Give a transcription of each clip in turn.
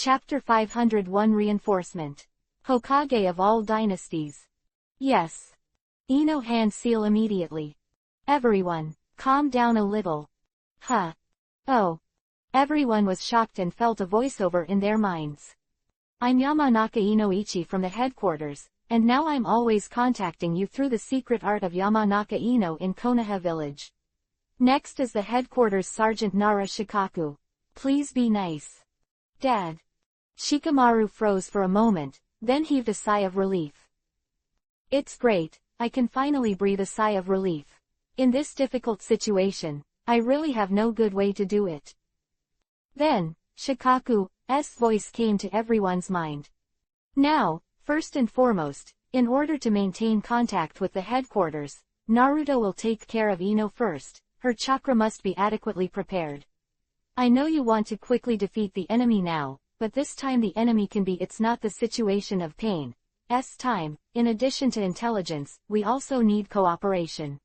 Chapter 501 Reinforcement. Hokage of all dynasties. Yes. Ino hand seal immediately. Everyone, calm down a little. Huh. Oh. Everyone was shocked and felt a voiceover in their minds. I'm Yamanaka Inoichi from the headquarters, and now I'm always contacting you through the secret art of Yamanaka Ino in Konoha village. Next is the headquarters Sergeant Nara Shikaku. Please be nice. Dad. Shikamaru froze for a moment, then heaved a sigh of relief. It's great, I can finally breathe a sigh of relief. In this difficult situation, I really have no good way to do it. Then, Shikaku's voice came to everyone's mind. Now, first and foremost, in order to maintain contact with the headquarters, Naruto will take care of Ino first. Her chakra must be adequately prepared. I know you want to quickly defeat the enemy now, but this time the enemy can be it's not the situation of pain. Time, in addition to intelligence, we also need cooperation.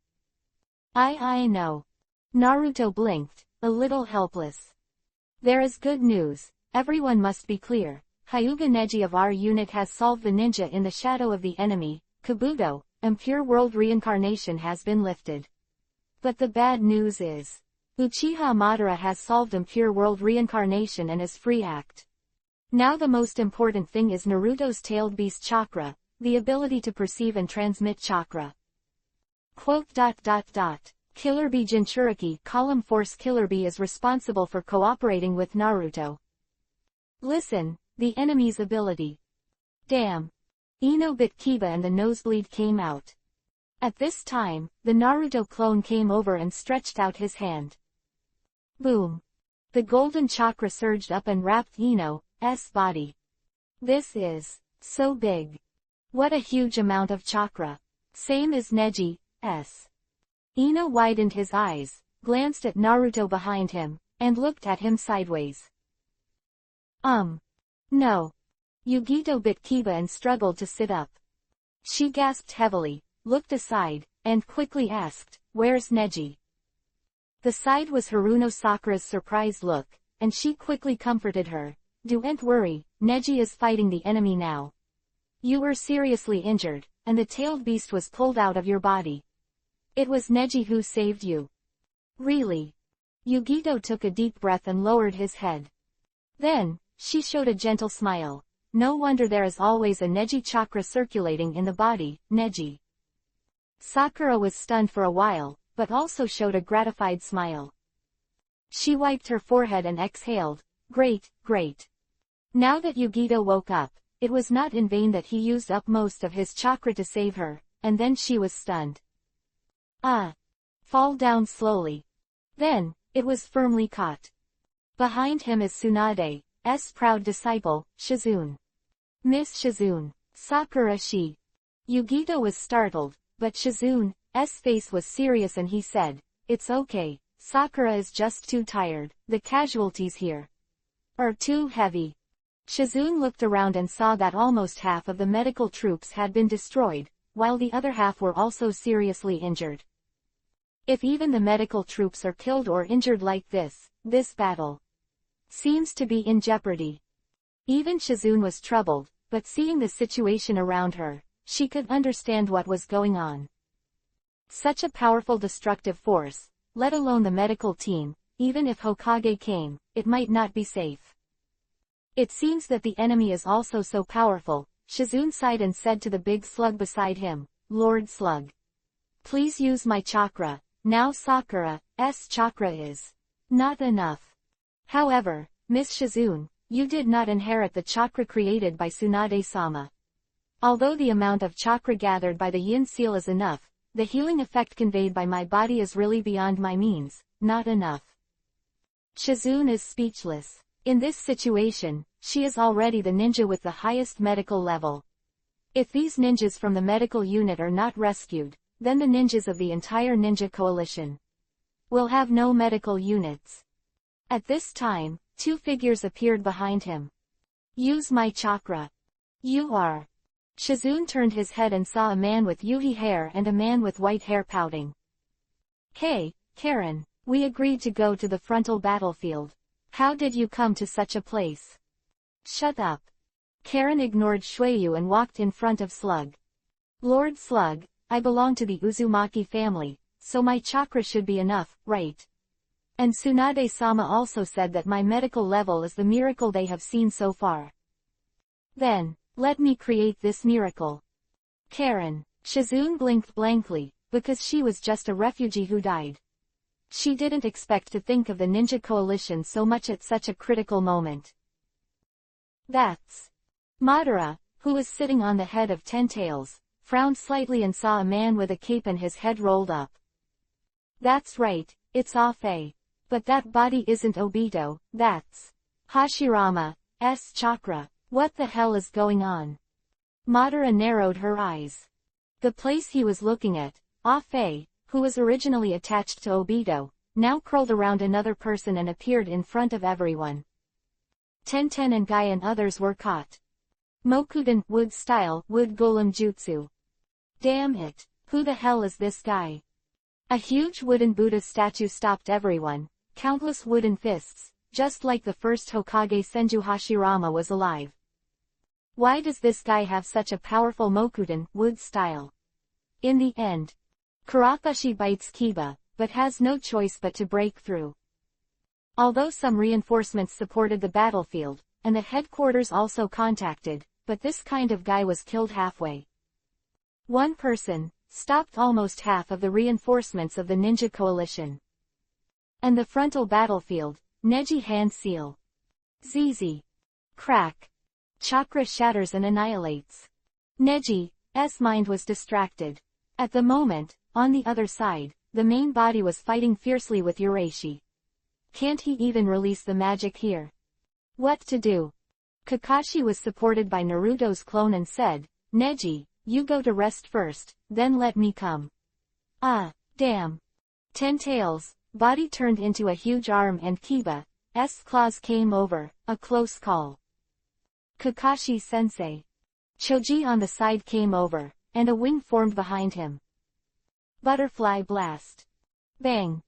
I know. Naruto blinked, a little helpless. There is good news, everyone must be clear. Hyuga Neji of our unit has solved the ninja in the shadow of the enemy, Kabuto, and pure world reincarnation has been lifted. But the bad news is, Uchiha Madara has solved impure world reincarnation and is free act. Now the most important thing is Naruto's tailed beast chakra, the ability to perceive and transmit chakra. Killer Bee Jinchuriki column force Killer Bee is responsible for cooperating with Naruto. Listen, the enemy's ability. Damn. Ino bit Kiba and the nosebleed came out. At this time, the Naruto clone came over and stretched out his hand. Boom. The golden chakra surged up and wrapped Ino's body. This is so big. What a huge amount of chakra. Same as Neji's. Ino widened his eyes, glanced at Naruto behind him, and looked at him sideways. No. Yugito bit Kiba and struggled to sit up. She gasped heavily, looked aside, and quickly asked, "Where's Neji?" The side was Haruno Sakura's surprised look, and she quickly comforted her. Don't worry, Neji is fighting the enemy now. You were seriously injured, and the tailed beast was pulled out of your body. It was Neji who saved you. Really? Yugito took a deep breath and lowered his head. Then, she showed a gentle smile. No wonder there is always a Neji chakra circulating in the body, Neji. Sakura was stunned for a while, but also showed a gratified smile. She wiped her forehead and exhaled. Great, great. Now that Yugito woke up, it was not in vain that he used up most of his chakra to save her, and then she was stunned. Fall down slowly. Then, it was firmly caught. Behind him is Tsunade's proud disciple, Shizune. Miss Shizune. Sakura she. Yugito was startled, but Shizune's face was serious and he said, "It's okay, Sakura is just too tired, the casualties here are too heavy." Shizune looked around and saw that almost half of the medical troops had been destroyed, while the other half were also seriously injured. If even the medical troops are killed or injured like this battle seems to be in jeopardy. Even Shizune was troubled, but seeing the situation around her, she could understand what was going on. Such a powerful destructive force, let alone the medical team, even if Hokage came, it might not be safe. It seems that the enemy is also so powerful. Shizune sighed and said to the big slug beside him, "Lord Slug. Please use my chakra, now Sakura's chakra is not enough." However, Miss Shizune, you did not inherit the chakra created by Tsunade-sama. Although the amount of chakra gathered by the yin seal is enough, the healing effect conveyed by my body is really beyond my means, not enough. Shizune is speechless. In this situation, she is already the ninja with the highest medical level. If these ninjas from the medical unit are not rescued, then the ninjas of the entire ninja coalition will have no medical units. At this time, two figures appeared behind him. Use my chakra. You are. Shizune turned his head and saw a man with yuhi hair and a man with white hair pouting. Hey, Karen, we agreed to go to the frontal battlefield. How did you come to such a place? Shut up. Karen ignored Shueyu and walked in front of Slug. Lord Slug, I belong to the Uzumaki family, so my chakra should be enough, right? And Tsunade-sama also said that my medical level is the miracle they have seen so far. Then, let me create this miracle. Karen. Shizune blinked blankly, because she was just a refugee who died. She didn't expect to think of the ninja coalition so much at such a critical moment. That's. Madara, who was sitting on the head of Ten Tails, frowned slightly and saw a man with a cape and his head rolled up. That's right, it's Afe. But that body isn't Obito, that's Hashirama's chakra. What the hell is going on? Madara narrowed her eyes. The place he was looking at, Afe, who was originally attached to Obito, now curled around another person and appeared in front of everyone. Tenten and Guy and others were caught. Mokuden, wood style, wood golem jutsu. Damn it, who the hell is this guy? A huge wooden Buddha statue stopped everyone, countless wooden fists, just like the first Hokage Senju Hashirama was alive. Why does this guy have such a powerful Mokuden, wood style? In the end, Kurakashi bites Kiba, but has no choice but to break through. Although some reinforcements supported the battlefield, and the headquarters also contacted, but this kind of guy was killed halfway. One person stopped almost half of the reinforcements of the ninja coalition. And the frontal battlefield, Neji hand seal. ZZ. Crack. Chakra shatters and annihilates. Neji's mind was distracted. At the moment, on the other side, the main body was fighting fiercely with Urashi. Can't he even release the magic here? What to do? Kakashi was supported by Naruto's clone and said, Neji, you go to rest first, then let me come. Ah, damn. Ten Tails' body turned into a huge arm and Kiba's claws came over, a close call. Kakashi-sensei. Choji on the side came over, and a wing formed behind him. Butterfly blast. Bang.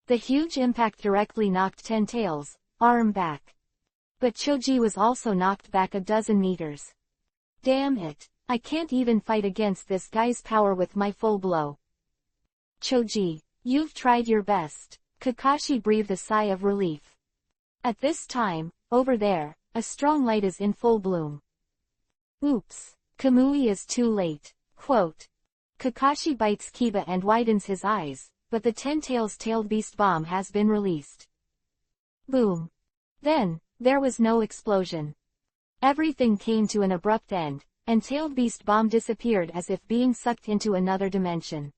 The huge impact directly knocked Ten Tails' arm back. But Choji was also knocked back a dozen meters. Damn it, I can't even fight against this guy's power with my full blow. Choji, you've tried your best. Kakashi breathed a sigh of relief. At this time, over there, a strong light is in full bloom. Oops, Kamui is too late. Quote. Kakashi bites Kiba and widens his eyes, but the Ten Tails tailed beast bomb has been released. Boom. Then, there was no explosion. Everything came to an abrupt end, and tailed beast bomb disappeared as if being sucked into another dimension.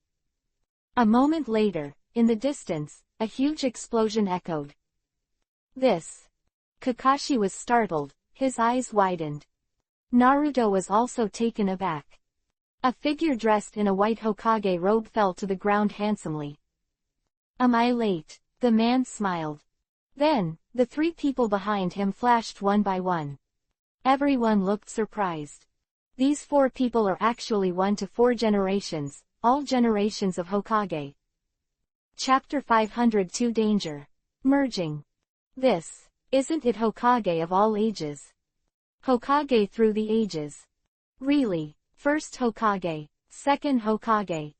A moment later, in the distance, a huge explosion echoed. This. Kakashi was startled, his eyes widened. Naruto was also taken aback. A figure dressed in a white Hokage robe fell to the ground handsomely. Am I late? The man smiled. Then, the three people behind him flashed one by one. Everyone looked surprised. These four people are actually 1 to 4 generations, all generations of Hokage. Chapter 502 Danger. Merging. This, isn't it Hokage of all ages? Hokage through the ages. Really, first Hokage, second Hokage.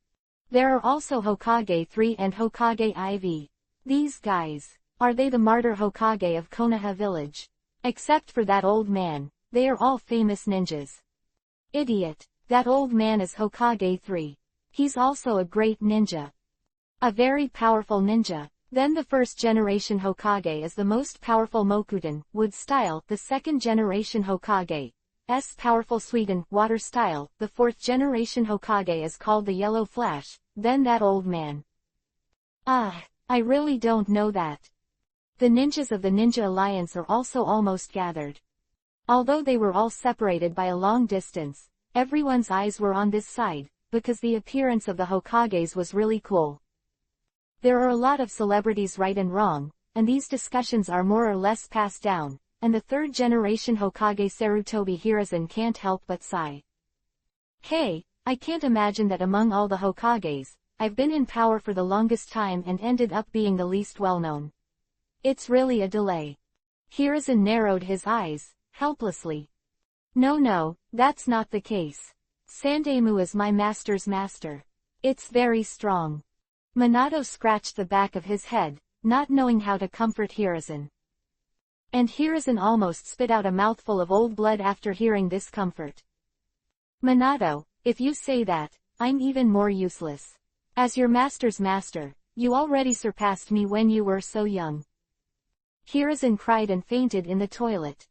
There are also Hokage 3 and Hokage IV. These guys, are they the martyr Hokage of Konoha village? Except for that old man, they are all famous ninjas. Idiot, that old man is Hokage 3. He's also a great ninja. A very powerful ninja. Then the first generation Hokage is the most powerful Mokuden, wood style, the second generation Hokage, powerful Suigen, water style, the fourth generation Hokage is called the Yellow Flash, then that old man. Ah, I really don't know that. The ninjas of the Ninja Alliance are also almost gathered. Although they were all separated by a long distance, everyone's eyes were on this side, because the appearance of the Hokages was really cool. There are a lot of celebrities right and wrong, and these discussions are more or less passed down, and the third generation Hokage Sarutobi Hiruzen can't help but sigh. Hey, I can't imagine that among all the Hokages, I've been in power for the longest time and ended up being the least well-known. It's really a delay. Hiruzen narrowed his eyes, helplessly. No, no, that's not the case. Sandemu is my master's master. It's very strong. Minato scratched the back of his head, not knowing how to comfort Hiruzen. And Hiruzen almost spit out a mouthful of old blood after hearing this comfort. Minato, if you say that, I'm even more useless. As your master's master, you already surpassed me when you were so young. Hiruzen cried and fainted in the toilet.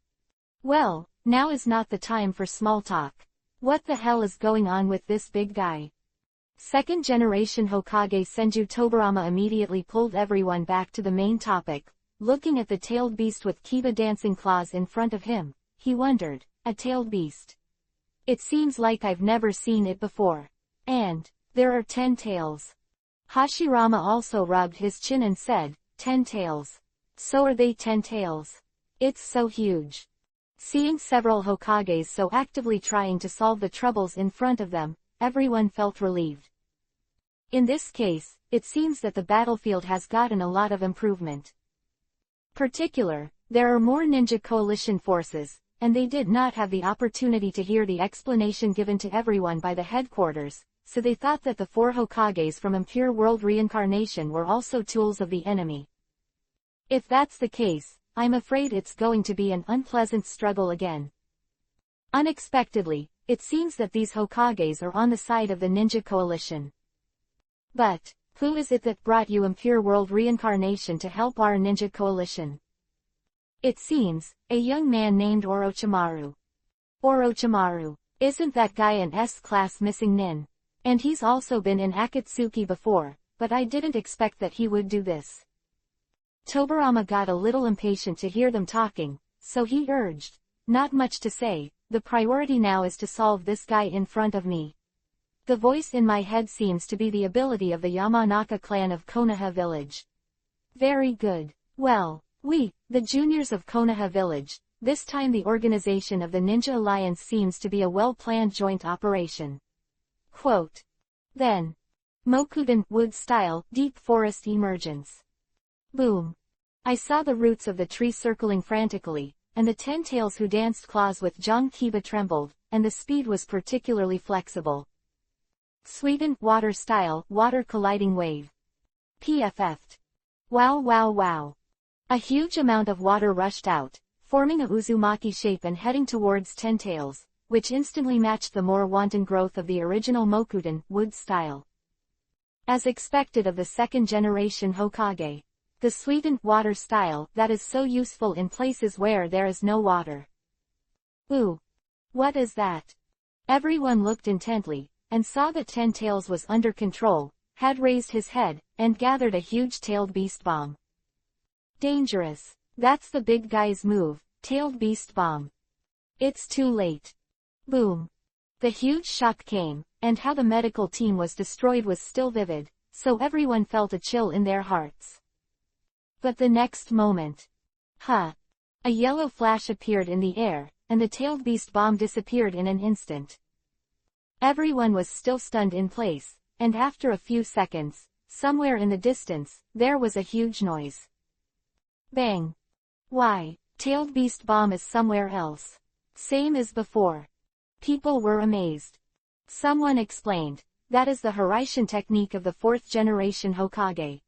Well, now is not the time for small talk. What the hell is going on with this big guy? Second generation Hokage Senju Tobirama immediately pulled everyone back to the main topic. Looking at the tailed beast with Kiba dancing claws in front of him, he wondered, a tailed beast? It seems like I've never seen it before. And, there are 10 tails. Hashirama also rubbed his chin and said, 10 tails. So are they 10 tails? It's so huge. Seeing several Hokages so actively trying to solve the troubles in front of them, everyone felt relieved. In this case, it seems that the battlefield has gotten a lot of improvement. There are more ninja coalition forces, and they did not have the opportunity to hear the explanation given to everyone by the headquarters, so they thought that the 4 Hokages from Impure World Reincarnation were also tools of the enemy. If that's the case, I'm afraid it's going to be an unpleasant struggle again. Unexpectedly, it seems that these Hokages are on the side of the ninja coalition. But, who is it that brought you Impure World Reincarnation to help our ninja coalition? It seems, a young man named Orochimaru. Orochimaru, isn't that guy an S-class missing nin? And he's also been in Akatsuki before, but I didn't expect that he would do this. Tobirama got a little impatient to hear them talking, so he urged, not much to say, the priority now is to solve this guy in front of me. The voice in my head seems to be the ability of the Yamanaka clan of Konoha village. Very good. Well, we, the juniors of Konoha village, this time the organization of the Ninja Alliance seems to be a well-planned joint operation. Quote. Then. Mokuden, wood style, deep forest emergence. Boom. I saw the roots of the tree circling frantically, and the 10 tails who danced claws with Jong Kiba trembled, and the speed was particularly flexible. Sweden, water style, water colliding wave. PFF'd. Wow wow wow. A huge amount of water rushed out, forming a Uzumaki shape and heading towards 10 tails, which instantly matched the more wanton growth of the original Mokuden, wood style. As expected of the second generation Hokage. The Sweden, water style, that is so useful in places where there is no water. Ooh. What is that? Everyone looked intently, and saw that 10 tails was under control, had raised his head, and gathered a huge tailed beast bomb. Dangerous. That's the big guy's move, tailed beast bomb. It's too late. Boom. The huge shock came, and how the medical team was destroyed was still vivid, so everyone felt a chill in their hearts. But the next moment. A yellow flash appeared in the air, and the tailed beast bomb disappeared in an instant. Everyone was still stunned in place, and after a few seconds, somewhere in the distance, there was a huge noise. Bang. Why, tailed beast bomb is somewhere else. Same as before. People were amazed. Someone explained, that is the Hiraishin technique of the 4th generation Hokage.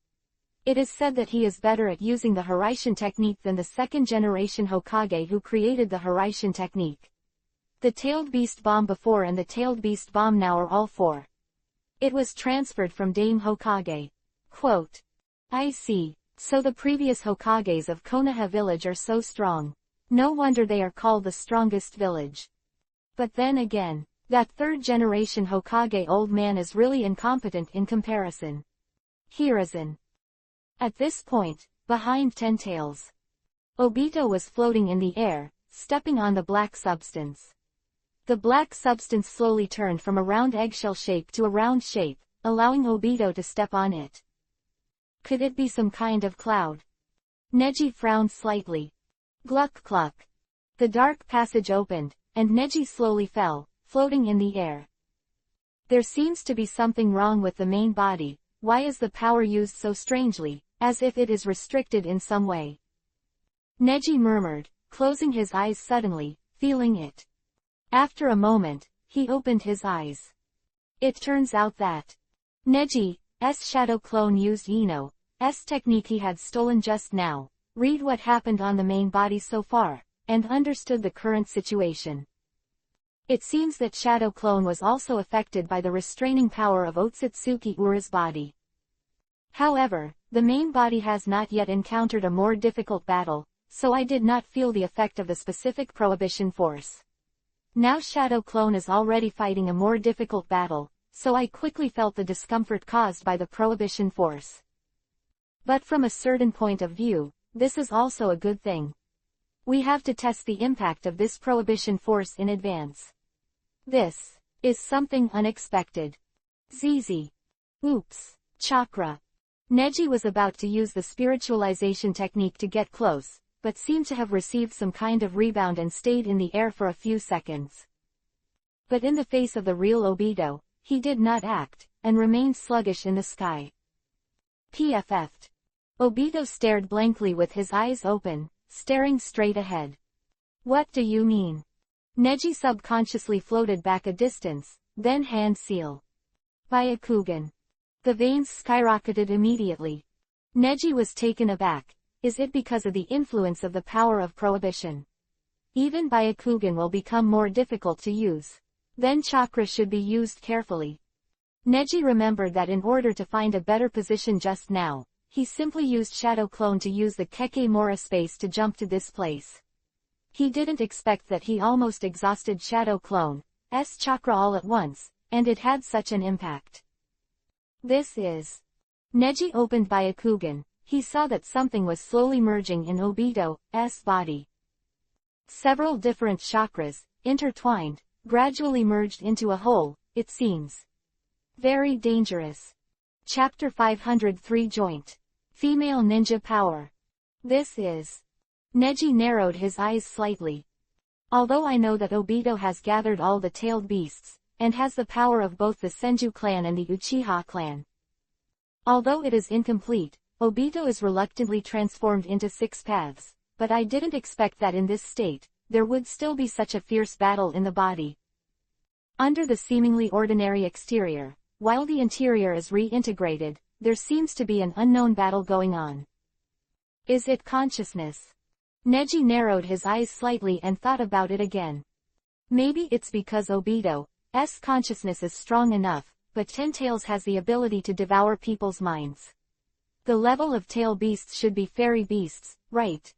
It is said that he is better at using the Hiraishin technique than the 2nd generation Hokage who created the Hiraishin technique. The tailed beast bomb before and the tailed beast bomb now are all 4. It was transferred from Dame Hokage. Quote. I see. So the previous Hokages of Konoha village are so strong. No wonder they are called the strongest village. But then again, that 3rd generation Hokage old man is really incompetent in comparison. Hiruzen. At this point, behind 10 tails, Obito was floating in the air, stepping on the black substance. The black substance slowly turned from a round eggshell shape to a round shape, allowing Obito to step on it. Could it be some kind of cloud? Neji frowned slightly. Gluck cluck. The dark passage opened, and Neji slowly fell, floating in the air. There seems to be something wrong with the main body. Why is the power used so strangely, as if it is restricted in some way? Neji murmured, closing his eyes suddenly, feeling it. After a moment, he opened his eyes. It turns out that Neji's shadow clone used Ino's technique he had stolen just now, read what happened on the main body so far, and understood the current situation. It seems that shadow clone was also affected by the restraining power of Otsutsuki Ura's body. However, the main body has not yet encountered a more difficult battle, so I did not feel the effect of the specific prohibition force. Now shadow clone is already fighting a more difficult battle, so I quickly felt the discomfort caused by the prohibition force. But from a certain point of view, this is also a good thing. We have to test the impact of this prohibition force in advance. This is something unexpected. ZZ. Oops. Chakra. Neji was about to use the spiritualization technique to get close, but seemed to have received some kind of rebound and stayed in the air for a few seconds. But in the face of the real Obito, he did not act, and remained sluggish in the sky. PFF'd. Obito stared blankly with his eyes open, staring straight ahead. What do you mean? Neji subconsciously floated back a distance, then hand seal. Byakugan. The veins skyrocketed immediately. Neji was taken aback. Is it because of the influence of the power of prohibition? Even Byakugan will become more difficult to use. Then chakra should be used carefully. Neji remembered that in order to find a better position just now, he simply used shadow clone to use the Kekemora space to jump to this place. He didn't expect that he almost exhausted shadow clone's chakra all at once, and it had such an impact. This is. Neji opened Byakugan. He saw that something was slowly merging in Obito's body. Several different chakras, intertwined, gradually merged into a whole, it seems. Very dangerous. Chapter 503 Joint. Female Ninja Power. This is. Neji narrowed his eyes slightly. Although I know that Obito has gathered all the tailed beasts, and has the power of both the Senju clan and the Uchiha clan. Although it is incomplete, Obito is reluctantly transformed into 6 paths, but I didn't expect that in this state, there would still be such a fierce battle in the body. Under the seemingly ordinary exterior, while the interior is reintegrated, there seems to be an unknown battle going on. Is it consciousness? Neji narrowed his eyes slightly and thought about it again. Maybe it's because Obito's consciousness is strong enough, but Ten Tails has the ability to devour people's minds. The level of tail beasts should be fairy beasts, right?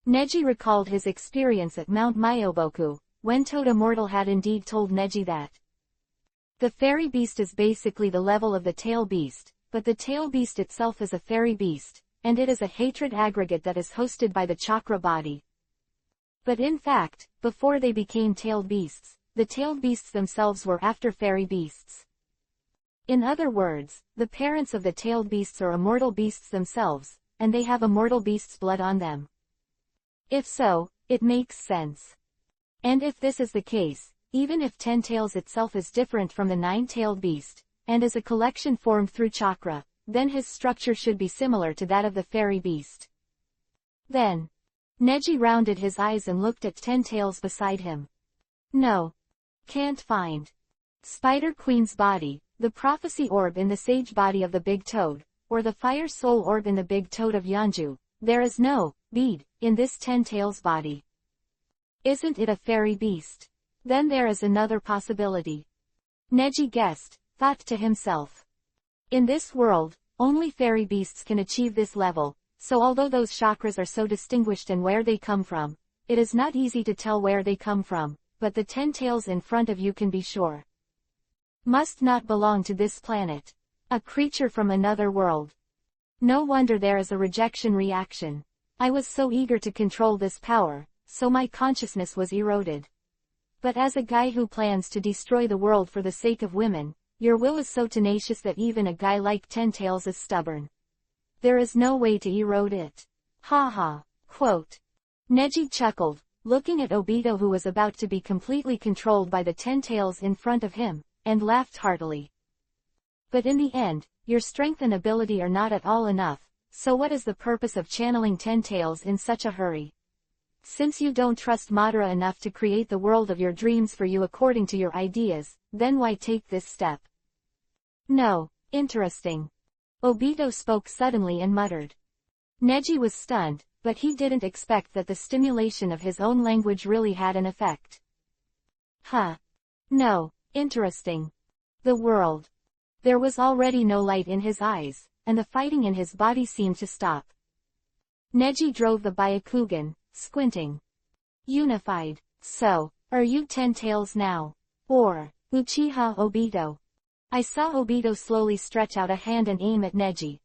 Neji recalled his experience at Mount Myoboku, when Toda Mortal had indeed told Neji that the fairy beast is basically the level of the tail beast, but the tail beast itself is a fairy beast, and it is a hatred aggregate that is hosted by the chakra body. But in fact, before they became tailed beasts, the tailed beasts themselves were after fairy beasts. In other words, the parents of the tailed beasts are immortal beasts themselves, and they have immortal beasts' blood on them. If so, it makes sense. And if this is the case, even if Ten Tails itself is different from the 9-tailed beast, and is a collection formed through chakra, then his structure should be similar to that of the fairy beast. Then, Neji rounded his eyes and looked at Ten Tails beside him. No. Can't find. Spider Queen's body, the prophecy orb in the sage body of the big toad, or the fire soul orb in the big toad of Yanju. There is no bead in this Ten Tails body. Isn't it a fairy beast? Then there is another possibility. Neji guessed, thought to himself. In this world, only fairy beasts can achieve this level, so although those chakras are so distinguished and where they come from, it is not easy to tell where they come from, but the 10 tails in front of you can be sure. Must not belong to this planet. A creature from another world. No wonder there is a rejection reaction. I was so eager to control this power, so my consciousness was eroded. But as a guy who plans to destroy the world for the sake of women, your will is so tenacious that even a guy like Ten Tails is stubborn. There is no way to erode it. Ha ha. Quote. Neji chuckled, looking at Obito who was about to be completely controlled by the 10 tails in front of him, and laughed heartily. But in the end, your strength and ability are not at all enough, so what is the purpose of channeling 10 tails in such a hurry? Since you don't trust Madara enough to create the world of your dreams for you according to your ideas, then why take this step? No, interesting. Obito spoke suddenly and muttered. Neji was stunned, but he didn't expect that the stimulation of his own language really had an effect. Huh. No, interesting. The world. There was already no light in his eyes, and the fighting in his body seemed to stop. Neji drove the Byakugan, squinting. Unified. So, are you 10 tails now? Or, Uchiha Obito? I saw Obito slowly stretch out a hand and aim at Neji.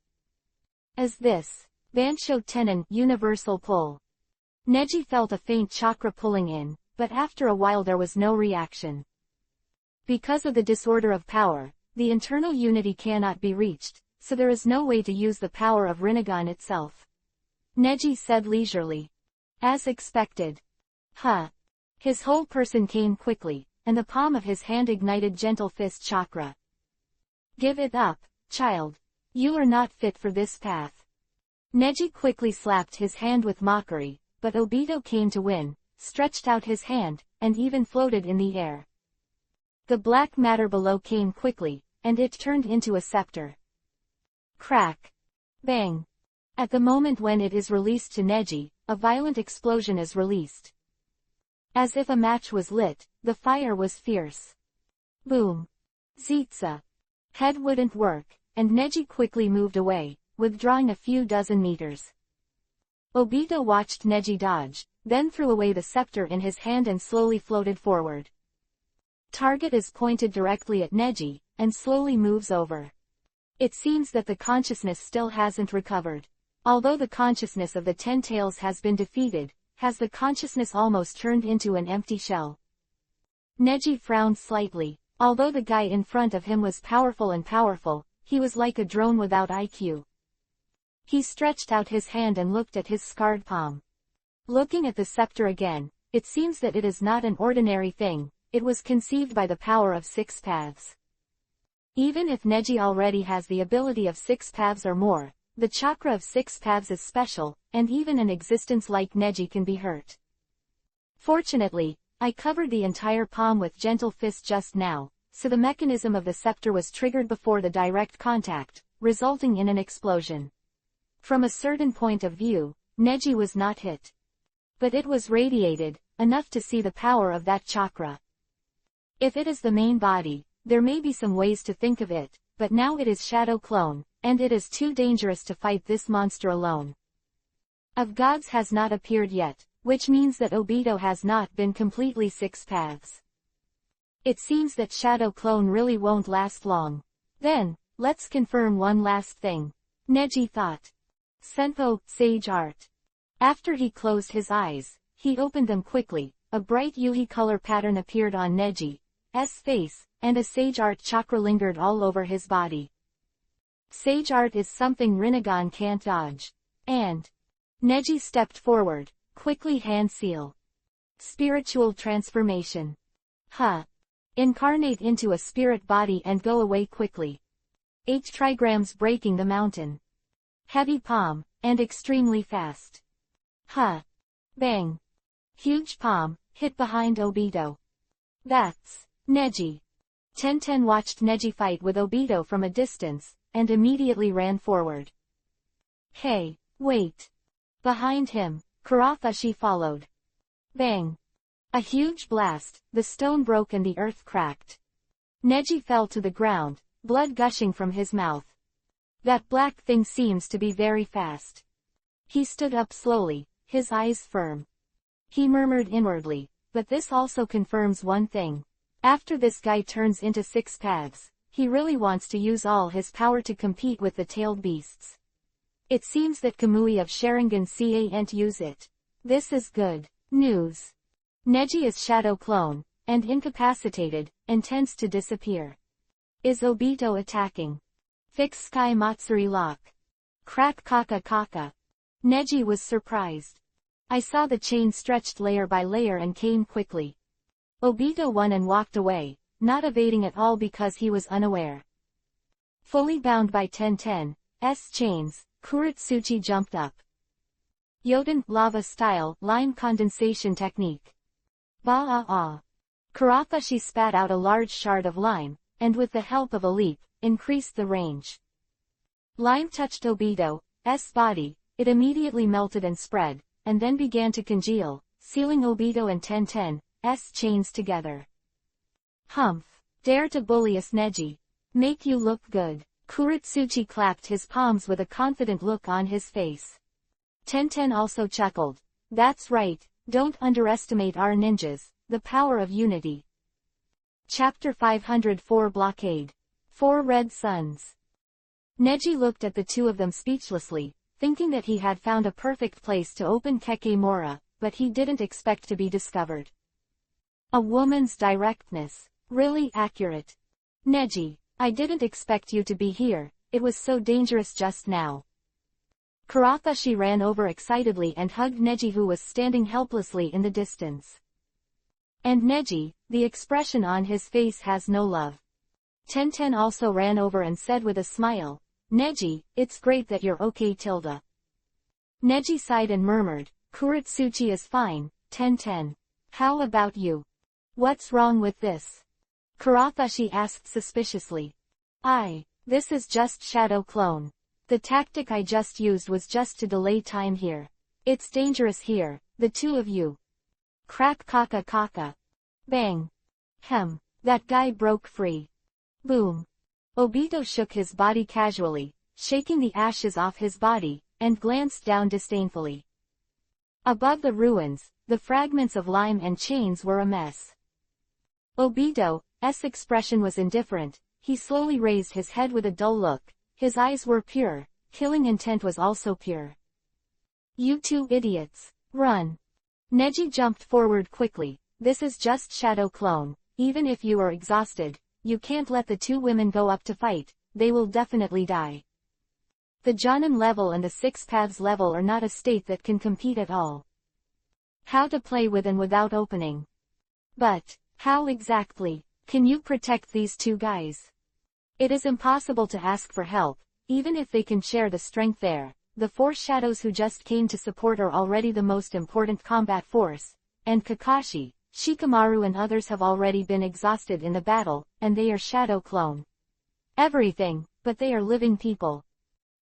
As this, Bansho Tenon, universal pull. Neji felt a faint chakra pulling in, but after a while there was no reaction. Because of the disorder of power, the internal unity cannot be reached, so there is no way to use the power of Rinnegan itself. Neji said leisurely. As expected. Huh. His whole person came quickly, and the palm of his hand ignited gentle fist chakra. Give it up, child. You are not fit for this path. Neji quickly slapped his hand with mockery, but Obito came to win, stretched out his hand, and even floated in the air. The black matter below came quickly, and it turned into a scepter. Crack. Bang. At the moment when it is released to Neji, a violent explosion is released. As if a match was lit, the fire was fierce. Boom. Zitsa. Head wouldn't work, and Neji quickly moved away, withdrawing a few dozen meters. Obito watched Neji dodge, then threw away the scepter in his hand and slowly floated forward. Target is pointed directly at Neji, and slowly moves over. It seems that the consciousness still hasn't recovered. Although the consciousness of the 10 tails has been defeated, has the consciousness almost turned into an empty shell? Neji frowned slightly. Although the guy in front of him was powerful, he was like a drone without IQ. He stretched out his hand and looked at his scarred palm. Looking at the scepter again, it seems that it is not an ordinary thing, it was conceived by the power of 6 paths. Even if Neji already has the ability of 6 paths or more, the chakra of 6 paths is special, and even an existence like Neji can be hurt. Fortunately, I covered the entire palm with gentle fist just now, so the mechanism of the scepter was triggered before the direct contact, resulting in an explosion. From a certain point of view, Neji was not hit. But it was radiated, enough to see the power of that chakra. If it is the main body, there may be some ways to think of it, but now it is Shadow Clone, and it is too dangerous to fight this monster alone. Of Gods has not appeared yet, which means that Obito has not been completely 6 paths. It seems that Shadow Clone really won't last long. Then, let's confirm one last thing. Neji thought. Senpo, Sage Art. After he closed his eyes, he opened them quickly, a bright Yuhi color pattern appeared on Neji's face, and a Sage Art chakra lingered all over his body. Sage Art is something Rinnegan can't dodge. And Neji stepped forward. Quickly hand seal. Spiritual transformation. Huh. Incarnate into a spirit body and go away quickly. 8 trigrams breaking the mountain. Heavy palm, and extremely fast. Huh. Bang. Huge palm, hit behind Obito. That's Neji. Tenten watched Neji fight with Obito from a distance, and immediately ran forward. Hey, wait. Behind him. Kurafashi followed. Bang. A huge blast, the stone broke and the earth cracked. Neji fell to the ground, blood gushing from his mouth. That black thing seems to be very fast. He stood up slowly, his eyes firm. He murmured inwardly, but this also confirms one thing. After this guy turns into 6 paths, he really wants to use all his power to compete with the tailed beasts. It seems that Kamui of Sharingan can't use it. This is good news. Neji is Shadow Clone, and incapacitated, and tends to disappear. Is Obito attacking? Fix Sky Matsuri Lock. Crack Kaka Kaka. Neji was surprised. I saw the chain stretched layer by layer and came quickly. Obito won and walked away, not evading at all because he was unaware. Fully bound by Tenten's chains, Kuretsuchi jumped up. Yoden, lava style, lime condensation technique. Ba-ah-ah. Karafashi spat out a large shard of lime, and with the help of a leap, increased the range. Lime touched Obito's body, it immediately melted and spread, and then began to congeal, sealing Obito and Tenten's chains together. Humph! Dare to bully us, Neji. Make you look good. Kuretsuchi clapped his palms with a confident look on his face. Tenten also chuckled. That's right, don't underestimate our ninjas, the power of unity. Chapter 504 Blockade. 4 Red Suns. Neji looked at the two of them speechlessly, thinking that he had found a perfect place to open Kekemura, but he didn't expect to be discovered. A woman's directness. Really accurate. Neji, I didn't expect you to be here, it was so dangerous just now. Karafashi ran over excitedly and hugged Neji, who was standing helplessly in the distance. And Neji, the expression on his face has no love. Tenten also ran over and said with a smile, Neji, it's great that you're okay, Tilda. Neji sighed and murmured, Kuretsuchi is fine, Tenten. How about you? What's wrong with this? Karafashi asked suspiciously. This is just shadow clone. The tactic I just used was just to delay time here. It's dangerous here, the two of you. Crack kaka kaka. Bang. That guy broke free. Boom. Obito shook his body casually, shaking the ashes off his body, and glanced down disdainfully. Above the ruins, the fragments of lime and chains were a mess. Obito's expression was indifferent, he slowly raised his head with a dull look, his eyes were pure, killing intent was also pure. You two idiots, run. Neji jumped forward quickly, this is just shadow clone, even if you are exhausted, you can't let the two women go up to fight, they will definitely die. The Jonin level and the Six Paths level are not a state that can compete at all. How to play with and without opening. But, how exactly can you protect these two guys? It is impossible to ask for help, even if they can share the strength there. The 4 shadows who just came to support are already the most important combat force, and Kakashi, Shikamaru and others have already been exhausted in the battle, and they are shadow clone. Everything, but they are living people.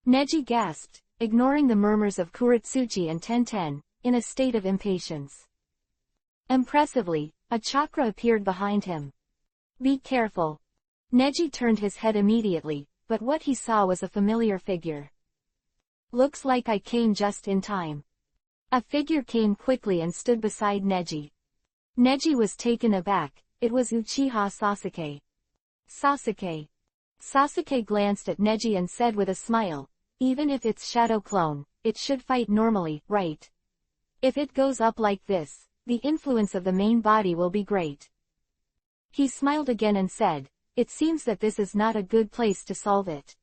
Neji gasped, ignoring the murmurs of Kuretsuchi and Tenten, in a state of impatience. Impressively, a chakra appeared behind him. Be careful. Neji turned his head immediately, but what he saw was a familiar figure. Looks like I came just in time. A figure came quickly and stood beside Neji. Neji was taken aback, it was Uchiha Sasuke. Sasuke. Sasuke glanced at Neji and said with a smile, even if it's shadow clone, it should fight normally, right? If it goes up like this, the influence of the main body will be great. He smiled again and said, it seems that this is not a good place to solve it.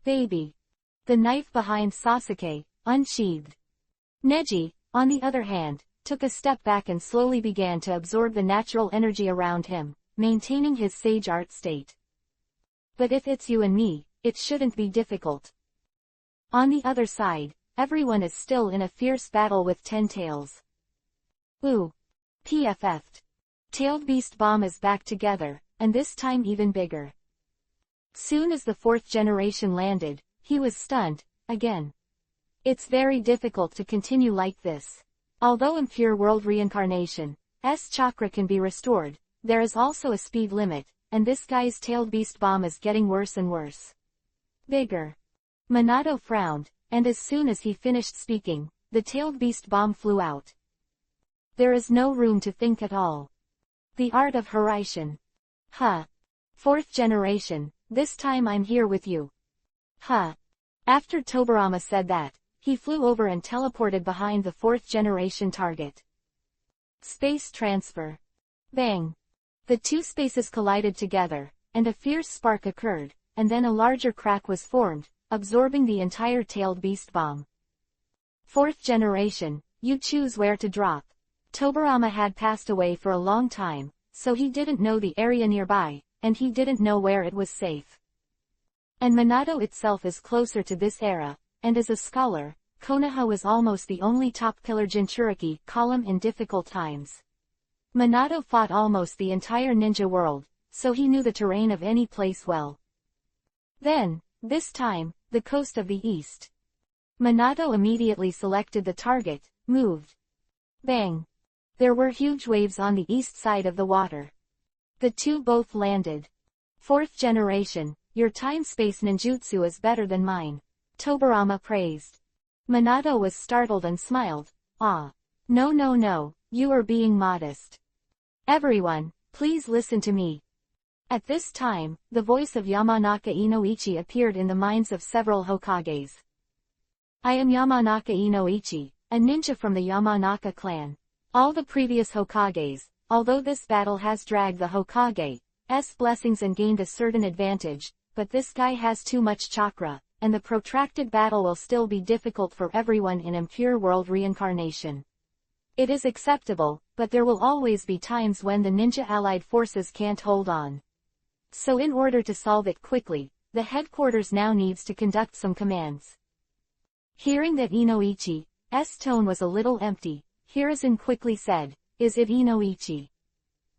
Baby. The knife behind Sasuke, unsheathed. Neji, on the other hand, took a step back and slowly began to absorb the natural energy around him, maintaining his sage art state. But if it's you and me, it shouldn't be difficult. On the other side, everyone is still in a fierce battle with 10 tails. Ooh. PFF'd. Tailed Beast Bomb is back together, and this time even bigger. Soon as the 4th generation landed, he was stunned, again. It's very difficult to continue like this. Although in pure world reincarnation, chakra can be restored, there is also a speed limit, and this guy's tailed beast bomb is getting worse and worse. Bigger. Minato frowned, and as soon as he finished speaking, the tailed beast bomb flew out. There is no room to think at all. The art of Hiraishin. Huh. 4th generation, this time I'm here with you. Huh. After Tobirama said that, he flew over and teleported behind the 4th generation target. Space transfer. Bang. The two spaces collided together, and a fierce spark occurred, and then a larger crack was formed, absorbing the entire tailed beast bomb. 4th generation, you choose where to drop. Tobirama had passed away for a long time, so he didn't know the area nearby, and he didn't know where it was safe. And Minato itself is closer to this era, and as a scholar, Konoha was almost the only top-pillar Jinchuriki column in difficult times. Minato fought almost the entire ninja world, so he knew the terrain of any place well. Then, this time, the coast of the east. Minato immediately selected the target, moved. Bang! There were huge waves on the east side of the water. The two both landed. Fourth generation, your time-space ninjutsu is better than mine, Tobirama praised. Minato was startled and smiled. Ah. No no no, you are being modest. Everyone, please listen to me. At this time, the voice of Yamanaka Inoichi appeared in the minds of several Hokages. I am Yamanaka Inoichi, a ninja from the Yamanaka clan. All the previous Hokages, although this battle has dragged the Hokage's blessings and gained a certain advantage, but this guy has too much chakra, and the protracted battle will still be difficult for everyone in Impure World reincarnation. It is acceptable, but there will always be times when the ninja allied forces can't hold on. So in order to solve it quickly, the headquarters now needs to conduct some commands. Hearing that Inoichi's tone was a little empty, Hiruzen quickly said, Is it Inoichi?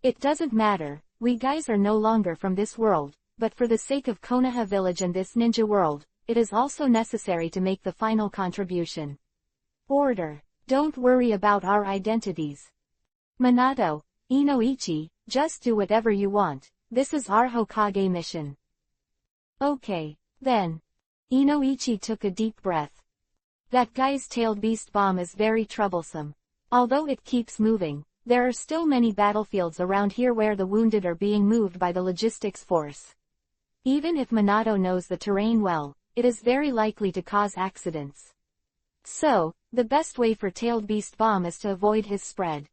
It doesn't matter, we guys are no longer from this world, but for the sake of Konoha village and this ninja world, it is also necessary to make the final contribution. Order. Don't worry about our identities. Minato, Inoichi, just do whatever you want, this is our Hokage mission. Okay, then. Inoichi took a deep breath. That guy's tailed beast bomb is very troublesome. Although it keeps moving, there are still many battlefields around here where the wounded are being moved by the logistics force. Even if Minato knows the terrain well, it is very likely to cause accidents. So, the best way for tailed beast bomb is to avoid his spread.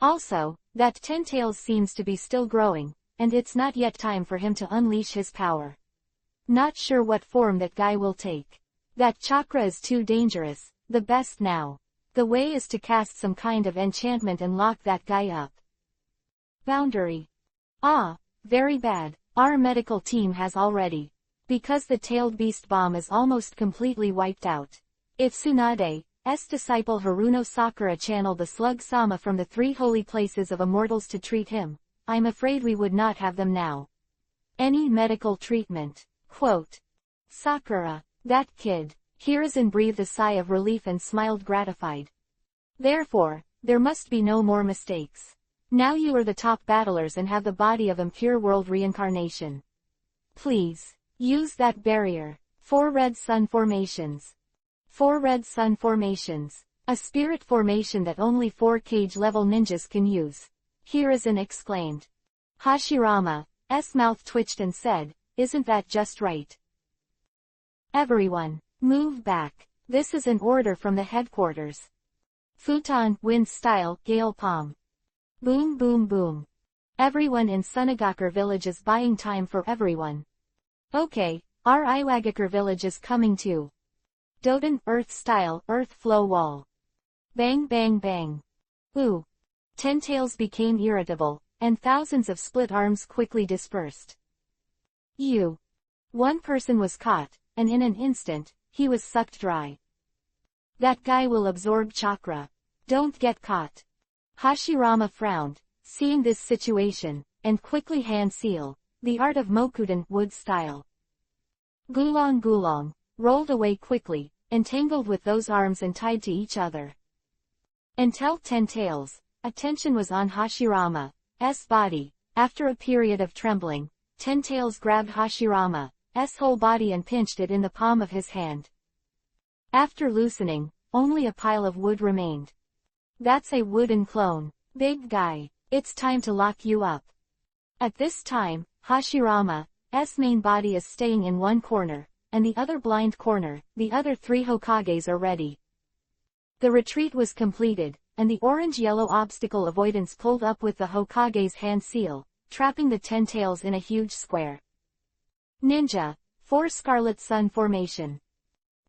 Also, that 10 tails seems to be still growing, and it's not yet time for him to unleash his power. Not sure what form that guy will take. That chakra is too dangerous, the best now. The way is to cast some kind of enchantment and lock that guy up. Boundary. Ah, very bad, our medical team has already. Because the tailed beast bomb is almost completely wiped out. If Tsunade's disciple Haruno Sakura channeled the slug Sama from the 3 holy places of immortals to treat him, I'm afraid we would not have them now. Any medical treatment. Quote. Sakura, that kid. Hiruzen breathed a sigh of relief and smiled gratified. Therefore, there must be no more mistakes. Now you are the top battlers and have the body of Impure World reincarnation. Please, use that barrier. 4 red sun formations. 4 red sun formations. A spirit formation that only 4 cage-level ninjas can use. Hiruzen exclaimed. Hashirama's mouth twitched and said, Isn't that just right? Everyone, move back. This is an order from the headquarters. Futon, wind style, gale palm. Boom boom boom. Everyone in Sunagakur village is buying time for everyone. Okay, our Iwagakure village is coming too. Doden, earth style, earth flow wall. Bang bang bang. Ooh. 10 tails became irritable, and thousands of split arms quickly dispersed. One person was caught, and in an instant, he was sucked dry. That guy will absorb chakra. Don't get caught. Hashirama frowned, seeing this situation, and quickly hand seal, the art of Mokuden wood style. Gulong Gulong, rolled away quickly, entangled with those arms and tied to each other. Until 10 tails, attention was on Hashirama's body. After a period of trembling, 10 tails grabbed Hashirama's whole body and pinched it in the palm of his hand. After loosening, only a pile of wood remained. That's a wooden clone. Big guy, it's time to lock you up. At this time, Hashirama's main body is staying in one corner, and the other blind corner, the other 3 Hokages are ready. The retreat was completed, and the orange-yellow obstacle avoidance pulled up with the Hokage's hand seal, trapping the 10 tails in a huge square. Ninja, 4 Scarlet Sun Formation.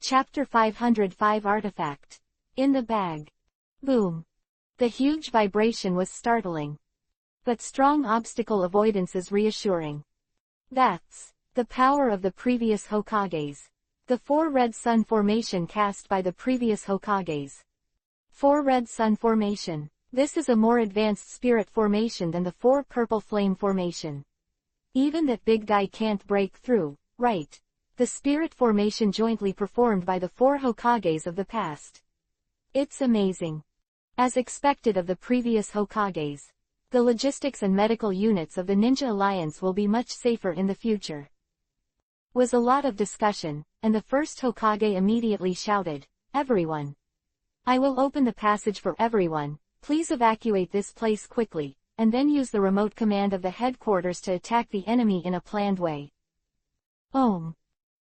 Chapter 505 Artifact. In the bag. Boom. The huge vibration was startling. But strong obstacle avoidance is reassuring. That's the power of the previous Hokages. The 4 red sun formation cast by the previous Hokages. 4 red sun formation. This is a more advanced spirit formation than the 4 purple flame formation. Even that big guy can't break through, right? The spirit formation jointly performed by the 4 Hokages of the past. It's amazing. As expected of the previous Hokages. The logistics and medical units of the Ninja Alliance will be much safer in the future. Was a lot of discussion, and the first Hokage immediately shouted, "Everyone! I will open the passage for everyone, please evacuate this place quickly, and then use the remote command of the headquarters to attack the enemy in a planned way."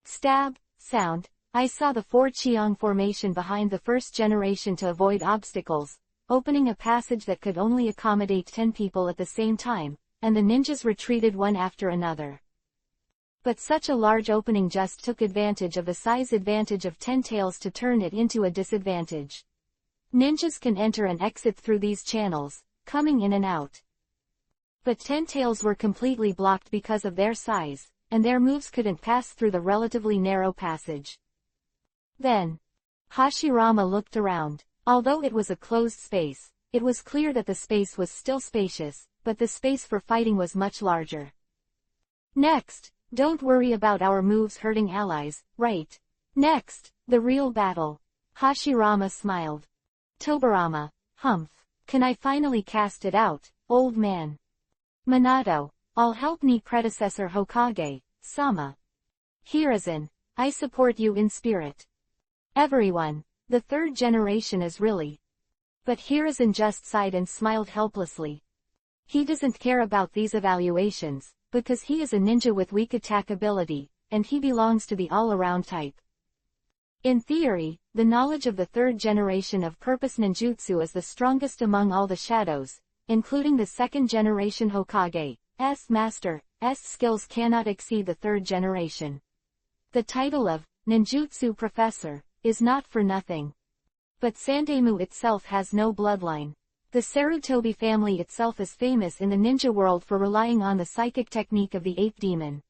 Stab, sound, I saw the 4 Cheong formation behind the first generation to avoid obstacles, opening a passage that could only accommodate 10 people at the same time, and the ninjas retreated one after another. But such a large opening just took advantage of the size advantage of 10 tails to turn it into a disadvantage. Ninjas can enter and exit through these channels, coming in and out. But 10 tails were completely blocked because of their size, and their moves couldn't pass through the relatively narrow passage. Then, Hashirama looked around. Although it was a closed space, it was clear that the space was still spacious, but the space for fighting was much larger. Next, don't worry about our moves hurting allies, right? Next, the real battle. Hashirama smiled. Tobarama, humph, can I finally cast it out, old man? Minato, I'll help me predecessor Hokage, Sama. Hiruzen, I support you in spirit. Everyone, the 3rd generation is really. But Hiruzen just sighed and smiled helplessly. He doesn't care about these evaluations, because he is a ninja with weak attack ability, and he belongs to the all-around type. In theory, the knowledge of the 3rd generation of purpose ninjutsu is the strongest among all the shadows, including the 2nd generation Hokage's master's skills cannot exceed the 3rd generation. The title of ninjutsu professor is not for nothing. But Sandemu itself has no bloodline. The Sarutobi family itself is famous in the ninja world for relying on the psychic technique of the ape demon.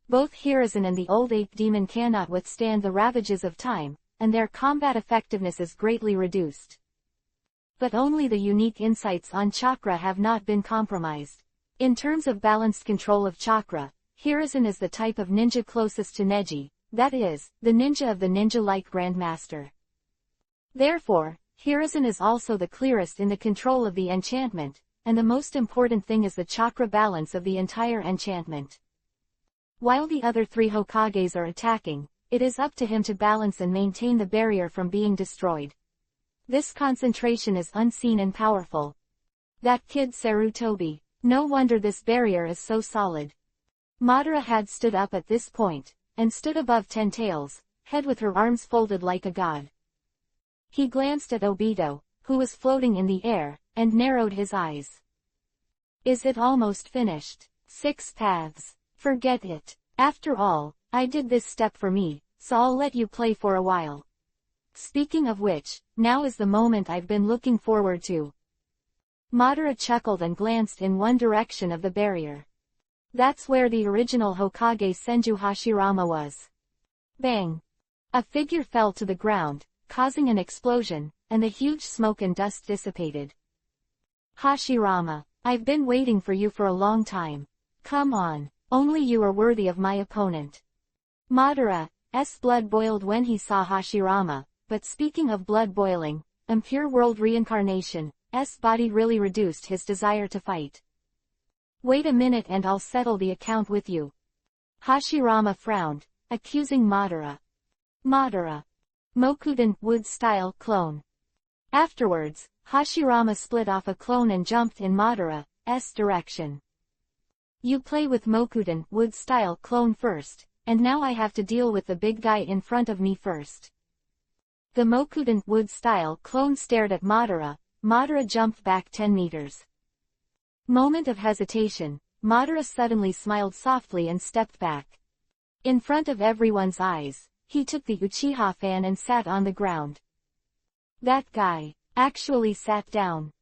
Both Hiruzen and the old ape demon cannot withstand the ravages of time, and their combat effectiveness is greatly reduced. But only the unique insights on chakra have not been compromised. In terms of balanced control of chakra, Hiruzen is the type of ninja closest to Neji, that is, the ninja of the ninja-like Grandmaster. Therefore, Hiruzen is also the clearest in the control of the enchantment, and the most important thing is the chakra balance of the entire enchantment. While the other 3 Hokages are attacking, it is up to him to balance and maintain the barrier from being destroyed. This concentration is unseen and powerful. That kid Sarutobi, no wonder this barrier is so solid. Madara had stood up at this point, and stood above 10 tails, head with her arms folded like a god. He glanced at Obito, who was floating in the air, and narrowed his eyes. Is it almost finished? 6 paths. Forget it. After all, I did this step for me, so I'll let you play for a while. Speaking of which, now is the moment I've been looking forward to. Madara chuckled and glanced in one direction of the barrier. That's where the original Hokage Senju Hashirama was. Bang! A figure fell to the ground, causing an explosion, and the huge smoke and dust dissipated. Hashirama, I've been waiting for you for a long time. Come on. Only you are worthy of my opponent. Madara's blood boiled when he saw Hashirama, but speaking of blood boiling, impure world reincarnation's body really reduced his desire to fight. Wait a minute and I'll settle the account with you. Hashirama frowned, accusing Madara. Madara. Mokuden wood-style clone. Afterwards, Hashirama split off a clone and jumped in Madara's direction. You play with Mokuden wood-style clone first, and now I have to deal with the big guy in front of me first. The Mokuden wood-style clone stared at Madara. Madara jumped back 10 meters. Moment of hesitation, Madara suddenly smiled softly and stepped back. In front of everyone's eyes, he took the Uchiha fan and sat on the ground. That guy actually sat down.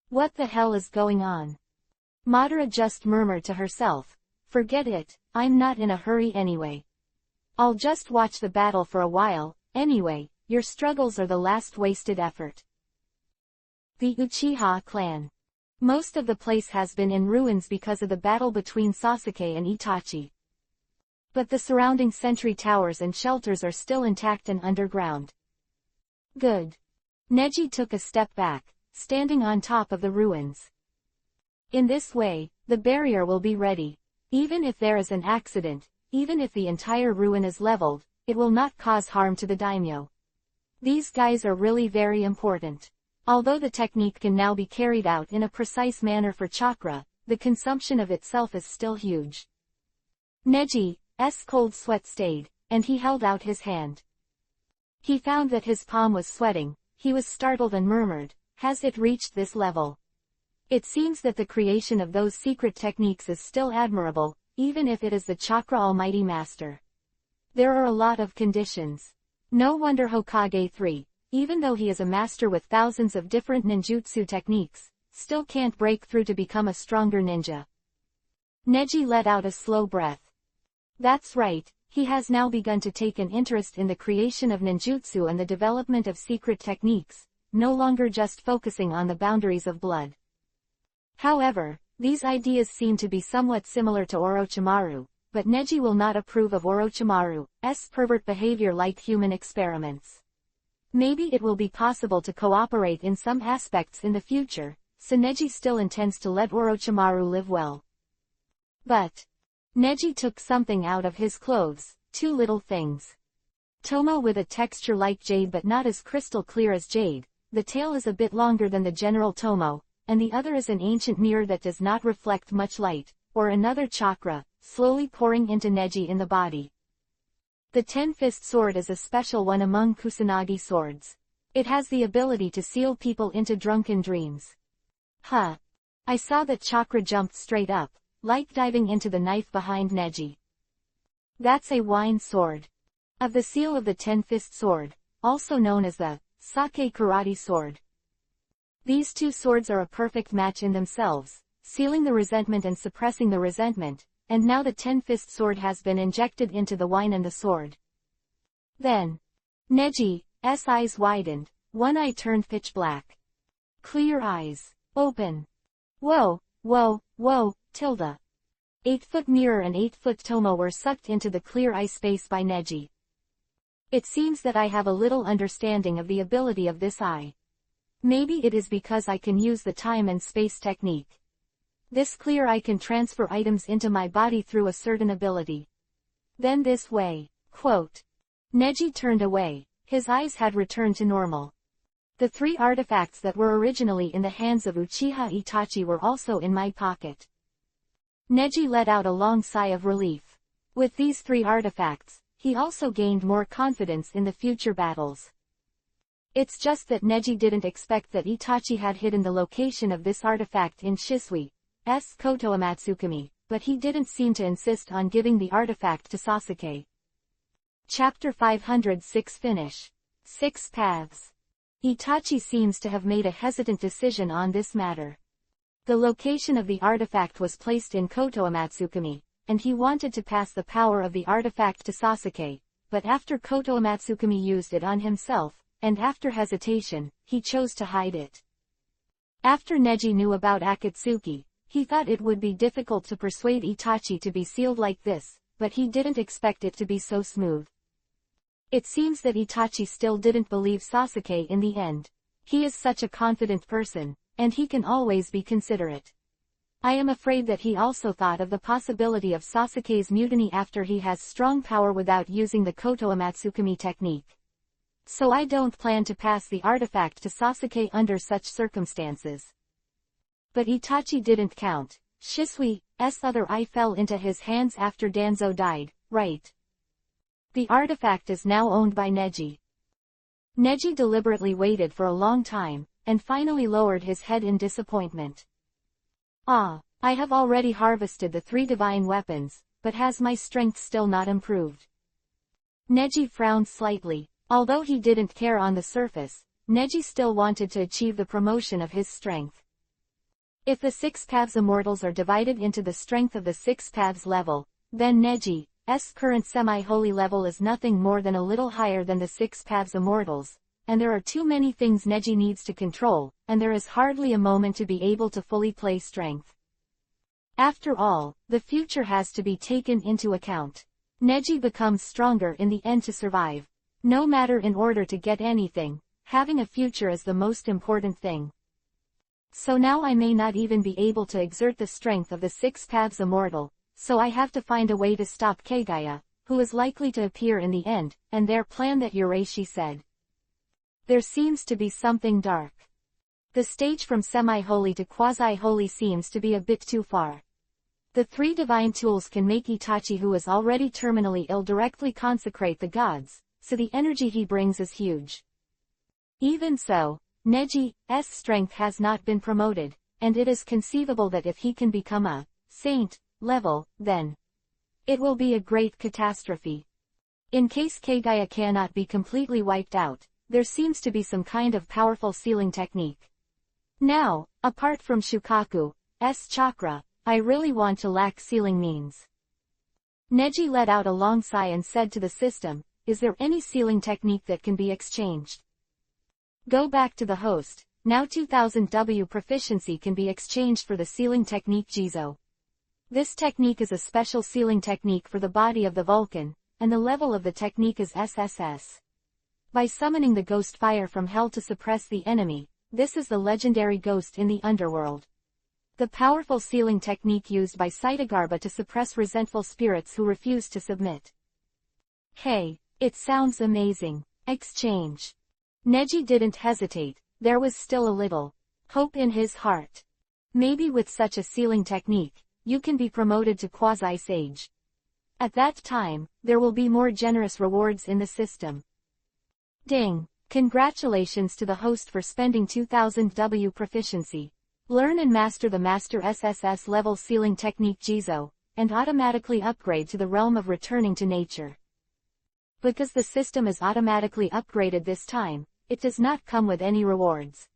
What the hell is going on? Madara just murmured to herself, forget it, I'm not in a hurry anyway. I'll just watch the battle for a while, anyway, your struggles are the last wasted effort. The Uchiha clan. Most of the place has been in ruins because of the battle between Sasuke and Itachi. But the surrounding sentry towers and shelters are still intact and underground. Good. Neji took a step back, standing on top of the ruins. In this way, the barrier will be ready. Even if there is an accident, even if the entire ruin is leveled, it will not cause harm to the daimyo. These guys are really very important. Although the technique can now be carried out in a precise manner for chakra, the consumption of itself is still huge. Neji's cold sweat stayed, and he held out his hand. He found that his palm was sweating. He was startled and murmured, "Has it reached this level?" It seems that the creation of those secret techniques is still admirable, even if it is the chakra almighty master. There are a lot of conditions. No wonder Hokage III, even though he is a master with thousands of different ninjutsu techniques, still can't break through to become a stronger ninja. Neji let out a slow breath. That's right, he has now begun to take an interest in the creation of ninjutsu and the development of secret techniques, no longer just focusing on the boundaries of blood. However, these ideas seem to be somewhat similar to Orochimaru, but Neji will not approve of Orochimaru's pervert behavior like human experiments. Maybe it will be possible to cooperate in some aspects in the future, so Neji still intends to let Orochimaru live well. But Neji took something out of his clothes, two little things. Tomo with a texture like jade but not as crystal clear as jade, the tail is a bit longer than the general Tomo, and the other is an ancient mirror that does not reflect much light, or another chakra, slowly pouring into Neji in the body. The Ten-Fist Sword is a special one among Kusanagi swords. It has the ability to seal people into drunken dreams. Huh. I saw that chakra jumped straight up, like diving into the knife behind Neji. That's a wine sword. Of the seal of the Ten-Fist Sword, also known as the Sake Karate Sword. These two swords are a perfect match in themselves, sealing the resentment and suppressing the resentment, and now the Ten-Fist Sword has been injected into the wine and the sword. Then, Neji's eyes widened, one eye turned pitch black. Clear eyes. Open. Whoa, whoa, whoa, tilde. 8-foot mirror and 8-foot Tomo were sucked into the clear eye space by Neji. It seems that I have a little understanding of the ability of this eye. Maybe it is because I can use the time and space technique. This clear eye can transfer items into my body through a certain ability. Then this way, quote. Neji turned away, his eyes had returned to normal. The 3 artifacts that were originally in the hands of Uchiha Itachi were also in my pocket. Neji let out a long sigh of relief. With these 3 artifacts, he also gained more confidence in the future battles. It's just that Neji didn't expect that Itachi had hidden the location of this artifact in Shisui's Koto Amatsukami, but he didn't seem to insist on giving the artifact to Sasuke. Chapter 506 Finish. 6 Paths. Itachi seems to have made a hesitant decision on this matter. The location of the artifact was placed in Koto Amatsukami, and he wanted to pass the power of the artifact to Sasuke, but after Koto Amatsukami used it on himself, and after hesitation, he chose to hide it. After Neji knew about Akatsuki, he thought it would be difficult to persuade Itachi to be sealed like this, but he didn't expect it to be so smooth. It seems that Itachi still didn't believe Sasuke in the end. He is such a confident person, and he can always be considerate. I am afraid that he also thought of the possibility of Sasuke's mutiny after he has strong power without using the Koto Amatsukami technique. So I don't plan to pass the artifact to Sasuke under such circumstances. But Itachi didn't count. Shisui's other eye fell into his hands after Danzo died, right? The artifact is now owned by Neji. Neji deliberately waited for a long time, and finally lowered his head in disappointment. I have already harvested the 3 divine weapons, but has my strength still not improved? Neji frowned slightly. Although he didn't care on the surface, Neji still wanted to achieve the promotion of his strength. If the 6 paths immortals are divided into the strength of the 6 paths level, then Neji's Neji's current semi-holy level is nothing more than a little higher than the 6 paths immortals, and there are too many things Neji needs to control, and there is hardly a moment to be able to fully play strength. After all, the future has to be taken into account. Neji becomes stronger in the end to survive. No matter in order to get anything, having a future is the most important thing. So now I may not even be able to exert the strength of the 6 paths immortal, so I have to find a way to stop Kagaya, who is likely to appear in the end, and their plan that Urashi said. There seems to be something dark. The stage from semi-holy to quasi-holy seems to be a bit too far. The 3 divine tools can make Itachi, who is already terminally ill, directly consecrate the gods, so the energy he brings is huge. Even so, Neji's strength has not been promoted, and it is conceivable that if he can become a saint level, then it will be a great catastrophe. In case Kagaya cannot be completely wiped out, there seems to be some kind of powerful sealing technique. Now, apart from Shukaku's chakra, I really want to lack sealing means. Neji let out a long sigh and said to the system, "Is there any sealing technique that can be exchanged?" Go back to the host. Now 2000 W proficiency can be exchanged for the sealing technique Jizo. This technique is a special sealing technique for the body of the Vulcan, and the level of the technique is SSS. By summoning the ghost fire from hell to suppress the enemy, this is the legendary ghost in the underworld. The powerful sealing technique used by Saitagarbha to suppress resentful spirits who refuse to submit. Hey, it sounds amazing. Exchange. Neji didn't hesitate, there was still a little hope in his heart. Maybe with such a sealing technique, you can be promoted to quasi-sage. At that time, there will be more generous rewards in the system. Ding! Congratulations to the host for spending 2000 W proficiency. Learn and master the Master SSS level sealing technique Jizo, and automatically upgrade to the realm of returning to nature. Because the system is automatically upgraded this time, it does not come with any rewards.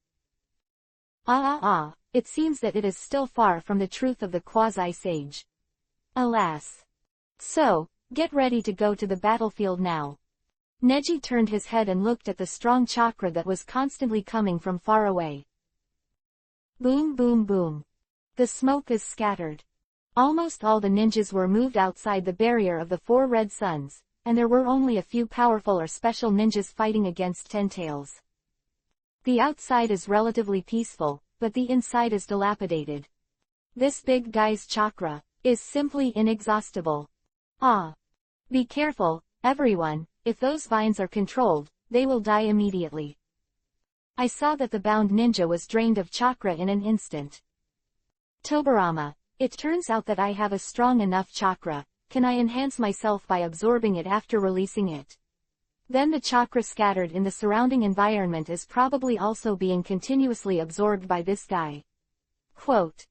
It seems that it is still far from the truth of the quasi-sage. Alas. So, get ready to go to the battlefield now. Neji turned his head and looked at the strong chakra that was constantly coming from far away. Boom boom boom. The smoke is scattered. Almost all the ninjas were moved outside the barrier of the 4 red suns, and there were only a few powerful or special ninjas fighting against 10 tails. The outside is relatively peaceful, but the inside is dilapidated. This big guy's chakra is simply inexhaustible. Be careful, everyone, if those vines are controlled, they will die immediately. I saw that the bound ninja was drained of chakra in an instant. Tobirama, it turns out that I have a strong enough chakra. Can I enhance myself by absorbing it after releasing it? Then the chakra scattered in the surrounding environment is probably also being continuously absorbed by this guy. Quote.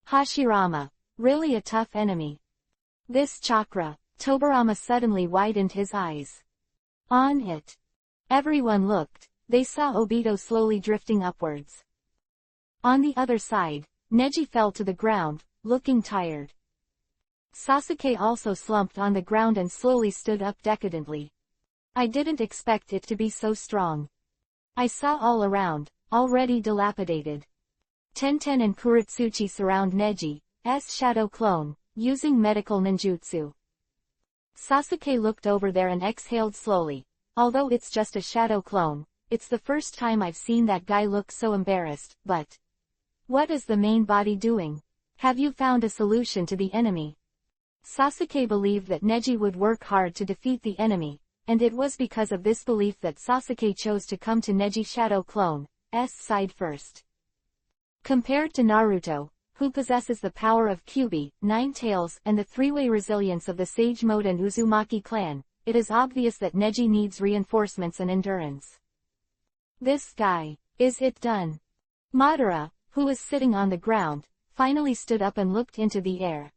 Hashirama, really a tough enemy. This chakra. Tobirama suddenly widened his eyes. On it. Everyone looked. They saw Obito slowly drifting upwards. On the other side, Neji fell to the ground, looking tired. Sasuke also slumped on the ground and slowly stood up decadently. I didn't expect it to be so strong. I saw all around, already dilapidated. Tenten and Kuretsuchi surround Neji's shadow clone, using medical ninjutsu. Sasuke looked over there and exhaled slowly. Although it's just a shadow clone, it's the first time I've seen that guy look so embarrassed, but what is the main body doing? Have you found a solution to the enemy? Sasuke believed that Neji would work hard to defeat the enemy, and it was because of this belief that Sasuke chose to come to Neji Shadow Clone's side first. Compared to Naruto, who possesses the power of Kyuubi, 9 tails, and the three-way resilience of the Sage Mode and Uzumaki clan, it is obvious that Neji needs reinforcements and endurance. This guy, is it done? Madara, who was sitting on the ground, finally stood up and looked into the air.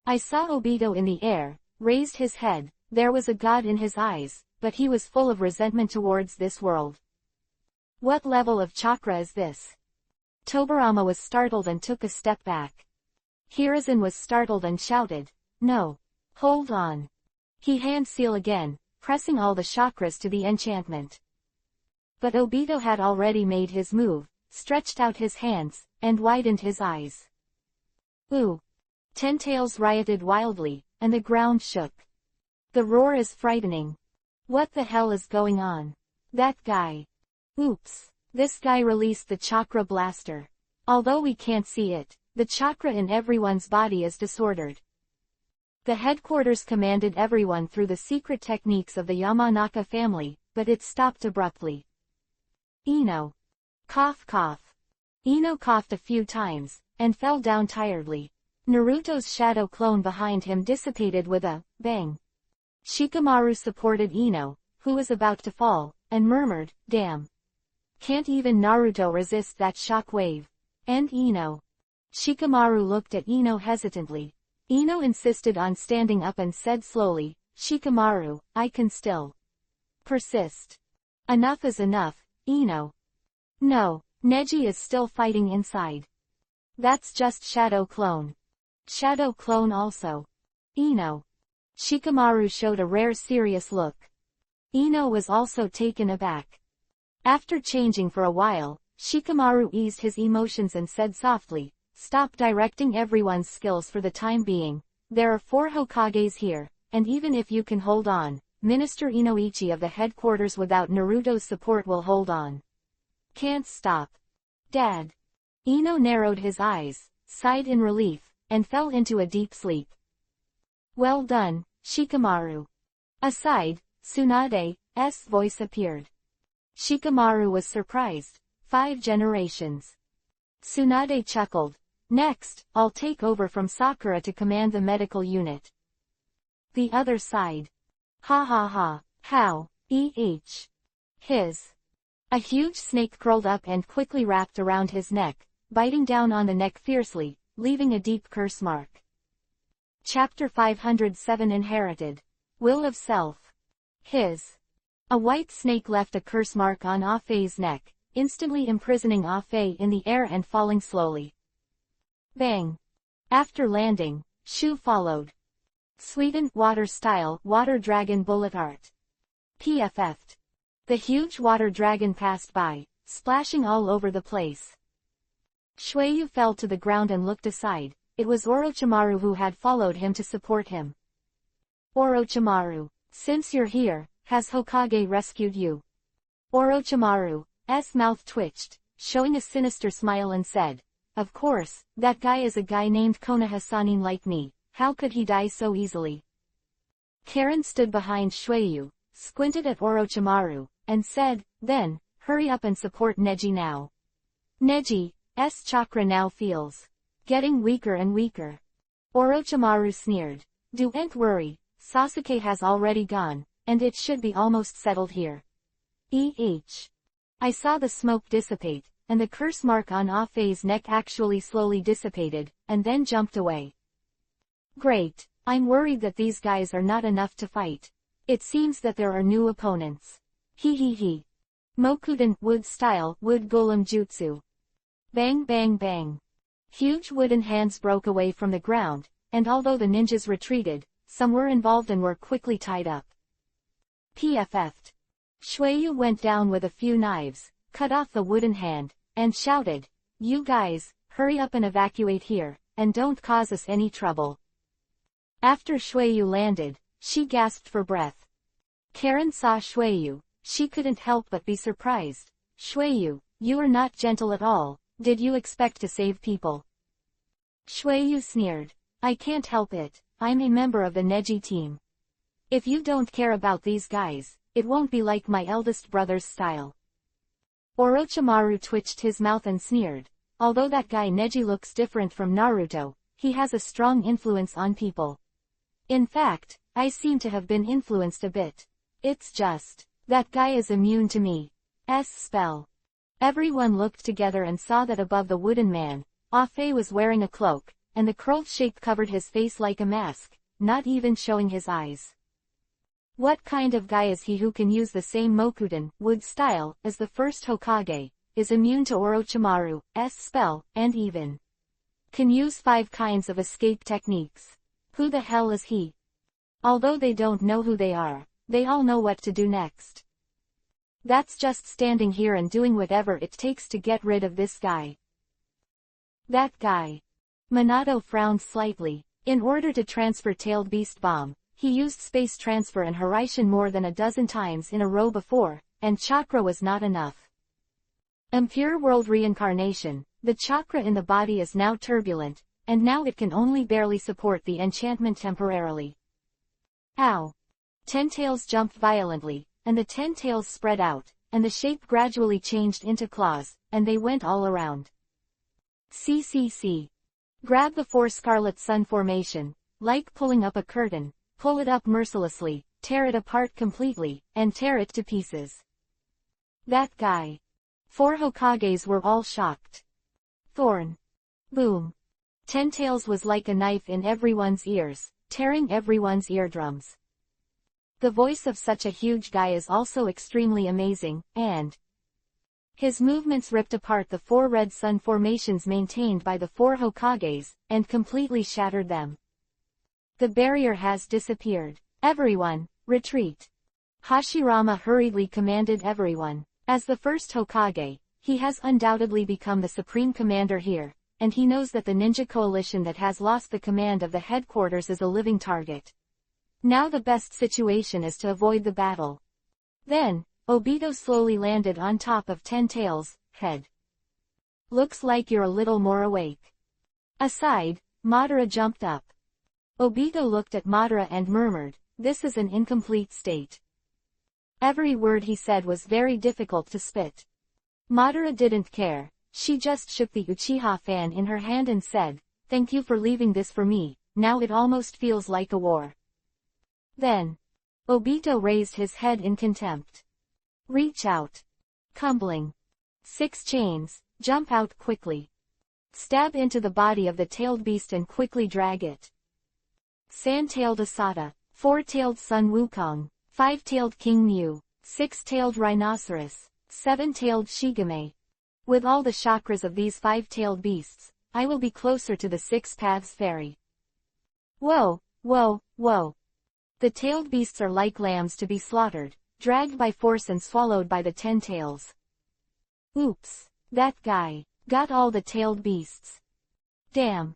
I saw Obito in the air, raised his head, there was a god in his eyes, but he was full of resentment towards this world. What level of chakra is this? Tobirama was startled and took a step back. Hiruzen was startled and shouted, "No. Hold on. He hand seal again, pressing all the chakras to the enchantment. But Obito had already made his move, stretched out his hands, and widened his eyes. Ooh! Ten-Tails rioted wildly, and the ground shook. The roar is frightening. What the hell is going on? That guy. Oops. This guy released the chakra blaster. Although we can't see it, the chakra in everyone's body is disordered. The headquarters commanded everyone through the secret techniques of the Yamanaka family, but it stopped abruptly. Ino. Cough cough. Ino coughed a few times, and fell down tiredly. Naruto's shadow clone behind him dissipated with a bang. Shikamaru supported Ino, who was about to fall, and murmured, "Damn. Can't even Naruto resist that shock wave." And Ino. Shikamaru looked at Ino hesitantly. Ino insisted on standing up and said slowly, "Shikamaru, I can still persist. Enough is enough, Ino." No, Neji is still fighting inside. That's just Shadow Clone. Shadow Clone also. Ino. Shikamaru showed a rare serious look. Ino was also taken aback. After changing for a while, Shikamaru eased his emotions and said softly, "Stop directing everyone's skills for the time being. There are 4 Hokages here, and even if you can hold on, Minister Inoichi of the headquarters without Naruto's support will hold on." Can't stop. Dad. Ino narrowed his eyes, sighed in relief, and fell into a deep sleep. Well done, Shikamaru. Aside, Tsunade's voice appeared. Shikamaru was surprised. 5 generations. Tsunade chuckled. Next, I'll take over from Sakura to command the medical unit. The other side. Ha ha ha. How? His. A huge snake curled up and quickly wrapped around his neck, biting down on the neck fiercely, leaving a deep curse mark. Chapter 507 Inherited. Will of Self. His. A white snake left a curse mark on Ah-Fei's neck, instantly imprisoning Ah-Fei in the air and falling slowly. Bang. After landing, Shu followed. Sweden Water Style Water Dragon Bullet Art. PFF'd. The huge water dragon passed by, splashing all over the place. Shueyu fell to the ground and looked aside. It was Orochimaru who had followed him to support him. Orochimaru, since you're here, has Hokage rescued you? Orochimaru's mouth twitched, showing a sinister smile and said, "Of course, that guy is a guy named Konoha Sanin like me. How could he die so easily?" Karen stood behind Shueyu, squinted at Orochimaru, and said, "Then, hurry up and support Neji now. Neji's chakra now feels getting weaker and weaker." Orochimaru sneered. "Don't worry, Sasuke has already gone, and it should be almost settled here." I saw the smoke dissipate, and the curse mark on Ah-Fei's neck actually slowly dissipated, and then jumped away. Great, I'm worried that these guys are not enough to fight. It seems that there are new opponents. He. Mokuden Wood Style Wood Golem Jutsu. Bang bang bang. Huge wooden hands broke away from the ground, and although the ninjas retreated, some were involved and were quickly tied up. PFF'd. Shueyu went down with a few knives, cut off the wooden hand, and shouted, "You guys, hurry up and evacuate here, and don't cause us any trouble." After Shueyu landed, she gasped for breath. Karen saw Shueyu. She couldn't help but be surprised. "Shueyu, you are not gentle at all. Did you expect to save people?" Shueyu sneered. "I can't help it. I'm a member of the Neji team. If you don't care about these guys, it won't be like my eldest brother's style." Orochimaru twitched his mouth and sneered. "Although that guy Neji looks different from Naruto, he has a strong influence on people. In fact, I seem to have been influenced a bit. It's just, that guy is immune to me's spell." Everyone looked together and saw that above the wooden man, Ah-Fei was wearing a cloak, and the curled shape covered his face like a mask, not even showing his eyes. What kind of guy is he who can use the same Mokuden wood style as the first Hokage, is immune to Orochimaru's spell, and even can use 5 kinds of escape techniques? Who the hell is he? Although they don't know who they are, they all know what to do next. That's just standing here and doing whatever it takes to get rid of this guy. That guy. Minato frowned slightly. In order to transfer Tailed Beast Bomb, he used space transfer and Hiraishin more than a dozen times in a row before, and chakra was not enough. Impure World Reincarnation. The chakra in the body is now turbulent, and now it can only barely support the enchantment temporarily. Ow! 10 tails jumped violently, and the 10 tails spread out, and the shape gradually changed into claws, and they went all around. CCC. Grab the 4 Scarlet Sun formation, like pulling up a curtain, pull it up mercilessly, tear it apart completely, and tear it to pieces. That guy. 4 Hokages were all shocked. Thorn. Boom. 10 tails was like a knife in everyone's ears, tearing everyone's eardrums. The voice of such a huge guy is also extremely amazing, and his movements ripped apart the 4 red sun formations maintained by the 4 Hokages, and completely shattered them. The barrier has disappeared. Everyone, retreat. Hashirama hurriedly commanded everyone. As the first Hokage, he has undoubtedly become the supreme commander here, and he knows that the ninja coalition that has lost the command of the headquarters is a living target. Now the best situation is to avoid the battle. Then, Obito slowly landed on top of 10 tails' head. Looks like you're a little more awake. Aside, Madara jumped up. Obito looked at Madara and murmured, "This is an incomplete state." Every word he said was very difficult to spit. Madara didn't care. She just shook the Uchiha fan in her hand and said, "Thank you for leaving this for me, now it almost feels like a war." Then, Obito raised his head in contempt. Reach out. Cumbling. 6 chains, jump out quickly. Stab into the body of the tailed beast and quickly drag it. Sand-tailed Asata, 4-tailed Sun Wukong, 5-tailed King Mu, 6-tailed Rhinoceros, 7-tailed Shigame. With all the chakras of these 5-tailed beasts, I will be closer to the 6 Paths Fairy. Whoa, whoa, whoa. The tailed beasts are like lambs to be slaughtered, dragged by force and swallowed by the 10 tails. Oops, that guy got all the tailed beasts. Damn.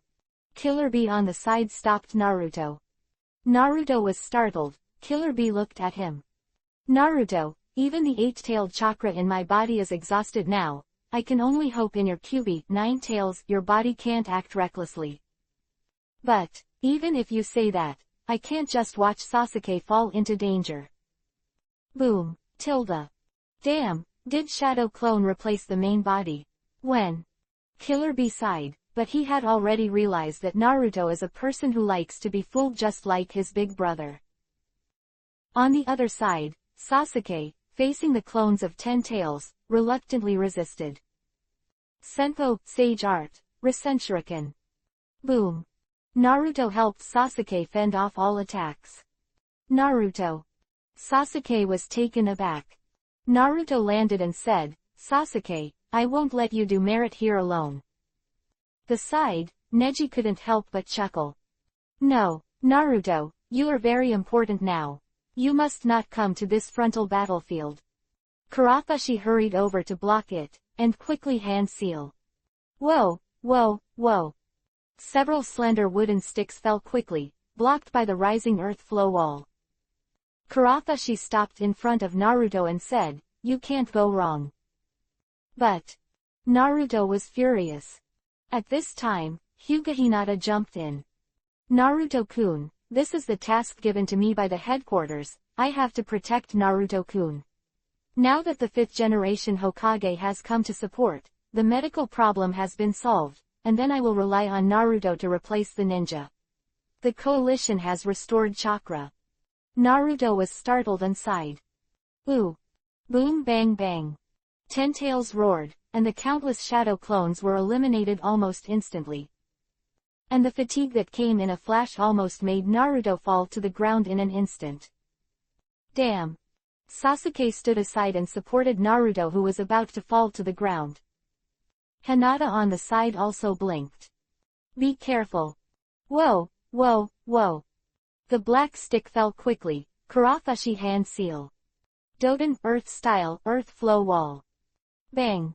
Killer Bee on the side stopped Naruto. Naruto was startled. Killer Bee looked at him. Naruto, even the 8-tailed chakra in my body is exhausted now. I can only hope in your QB 9 tails your body can't act recklessly. But, even if you say that, I can't just watch Sasuke fall into danger. Boom. Tilda. Damn, did Shadow Clone replace the main body? When? Killer Bee sighed, but he had already realized that Naruto is a person who likes to be fooled just like his big brother. On the other side, Sasuke, facing the clones of 10 tails, reluctantly resisted. Senpo, Sage Art, Rasenshuriken. Boom. Naruto helped Sasuke fend off all attacks. Naruto. Sasuke was taken aback. Naruto landed and said, "Sasuke, I won't let you do merit here alone." The side, Neji couldn't help but chuckle. No, Naruto, you are very important now. You must not come to this frontal battlefield. Karafushi hurried over to block it, and quickly hand seal. Whoa, whoa, whoa. Several slender wooden sticks fell quickly, blocked by the rising earth flow wall. Karafushi stopped in front of Naruto and said, "You can't go wrong." But Naruto was furious. At this time, Hyuga Hinata jumped in. Naruto-kun, this is the task given to me by the headquarters. I have to protect Naruto-kun. Now that the 5th generation Hokage has come to support, the medical problem has been solved, and then I will rely on Naruto to replace the ninja. The coalition has restored chakra. Naruto was startled and sighed. Ooh. Boom bang bang. 10 tails roared, and the countless shadow clones were eliminated almost instantly. And the fatigue that came in a flash almost made Naruto fall to the ground in an instant. Damn. Sasuke stood aside and supported Naruto, who was about to fall to the ground. Hinata on the side also blinked. Be careful. Whoa, whoa, whoa. The black stick fell quickly. Karafashi hand seal. Doden, earth style, earth flow wall. Bang.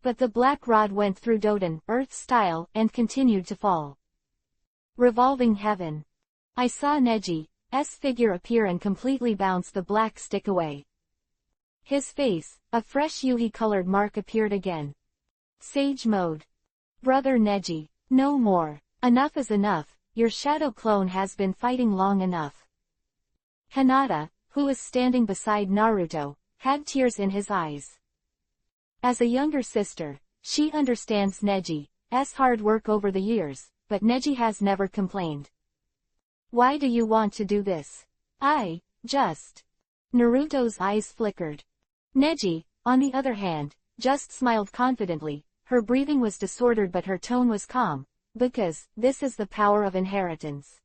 But the black rod went through Doden, earth style, and continued to fall. Revolving heaven. I saw Neji's figure appear and completely bounce the black stick away. His face, a fresh Yuhi-colored mark appeared again. Sage mode. Brother Neji, no more. Enough is enough, your shadow clone has been fighting long enough. Hinata, who was standing beside Naruto, had tears in his eyes. As a younger sister, she understands Neji's hard work over the years, but Neji has never complained. Why do you want to do this? Naruto's eyes flickered. Neji, on the other hand, just smiled confidently. Her breathing was disordered but her tone was calm. Because, this is the power of inheritance.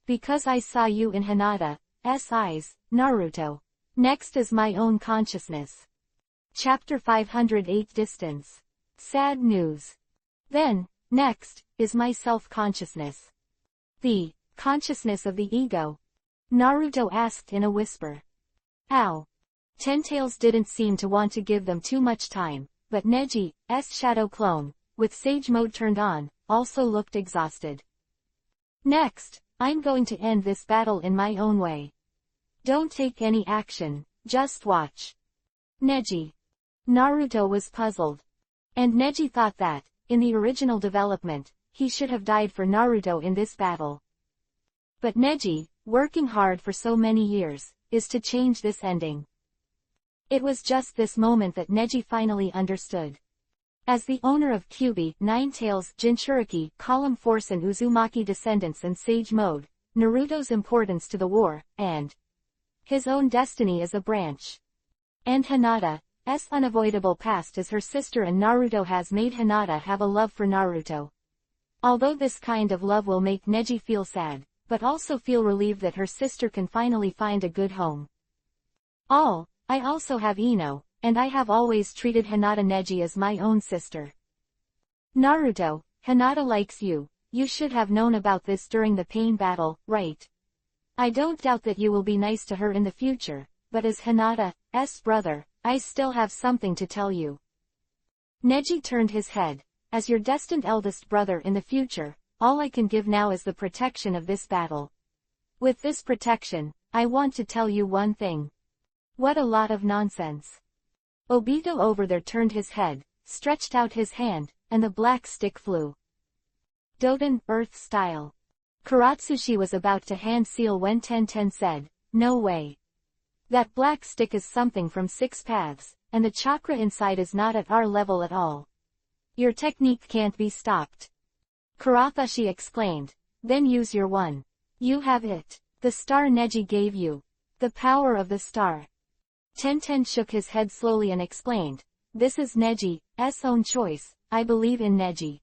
Because I saw you in Hinata's eyes, Naruto. Next is my own consciousness. Chapter 508 Distance. Sad news. Then, next, is my self-consciousness. The consciousness of the ego? Naruto asked in a whisper. Ow. Ten-Tails didn't seem to want to give them too much time, but Neji's shadow clone, with Sage Mode turned on, also looked exhausted. Next, I'm going to end this battle in my own way. Don't take any action, just watch. Neji. Naruto was puzzled. And Neji thought that, in the original development, he should have died for Naruto in this battle. But Neji, working hard for so many years, is to change this ending. It was just this moment that Neji finally understood. As the owner of Kyuubi, Nine-Tails, Jinchuriki, Column Force and Uzumaki descendants and Sage Mode, Naruto's importance to the war, and his own destiny as a branch. And Hinata's unavoidable past as her sister and Naruto has made Hinata have a love for Naruto. Although this kind of love will make Neji feel sad, but also feel relieved that her sister can finally find a good home. I also have Ino, and I have always treated Hinata Neji as my own sister. Naruto, Hinata likes you, you should have known about this during the pain battle, right? I don't doubt that you will be nice to her in the future, but as Hinata's brother, I still have something to tell you. Neji turned his head. As your destined eldest brother in the future, all I can give now is the protection of this battle. With this protection, I want to tell you one thing. What a lot of nonsense. Obito over there turned his head, stretched out his hand, and the black stick flew. Doden, earth style. Karatsushi was about to hand seal when Tenten said, no way. That black stick is something from 6 paths, and the chakra inside is not at our level at all. Your technique can't be stopped. Karafashi explained. Then use your one. You have it. The star Neji gave you. The power of the star. Tenten shook his head slowly and explained. This is Neji's own choice, I believe in Neji.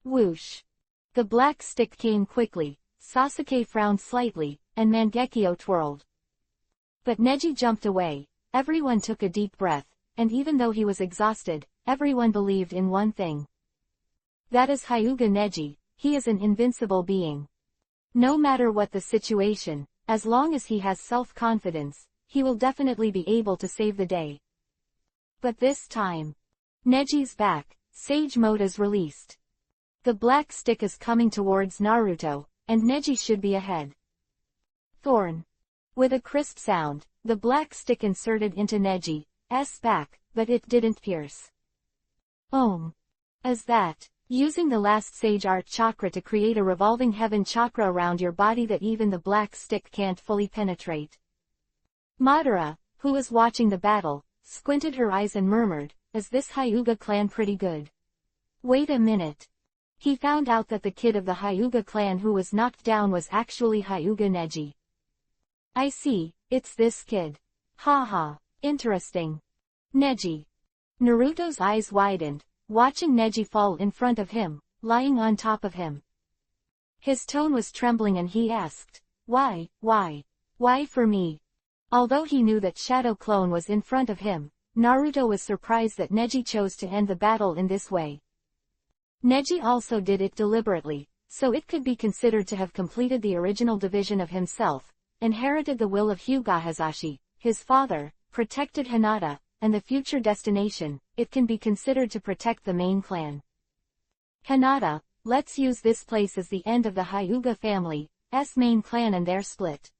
Whoosh. The black stick came quickly, Sasuke frowned slightly, and Mangekyo twirled. But Neji jumped away. Everyone took a deep breath, and even though he was exhausted, everyone believed in one thing. That is Hyuga Neji, he is an invincible being. No matter what the situation, as long as he has self-confidence, he will definitely be able to save the day. But this time, Neji's back, Sage Mode is released. The black stick is coming towards Naruto, and Neji should be ahead. Thorn. With a crisp sound, the black stick inserted into Neji's back, but it didn't pierce. As that, using the last Sage Art Chakra to create a revolving heaven chakra around your body that even the black stick can't fully penetrate. Madara, who was watching the battle, squinted her eyes and murmured, is this Hyuga clan pretty good? Wait a minute. He found out that the kid of the Hyuga clan who was knocked down was actually Hyuga Neji. I see, it's this kid. Haha, interesting. Neji. Naruto's eyes widened, watching Neji fall in front of him, lying on top of him. His tone was trembling and he asked, why for me? Although he knew that Shadow Clone was in front of him, Naruto was surprised that Neji chose to end the battle in this way. Neji also did it deliberately, so it could be considered to have completed the original division of himself, inherited the will of Hokage, his father, protected Hinata, and the future destination. It can be considered to protect the main clan. Hinata, let's use this place as the end of the Hyuga family's main clan and their split.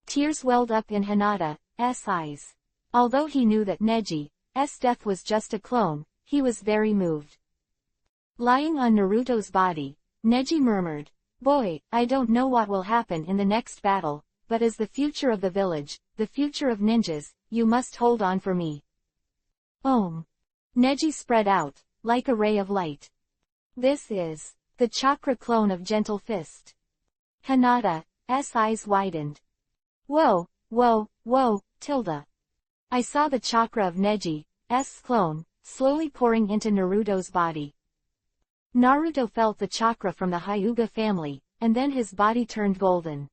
Tears welled up in Hinata's eyes. Although he knew that Neji's death was just a clone, he was very moved. Lying on Naruto's body, Neji murmured, "Boy, I don't know what will happen in the next battle, but as the future of the village, the future of ninjas, you must hold on for me." Neji spread out, like a ray of light. This is the chakra clone of Gentle Fist. Hinata's eyes widened. Whoa, tilde. I saw the chakra of Neji's clone, slowly pouring into Naruto's body. Naruto felt the chakra from the Hyuga family, and then his body turned golden.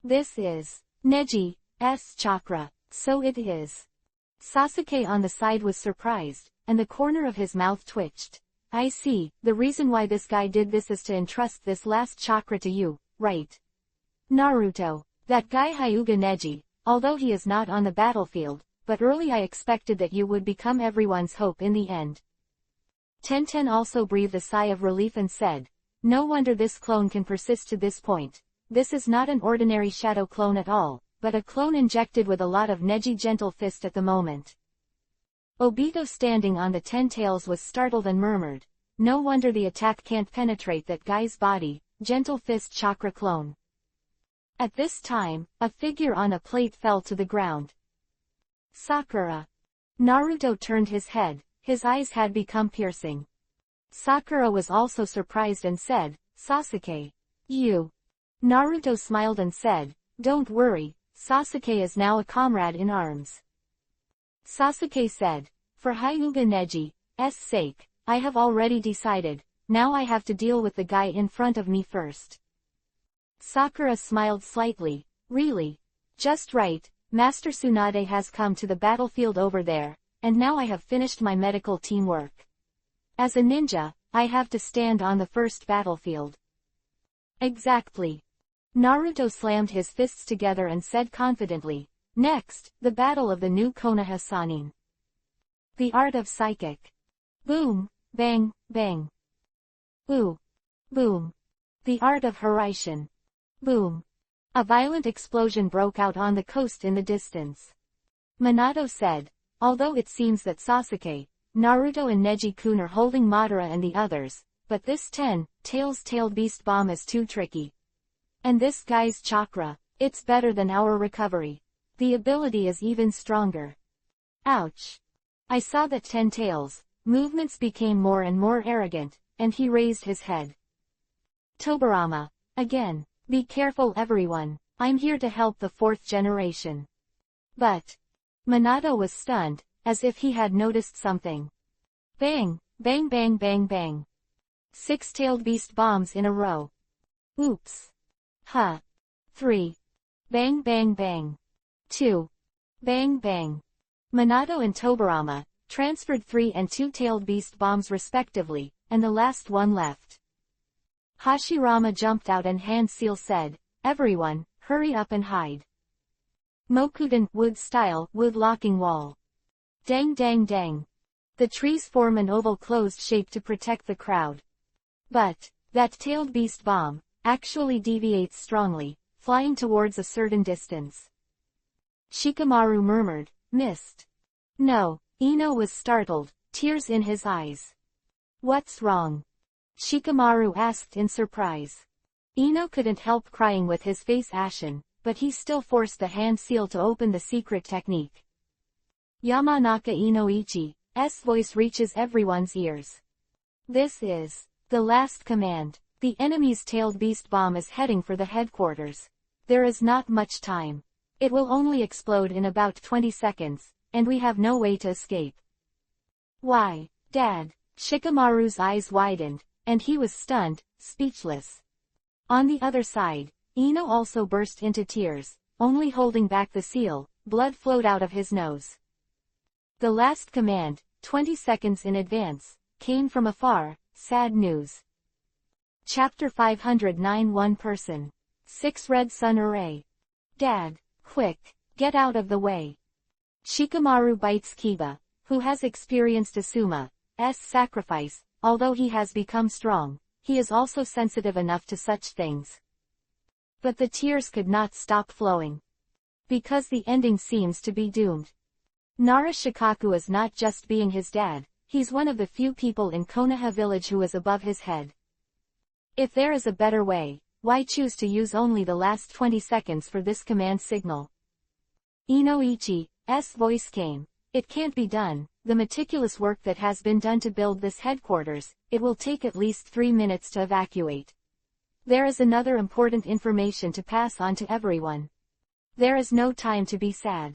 This is Neji's chakra, so it is. Sasuke on the side was surprised, and the corner of his mouth twitched. I see, the reason why this guy did this is to entrust this last chakra to you, right? Naruto, that guy Hyuga Neji, although he is not on the battlefield, but early I expected that you would become everyone's hope in the end. Tenten also breathed a sigh of relief and said, no wonder this clone can persist to this point. This is not an ordinary shadow clone at all, but a clone injected with a lot of Neji Gentle Fist at the moment. Obito standing on the 10 tails was startled and murmured, no wonder the attack can't penetrate that guy's body, Gentle Fist chakra clone. At this time, a figure on a plate fell to the ground. Sakura. Naruto turned his head, his eyes had become piercing. Sakura was also surprised and said, Sasuke. You. Naruto smiled and said, don't worry, Sasuke is now a comrade in arms. Sasuke said, for Hyuga Neji's sake, I have already decided, now I have to deal with the guy in front of me first. Sakura smiled slightly, really? Just right, Master Tsunade has come to the battlefield over there, and now I have finished my medical teamwork. As a ninja, I have to stand on the first battlefield. Exactly. Naruto slammed his fists together and said confidently, next, the battle of the new Konoha Sannin. The art of psychic. Boom, bang, bang. Ooh. Boom. The art of Hiraishin. Boom. A violent explosion broke out on the coast in the distance. Minato said, although it seems that Sasuke, Naruto and Neji-kun are holding Madara and the others, but this 10-tailed beast bomb is too tricky. And this guy's chakra, it's better than our recovery. The ability is even stronger. Ouch. I saw that 10 tails, movements became more and more arrogant, and he raised his head. Tobirama. Again. Be careful everyone, I'm here to help the 4th generation. But. Minato was stunned, as if he had noticed something. Bang, bang bang bang bang. 6-tailed beast bombs in a row. Oops. Huh. 3. Bang bang bang. 2. Bang bang. Minato and Tobirama transferred 3 and 2-tailed beast bombs respectively, and the last one left. Hashirama jumped out and Hand Seal said, everyone, hurry up and hide. Mokuden, wood-style, wood-locking wall. Dang dang dang. The trees form an oval closed shape to protect the crowd. But, that tailed beast bomb, actually deviates strongly, flying towards a certain distance. Shikamaru murmured, missed. No, Ino was startled, tears in his eyes. What's wrong? Shikamaru asked in surprise. Ino couldn't help crying with his face ashen, but he still forced the hand seal to open the secret technique. Yamanaka Inoichi's voice reaches everyone's ears. This is the last command. The enemy's tailed beast bomb is heading for the headquarters. There is not much time. It will only explode in about 20 seconds, and we have no way to escape. Why, Dad? Shikamaru's eyes widened, and he was stunned, speechless. On the other side, Ino also burst into tears, only holding back the seal, blood flowed out of his nose. The last command, 20 seconds in advance, came from afar, sad news. Chapter 509 One Person. 6 Red Sun Array. Dad, quick, get out of the way. Shikamaru bites Kiba, who has experienced Asuma's sacrifice. Although he has become strong, he is also sensitive enough to such things. But the tears could not stop flowing. Because the ending seems to be doomed. Nara Shikaku is not just being his dad, he's one of the few people in Konoha village who is above his head. If there is a better way, why choose to use only the last 20 seconds for this command signal? Inoichi's voice came. It can't be done, the meticulous work that has been done to build this headquarters, it will take at least 3 minutes to evacuate. There is another important information to pass on to everyone. There is no time to be sad.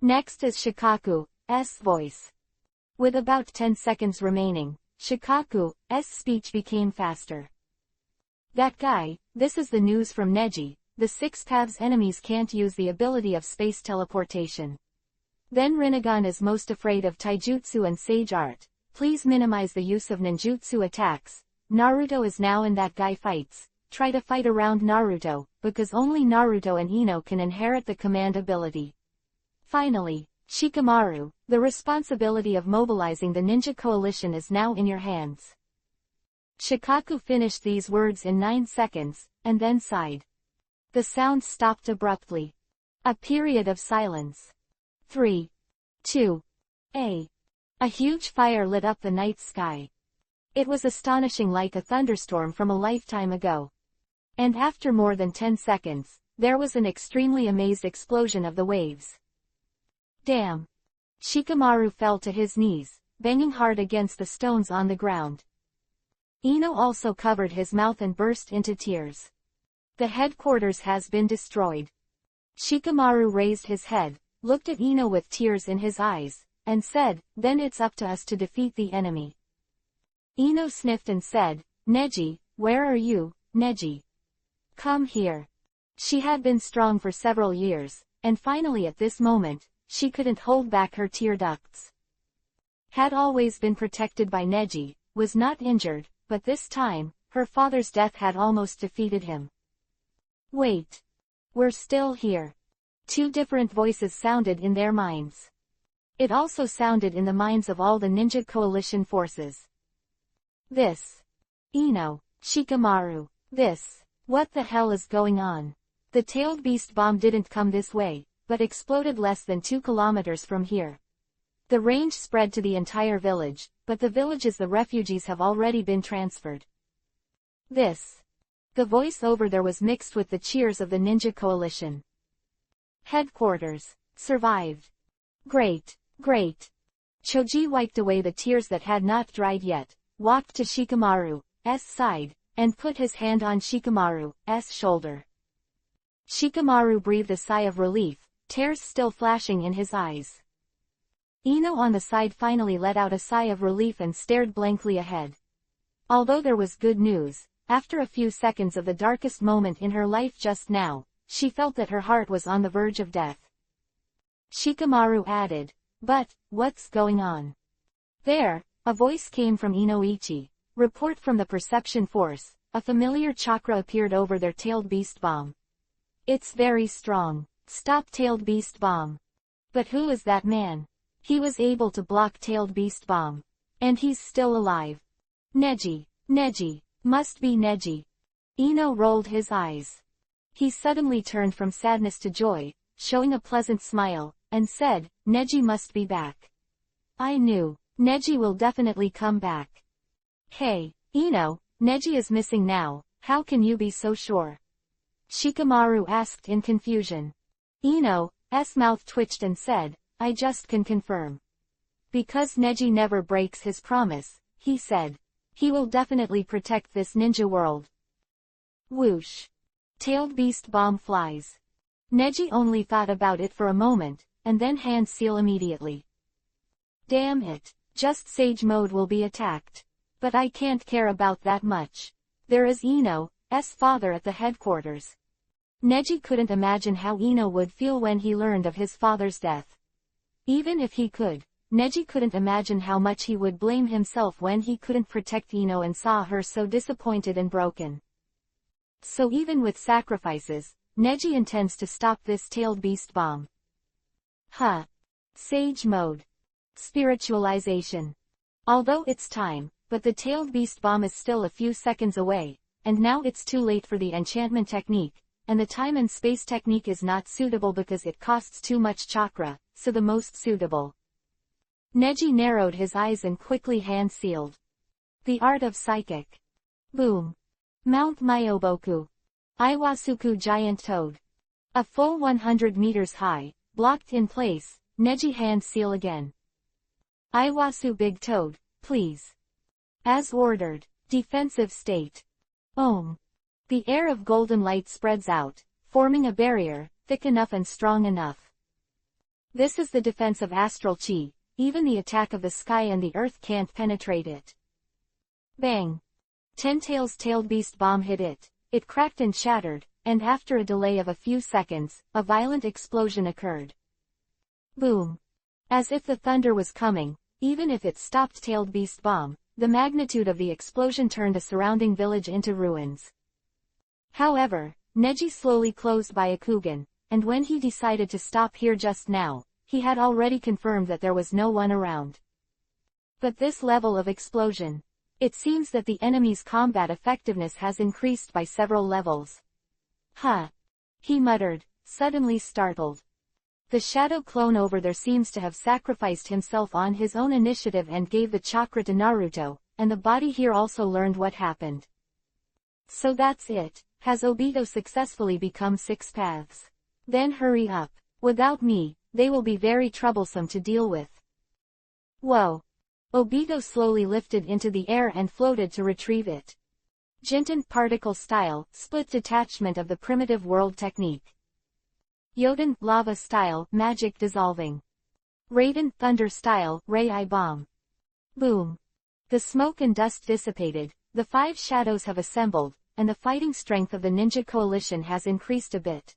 Next is Shikaku's voice. With about 10 seconds remaining, Shikaku's speech became faster. That guy, this is the news from Neji, the 6 paths enemies can't use the ability of space teleportation. Then Rinnegan is most afraid of taijutsu and sage art, please minimize the use of ninjutsu attacks. Naruto is now in that guy fights, try to fight around Naruto, because only Naruto and Ino can inherit the command ability. Finally, Shikamaru, the responsibility of mobilizing the ninja coalition is now in your hands. Shikaku finished these words in 9 seconds, and then sighed. The sound stopped abruptly. A period of silence. 3, 2, A huge fire lit up the night sky. It was astonishing, like a thunderstorm from a lifetime ago. And after more than 10 seconds, there was an extremely amazed explosion of the waves. Damn! Shikamaru fell to his knees, banging hard against the stones on the ground. Ino also covered his mouth and burst into tears. The headquarters has been destroyed. Shikamaru raised his head, looked at Ino with tears in his eyes, and said, then it's up to us to defeat the enemy. Ino sniffed and said, Neji, where are you, Neji? Come here. She had been strong for several years, and finally at this moment, she couldn't hold back her tear ducts. Had always been protected by Neji, was not injured, but this time, her father's death had almost defeated him. Wait. We're still here. 2 different voices sounded in their minds. It also sounded in the minds of all the ninja coalition forces. This. Ino, Shikamaru. This. What the hell is going on? The tailed beast bomb didn't come this way, but exploded less than 2 kilometers from here. The range spread to the entire village, but the villages the refugees have already been transferred. This. The voice over there was mixed with the cheers of the ninja coalition. Headquarters. Survived. Great, great. Choji wiped away the tears that had not dried yet, walked to Shikamaru's side, and put his hand on Shikamaru's shoulder. Shikamaru breathed a sigh of relief, tears still flashing in his eyes. Ino on the side finally let out a sigh of relief and stared blankly ahead. Although there was good news, after a few seconds of the darkest moment in her life just now, she felt that her heart was on the verge of death. Shikamaru added, but, what's going on? There, a voice came from Inoichi. Report from the perception force, a familiar chakra appeared over their tailed beast bomb. It's very strong. Stop tailed beast bomb. But who is that man? He was able to block tailed beast bomb. And he's still alive. Neji, must be Neji. Ino rolled his eyes. He suddenly turned from sadness to joy, showing a pleasant smile, and said, Neji must be back. I knew. Neji will definitely come back. Hey, Ino, Neji is missing now, how can you be so sure? Shikamaru asked in confusion. Ino's mouth twitched and said, I just can confirm. Because Neji never breaks his promise, he said. He will definitely protect this ninja world. Whoosh. Tailed beast bomb flies. Neji only thought about it for a moment, and then hand seal immediately. Damn it, just Sage Mode will be attacked. But I can't care about that much. There is Ino's father at the headquarters. Neji couldn't imagine how Ino would feel when he learned of his father's death. Even if he could, Neji couldn't imagine how much he would blame himself when he couldn't protect Ino and saw her so disappointed and broken. So even with sacrifices, Neji intends to stop this tailed beast bomb. Sage mode. Spiritualization. Although it's time, but the tailed beast bomb is still a few seconds away, and now it's too late for the enchantment technique, and the time and space technique is not suitable because it costs too much chakra, so the most suitable. Neji narrowed his eyes and quickly hand-sealed. The art of psychic. Boom. Mount Myoboku. Iwasuku giant toad. A full 100 meters high, blocked in place, Neji hand-seal again. Iwasu big toad, please. As ordered. Defensive state. Om. The air of golden light spreads out, forming a barrier, thick enough and strong enough. This is the defense of astral chi, even the attack of the sky and the earth can't penetrate it. Bang. Ten-Tails tailed beast bomb hit it. It cracked and shattered, and after a delay of a few seconds, a violent explosion occurred. Boom. As if the thunder was coming, even if it stopped tailed beast bomb, the magnitude of the explosion turned a surrounding village into ruins. However, Neji slowly closed Byakugan, and when he decided to stop here just now, he had already confirmed that there was no one around. But this level of explosion. It seems that the enemy's combat effectiveness has increased by several levels. He muttered, suddenly startled. The shadow clone over there seems to have sacrificed himself on his own initiative and gave the chakra to Naruto, and the body here also learned what happened. So that's it. Has Obito successfully become 6 paths? Then hurry up. Without me, they will be very troublesome to deal with. Whoa. Obito slowly lifted into the air and floated to retrieve it. Jinten particle style, split detachment of the primitive world technique. Yoden lava style, magic dissolving. Raiden thunder style, ray eye bomb. Boom. The smoke and dust dissipated, the 5 shadows have assembled, and the fighting strength of the ninja coalition has increased a bit.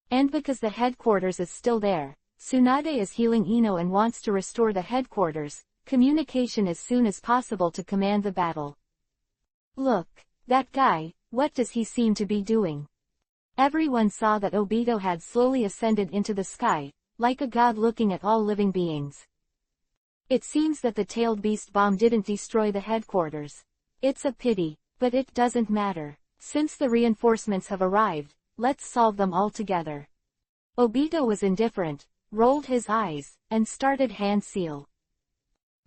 And because the headquarters is still there, Tsunade is healing Ino and wants to restore the headquarters, communication as soon as possible to command the battle. Look, that guy, what does he seem to be doing? Everyone saw that Obito had slowly ascended into the sky, like a god looking at all living beings. It seems that the tailed beast bomb didn't destroy the headquarters. It's a pity, but it doesn't matter. Since the reinforcements have arrived, let's solve them all together. Obito was indifferent, rolled his eyes, and started hand-seal.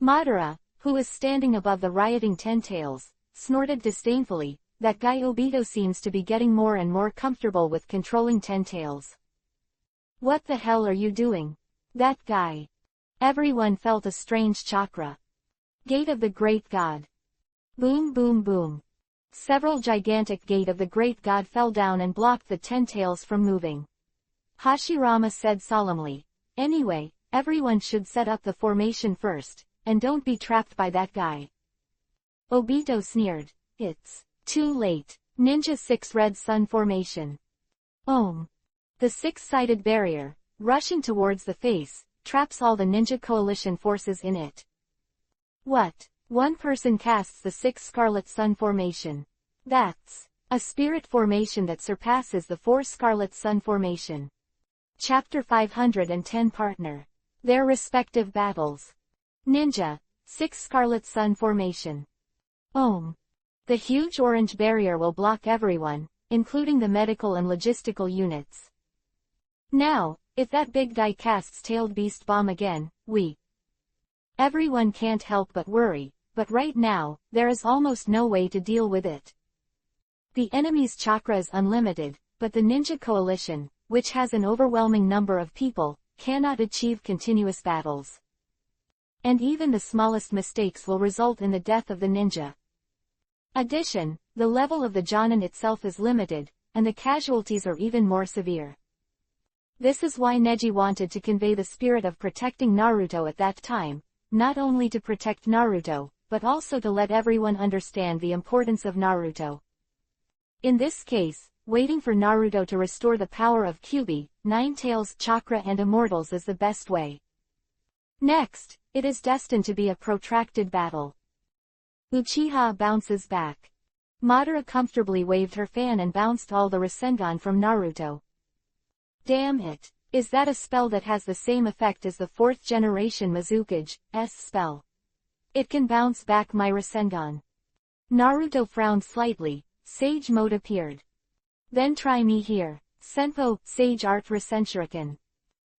Madara, who was standing above the rioting Ten-Tails, snorted disdainfully. That guy Obito seems to be getting more and more comfortable with controlling Ten-Tails. What the hell are you doing? That guy. Everyone felt a strange chakra. Gate of the Great God. Boom boom boom. Several gigantic Gate of the Great God fell down and blocked the Ten-Tails from moving. Hashirama said solemnly, anyway, everyone should set up the formation first, and don't be trapped by that guy. Obito sneered, it's too late. Ninja 6 Red Sun Formation. Om. The 6-sided barrier, rushing towards the face, traps all the ninja coalition forces in it. What? One person casts the 6 Scarlet Sun Formation. That's a spirit formation that surpasses the 4 Scarlet Sun Formation. Chapter 510 Partner. Their respective battles. Ninja, 6 Scarlet Sun Formation. Om. The huge orange barrier will block everyone, including the medical and logistical units. Now, if that big guy casts tailed beast bomb again, everyone can't help but worry, but right now, there is almost no way to deal with it. The enemy's chakra is unlimited, but the ninja coalition, which has an overwhelming number of people, cannot achieve continuous battles. And even the smallest mistakes will result in the death of the ninja. Addition, the level of the Jonin itself is limited, and the casualties are even more severe. This is why Neji wanted to convey the spirit of protecting Naruto at that time, not only to protect Naruto, but also to let everyone understand the importance of Naruto. In this case, waiting for Naruto to restore the power of Kyuubi, Nine-Tails, Chakra and Immortals is the best way. Next, it is destined to be a protracted battle. Uchiha bounces back. Madara comfortably waved her fan and bounced all the Rasengan from Naruto. Damn it. Is that a spell that has the same effect as the 4th generation Mizukage's spell? It can bounce back my Rasengan. Naruto frowned slightly. Sage mode appeared. Then try me here. Senpo, Sage Art Rasenshuriken.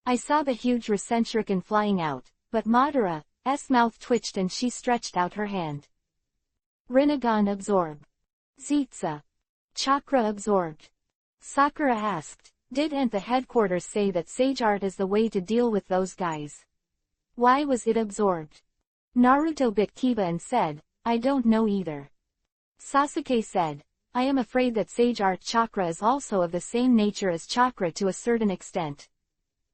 I saw the huge Rasenshuriken flying out, but Madara's mouth twitched and she stretched out her hand. Rinnegan absorb. Zetsu. Chakra absorbed. Sakura asked, didn't the headquarters say that Sage Art is the way to deal with those guys? Why was it absorbed? Naruto bit Kiba and said, I don't know either. Sasuke said, I am afraid that Sage Art Chakra is also of the same nature as chakra to a certain extent.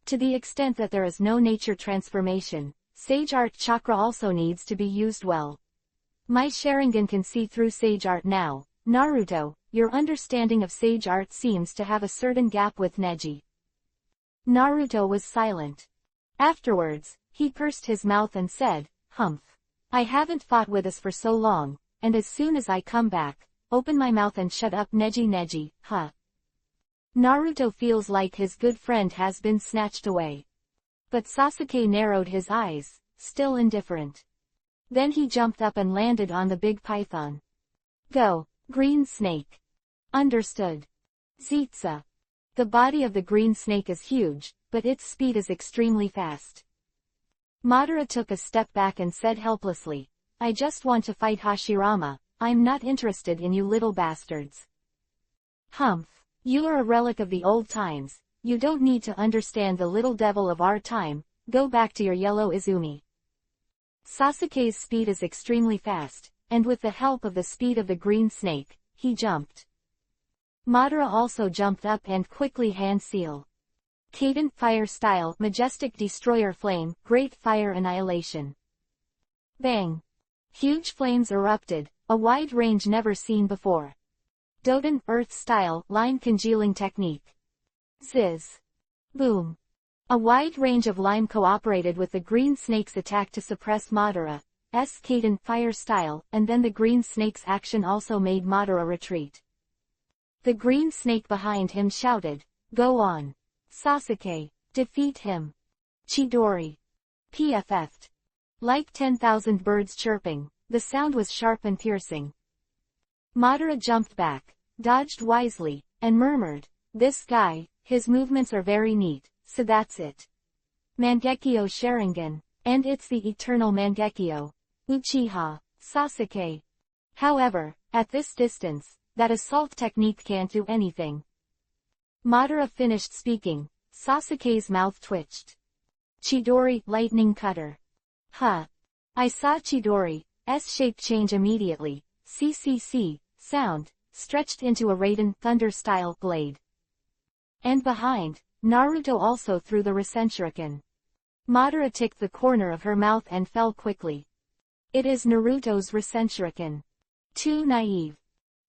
To the extent that there is no nature transformation, Sage Art Chakra also needs to be used well. My Sharingan can see through Sage Art now. Naruto, your understanding of Sage Art seems to have a certain gap with Neji. Naruto was silent. Afterwards, he pursed his mouth and said, Humph. I haven't fought with us for so long, and as soon as I come back, open my mouth and shut up Neji, huh? Naruto feels like his good friend has been snatched away. But Sasuke narrowed his eyes, still indifferent. Then he jumped up and landed on the big python. Go, green snake. Understood. Zetsu. The body of the green snake is huge, but its speed is extremely fast. Madara took a step back and said helplessly, I just want to fight Hashirama, I'm not interested in you little bastards. Humph. You are a relic of the old times, you don't need to understand the little devil of our time, go back to your yellow Izumi. Sasuke's speed is extremely fast, and with the help of the speed of the green snake, he jumped. Madara also jumped up and quickly hand seal. Cadent fire style, majestic destroyer flame, great fire annihilation. Bang. Huge flames erupted, a wide range never seen before. Doden earth style, line congealing technique. Ziz. Boom. A wide range of lime cooperated with the green snake's attack to suppress Madara's Cadent fire style, and then the green snake's action also made Madara retreat. The green snake behind him shouted, Go on. Sasuke. Defeat him. Chidori. PFF'd. Like 10,000 birds chirping, the sound was sharp and piercing. Madara jumped back, dodged wisely, and murmured, This guy, his movements are very neat, so that's it. Mangekyo Sharingan. And it's the eternal Mangekyo. Uchiha. Sasuke. However, at this distance, that assault technique can't do anything. Madara finished speaking. Sasuke's mouth twitched. Chidori, lightning cutter. Huh. I saw Chidori's shape change immediately. CCC, sound, stretched into a Raiden thunder-style blade. And behind, Naruto also threw the Rasenshuriken. Madara ticked the corner of her mouth and fell quickly. It is Naruto's Rasenshuriken. Too naive.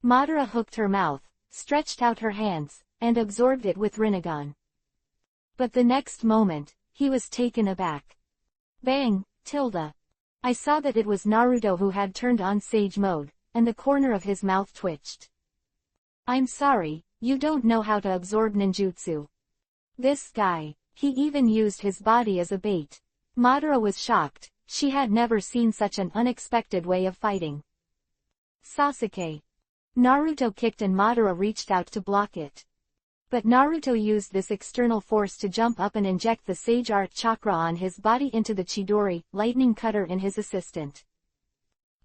Madara hooked her mouth, stretched out her hands, and absorbed it with Rinnegan. But the next moment, he was taken aback. Bang, tilde. I saw that it was Naruto who had turned on Sage mode, and the corner of his mouth twitched. I'm sorry, you don't know how to absorb ninjutsu. This guy, he even used his body as a bait. Madara was shocked, she had never seen such an unexpected way of fighting. Sasuke. Naruto kicked and Madara reached out to block it. But Naruto used this external force to jump up and inject the Sage Art Chakra on his body into the Chidori, lightning cutter in his assistant.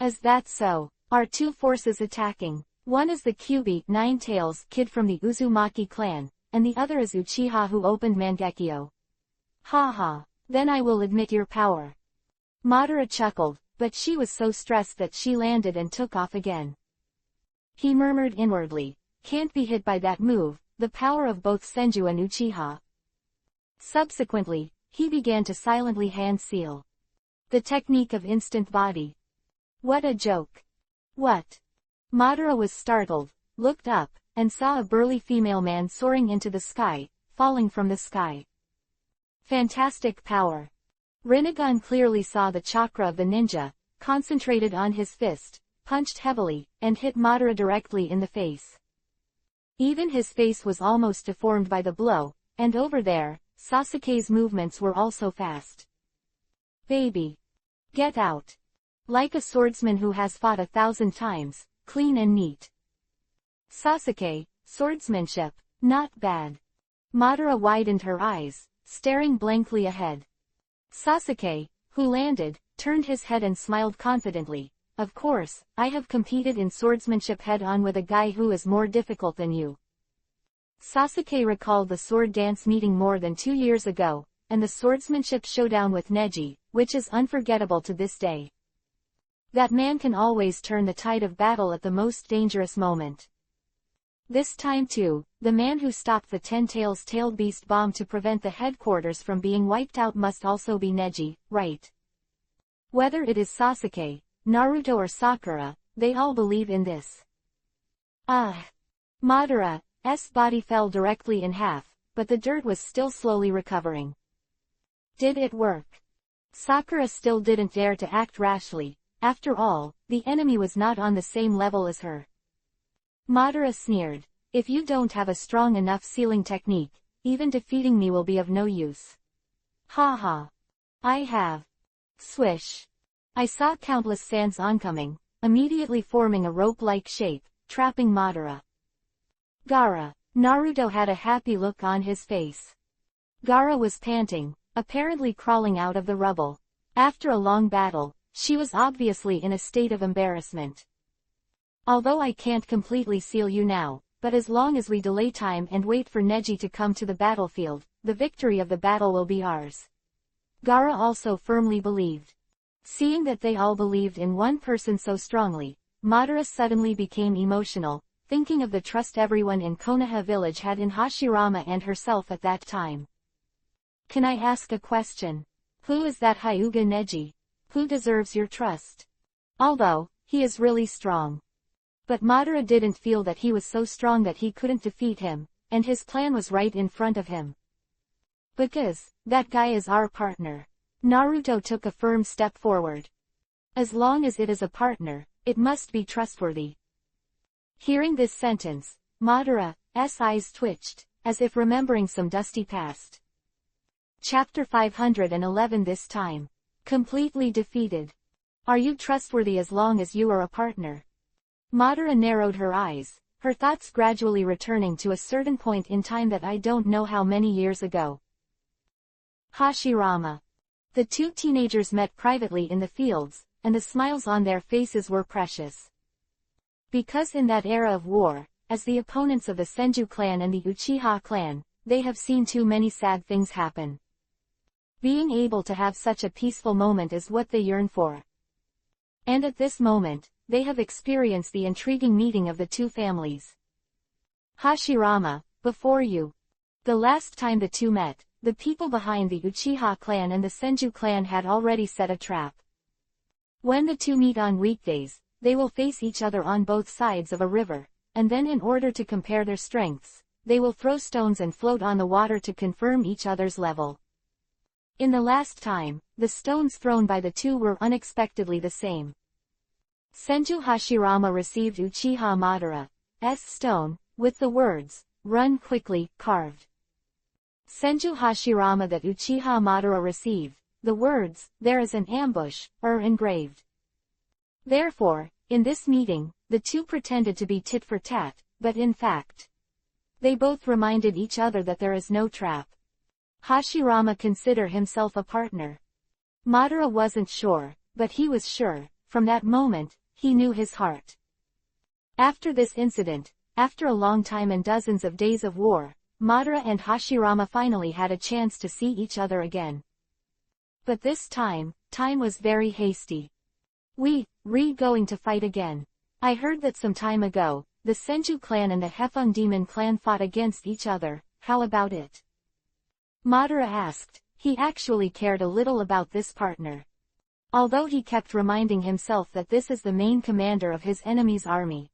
Is that so? Are two forces attacking? One is the Kyuubi, Nine-Tails kid from the Uzumaki clan, and the other is Uchiha who opened Mangekyo. Ha. Then I will admit your power. Madara chuckled, but she was so stressed that she landed and took off again. He murmured inwardly, can't be hit by that move, the power of both Senju and Uchiha. Subsequently, he began to silently hand seal. The technique of instant body. What a joke. What? Madara was startled, looked up, and saw a burly female man soaring into the sky, falling from the sky. Fantastic power. Rinnegan clearly saw the chakra of the ninja, concentrated on his fist, punched heavily, and hit Madara directly in the face. Even his face was almost deformed by the blow, and over there, Sasuke's movements were also fast. Baby. Get out. Like a swordsman who has fought 1,000 times, clean and neat. Sasuke, swordsmanship, not bad. Madara widened her eyes, staring blankly ahead. Sasuke, who landed, turned his head and smiled confidently. Of course, I have competed in swordsmanship head-on with a guy who is more difficult than you. Sasuke recalled the sword dance meeting more than 2 years ago, and the swordsmanship showdown with Neji, which is unforgettable to this day. That man can always turn the tide of battle at the most dangerous moment. This time too, the man who stopped the 10 Tails tailed beast bomb to prevent the headquarters from being wiped out must also be Neji, right? Whether it is Sasuke, Naruto or Sakura, they all believe in this. Madara's body fell directly in half, but the dirt was still slowly recovering. Did it work? Sakura still didn't dare to act rashly. After all, the enemy was not on the same level as her. Madara sneered. If you don't have a strong enough sealing technique, even defeating me will be of no use. Ha ha. I have. Swish. I saw countless sands oncoming, immediately forming a rope-like shape, trapping Madara. Gaara. Naruto had a happy look on his face. Gaara was panting, apparently crawling out of the rubble. After a long battle, she was obviously in a state of embarrassment. Although I can't completely seal you now, but as long as we delay time and wait for Neji to come to the battlefield, the victory of the battle will be ours. Gaara also firmly believed. Seeing that they all believed in one person so strongly, Madara suddenly became emotional, thinking of the trust everyone in Konoha village had in Hashirama and herself at that time. Can I ask a question? Who is that Hyuga Neji? Who deserves your trust? Although, he is really strong. But Madara didn't feel that he was so strong that he couldn't defeat him, and his plan was right in front of him. Because, that guy is our partner. Naruto took a firm step forward. As long as it is a partner, it must be trustworthy. Hearing this sentence, Madara's eyes twitched, as if remembering some dusty past. Chapter 511 this time. Completely defeated. Are you trustworthy as long as you are a partner? Madara narrowed her eyes, her thoughts gradually returning to a certain point in time that I don't know how many years ago. Hashirama. The two teenagers met privately in the fields, and the smiles on their faces were precious. Because in that era of war, as the opponents of the Senju clan and the Uchiha clan, they have seen too many sad things happen. Being able to have such a peaceful moment is what they yearn for. And at this moment, they have experienced the intriguing meeting of the two families. Hashirama, before you. The last time the two met, the people behind the Uchiha clan and the Senju clan had already set a trap. When the two meet on weekdays, they will face each other on both sides of a river, and then in order to compare their strengths, they will throw stones and float on the water to confirm each other's level. In the last time, the stones thrown by the two were unexpectedly the same. Senju Hashirama received Uchiha Madara's stone, with the words, "Run quickly," carved. Senju Hashirama that Uchiha Madara received, the words, "There is an ambush," are engraved. Therefore, in this meeting, the two pretended to be tit for tat, but in fact, they both reminded each other that there is no trap. Hashirama considered himself a partner. Madara wasn't sure, but he was sure. From that moment, he knew his heart. After this incident, after a long time and dozens of days of war, Madara and Hashirama finally had a chance to see each other again. But this time was very hasty. We going to fight again. I heard that some time ago, the Senju clan and the Hefeng demon clan fought against each other. How about it? Madara asked. He actually cared a little about this partner. Although he kept reminding himself that this is the main commander of his enemy's army.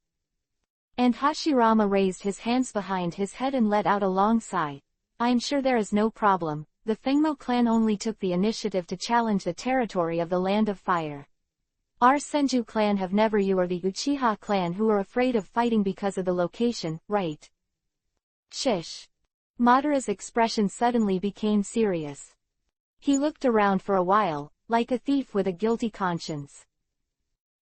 And Hashirama raised his hands behind his head and let out a long sigh. I'm sure there is no problem. the Fengmo clan only took the initiative to challenge the territory of the Land of Fire. Our Senju clan have never. You are the Uchiha clan who are afraid of fighting because of the location, right? Shish. Madara's expression suddenly became serious. He looked around for a while, like a thief with a guilty conscience.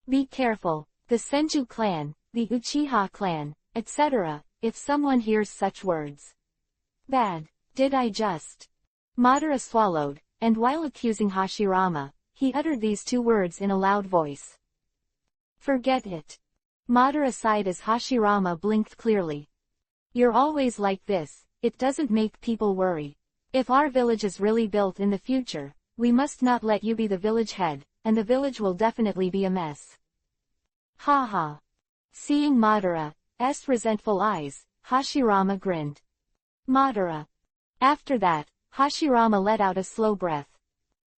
Be careful, the Senju clan, the Uchiha clan, etc., if someone hears such words. Bad. Did I just? Madara swallowed, and while accusing Hashirama, he uttered these two words in a loud voice. Forget it. Madara sighed as Hashirama blinked clearly. You're always like this, it doesn't make people worry. If our village is really built in the future, we must not let you be the village head, and the village will definitely be a mess. Ha ha. Seeing Madara's resentful eyes, Hashirama grinned. Madara. After that, Hashirama let out a slow breath.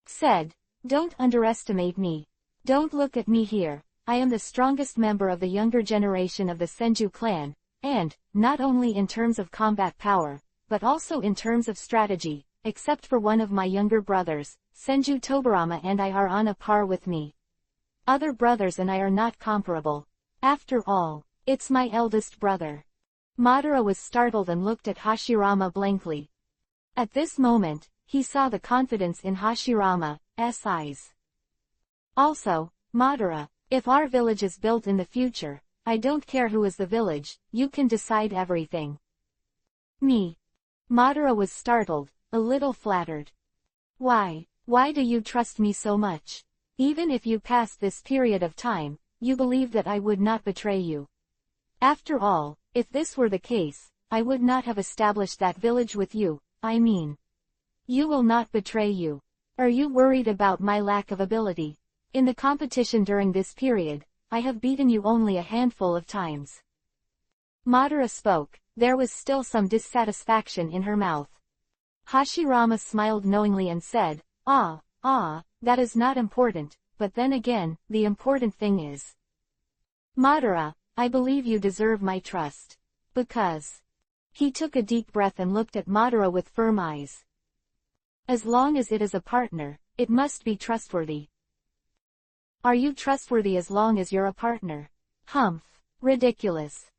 Said, don't underestimate me. Don't look at me here, I am the strongest member of the younger generation of the Senju clan, and, not only in terms of combat power, but also in terms of strategy, except for one of my younger brothers, Senju Tobarama, and I are on a par with me. Other brothers and I are not comparable. After all, it's my eldest brother. Madara was startled and looked at Hashirama blankly. At this moment, he saw the confidence in Hashirama's eyes. Also, Madara, if our village is built in the future, I don't care who is the village, you can decide everything. Me. Madara was startled, a little flattered. Why do you trust me so much? Even if you pass this period of time, you believe that I would not betray you. After all, if this were the case, I would not have established that village with you, I mean. You will not betray you. Are you worried about my lack of ability? In the competition during this period, I have beaten you only a handful of times. Madara spoke, there was still some dissatisfaction in her mouth. Hashirama smiled knowingly and said, that is not important, but then again, the important thing is. Madara, I believe you deserve my trust. Because. He took a deep breath and looked at Madara with firm eyes. As long as it is a partner, it must be trustworthy. Are you trustworthy as long as you're a partner? Humph. Ridiculous.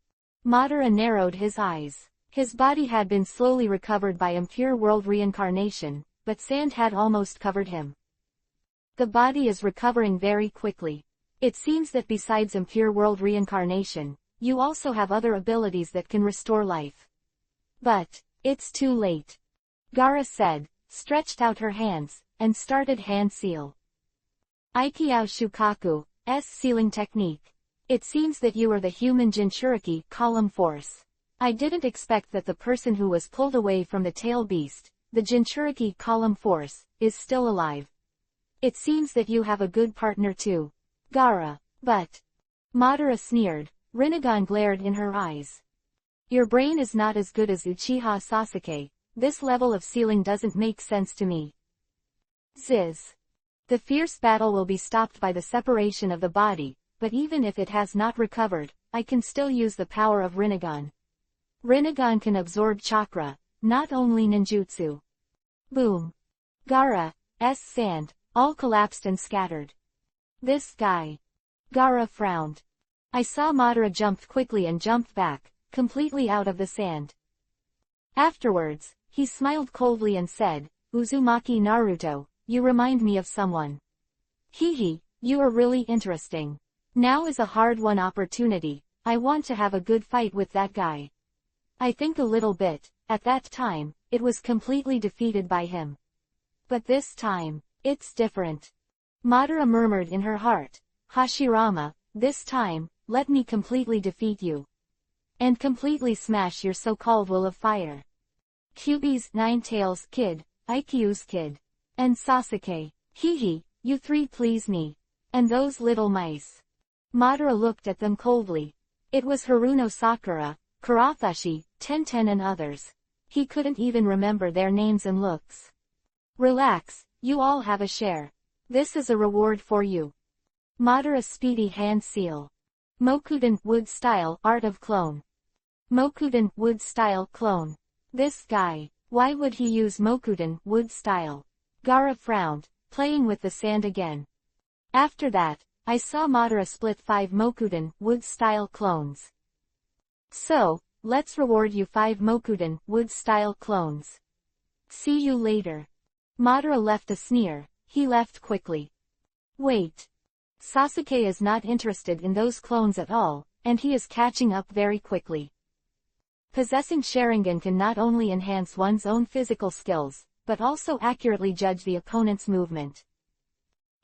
Madara narrowed his eyes. His body had been slowly recovered by impure world reincarnation, but sand had almost covered him. The body is recovering very quickly. It seems that besides impure world reincarnation, you also have other abilities that can restore life. But, it's too late. Gaara said, stretched out her hands, and started hand seal. Aikiao Shukaku's sealing technique. It seems that you are the human Jinchuriki column force. I didn't expect that the person who was pulled away from the tail beast, the Jinchuriki column force, is still alive. It seems that you have a good partner too. Gaara. But. Madara sneered. Rinnegan glared in her eyes. Your brain is not as good as Uchiha Sasuke. This level of sealing doesn't make sense to me. Ziz. The fierce battle will be stopped by the separation of the body, but even if it has not recovered, I can still use the power of Rinnegan. Rinnegan can absorb chakra, not only ninjutsu. Boom. Gaara's sand, all collapsed and scattered. This guy. Gaara frowned. I saw Madara jumped quickly and jumped back, completely out of the sand. Afterwards, he smiled coldly and said, Uzumaki Naruto, you remind me of someone. Hehe, you are really interesting. Now is a hard-won opportunity, I want to have a good fight with that guy. I think a little bit, at that time, it was completely defeated by him. But this time, it's different. Madara murmured in her heart, Hashirama, this time, let me completely defeat you. And completely smash your so-called will of fire. Kyuubi's Nine-Tails kid, Aikyuu's kid. And Sasuke. Hehe, you three please me. And those little mice. Madara looked at them coldly. It was Haruno Sakura, Kurathashi, Tenten and others. He couldn't even remember their names and looks. Relax, you all have a share. This is a reward for you. Madara's speedy hand seal. Mokuden wood style art of clone. Mokuden wood style clone. This guy. Why would he use Mokuden wood style? Gaara frowned, playing with the sand again. After that, I saw Madara split 5 Mokuden wood style clones. So, let's reward you 5 Mokuden wood style clones. See you later. Madara left a sneer. He left quickly. Wait. Sasuke is not interested in those clones at all, and he is catching up very quickly. Possessing Sharingan can not only enhance one's own physical skills, but also accurately judge the opponent's movement.